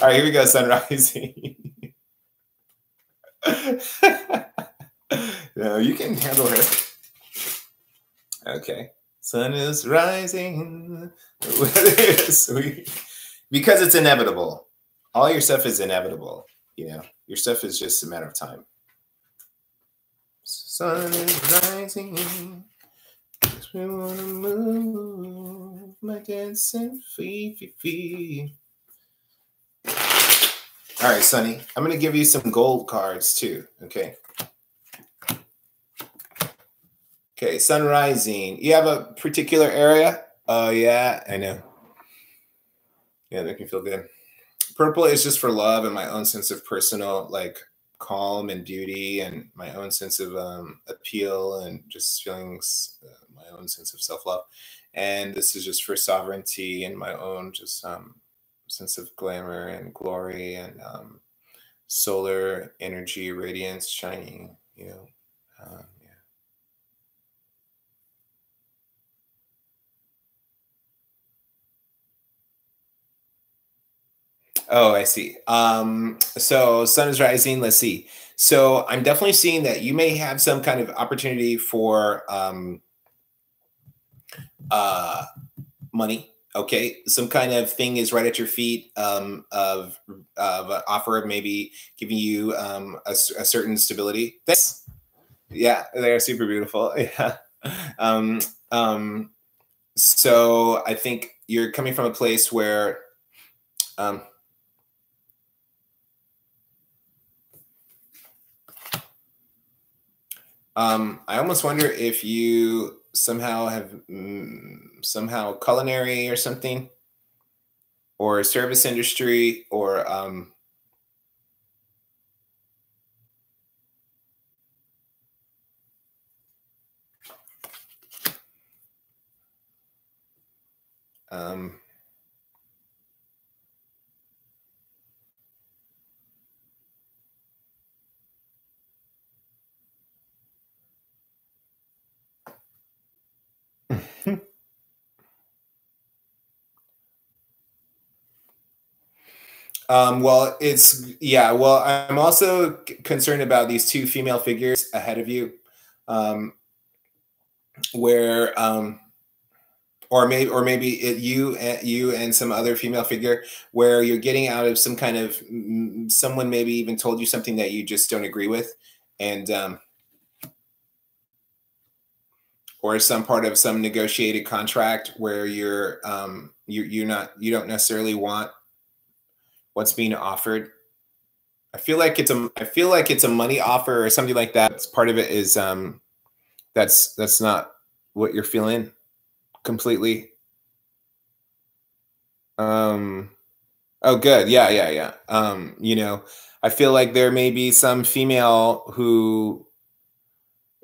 [SPEAKER 1] All right, here we go, Sun Rising. No, you can handle her. Okay. Sun is rising. Because it's inevitable. All your stuff is inevitable. You know, your stuff is just a matter of time. Sun is rising. We wanna move my dancing feet. All right, Sonny. I'm gonna give you some gold cards too. Okay. Okay, sun rising. You have a particular area? Oh yeah, I know. Yeah, that can feel good. Purple is just for love and my own sense of personal, like calm and beauty, and my own sense of appeal and just feelings, my own sense of self-love. And this is just for sovereignty and my own just sense of glamour and glory and solar energy, radiance, shining. You know. Yeah. Oh, I see. So sun is rising. Let's see. So I'm definitely seeing that you may have some kind of opportunity for money. Okay, some kind of thing is right at your feet of an offer, maybe giving you a certain stability. That's yeah, they're super beautiful. Yeah. So I think you're coming from a place where I almost wonder if you somehow have somehow culinary or something, or service industry, or well, it's yeah. Well, I'm also concerned about these two female figures ahead of you, where or maybe you and some other female figure where you're getting out of some kind of someone maybe even told you something that you just don't agree with, and or some part of some negotiated contract where you don't necessarily want what's being offered. I feel like it's a money offer or something like that. Part of it is that's not what you're feeling completely. Oh good. Yeah. You know, I feel like there may be some female who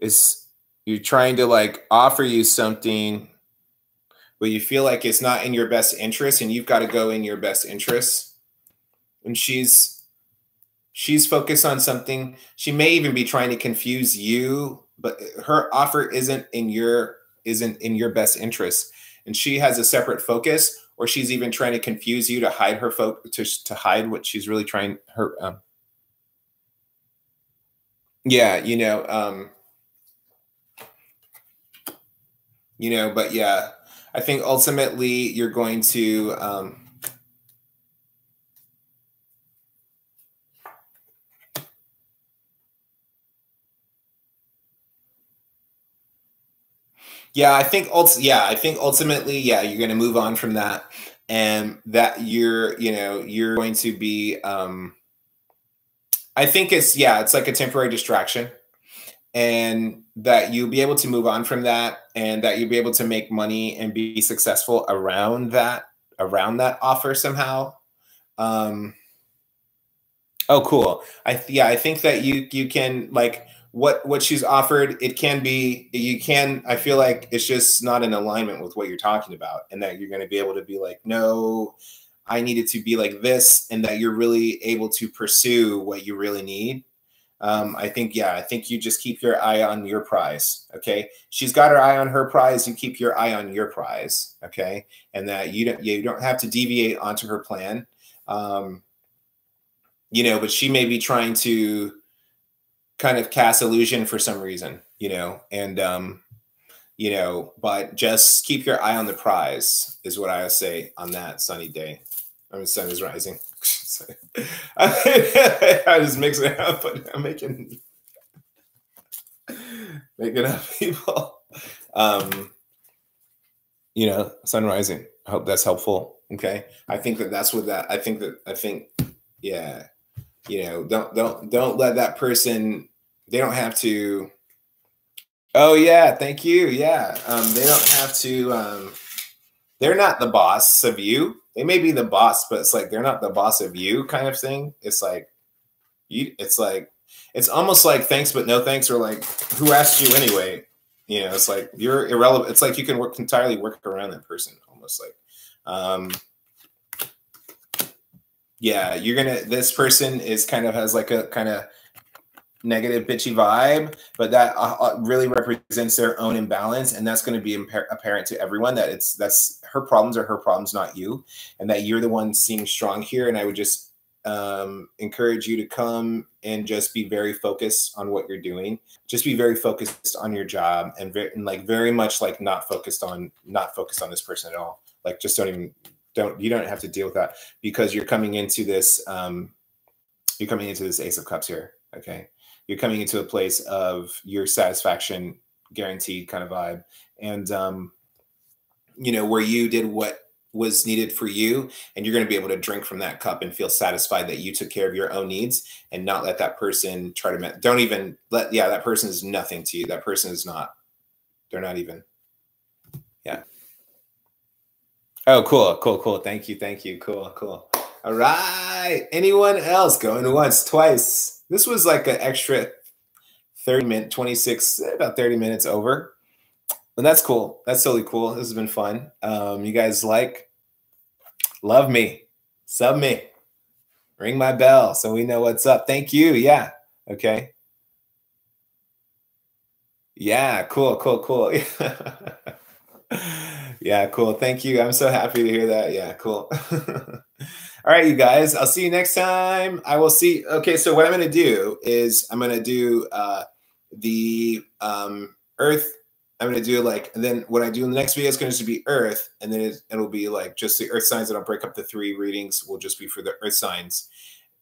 [SPEAKER 1] is you're trying to like offer you something but you feel like it's not in your best interest and you've got to go in your best interest. And she's focused on something. She may even be trying to confuse you, but her offer isn't in your best interest. And she has a separate focus, or she's even trying to confuse you to hide her to hide what she's really trying her yeah, but yeah, I think ultimately you're going to I think ultimately, yeah, you're going to move on from that, and that you're going to be. I think it's like a temporary distraction, and that you'll be able to move on from that, and that you'll be able to make money and be successful around that offer somehow. Oh, cool. I think that you can like what she's offered. It can be I feel like it's just not in alignment with what you're talking about, and that you're going to be able to be like, no, I need it to be like this, and that you're really able to pursue what you really need. I think you just keep your eye on your prize. Okay. She's got her eye on her prize. You keep your eye on your prize. Okay. And that you don't have to deviate onto her plan. But she may be trying to kind of cast illusion for some reason, you know, and you know, but just keep your eye on the prize is what I would say on that sunny day. I mean, sun is rising. I just mix it up, but I'm making up people. You know, sun rising. I hope that's helpful. Okay. I think that's what that, I think, yeah, you know, don't let that person, they don't have to, oh yeah, thank you. Yeah. They don't have to, they're not the boss of you. They may be the boss, but it's like, they're not the boss of you kind of thing. It's like, it's almost like thanks, but no thanks, or like, who asked you anyway? You know, it's like you're irrelevant. It's like you can entirely work around that person, almost like, yeah, this person is kind of has like a kind of negative bitchy vibe, but that really represents their own imbalance, and that's going to be apparent to everyone that that's her problems are her problems, not you, and that you're the one seeming strong here. And I would just encourage you to come and just be very focused on what you're doing. Just be very focused on your job, and very much like not focused on this person at all. Like, just you don't have to deal with that, because you're coming into this Ace of Cups here. Okay. You're coming into a place of your satisfaction guaranteed kind of vibe. And, you know, where you did what was needed for you, and you're going to be able to drink from that cup and feel satisfied that you took care of your own needs, and not let that person try to, don't even let, yeah, that person is nothing to you. That person is not, they're not even, yeah. Oh, cool, cool, cool. Thank you. Thank you. Cool, cool. All right. Anyone else going once, twice? This was like an extra 30 minutes over. And that's cool. That's totally cool. This has been fun. You guys love me, sub me, ring my bell so we know what's up. Thank you. Yeah. Okay. Yeah. Cool, cool, cool. Yeah, cool. Thank you. I'm so happy to hear that. Yeah, cool. All right, you guys, I'll see you next time. I will see. Okay, so what I'm going to do is I'm going to do the Earth. I'm going to do like, and then what I do in the next video is going to be Earth, and then it'll be like just the Earth signs, and I'll break up the 3 readings will just be for the Earth signs,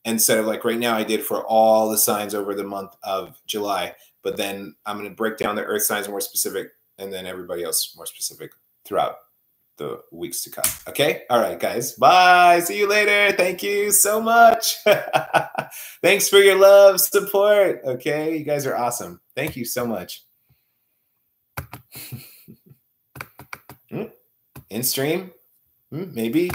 [SPEAKER 1] instead of like right now I did for all the signs over the month of July. But then I'm going to break down the Earth signs more specific, and then everybody else more specific throughout the weeks to come. Okay. All right, guys. Bye. See you later. Thank you so much. Thanks for your love, support. Okay. You guys are awesome. Thank you so much. In stream? Maybe.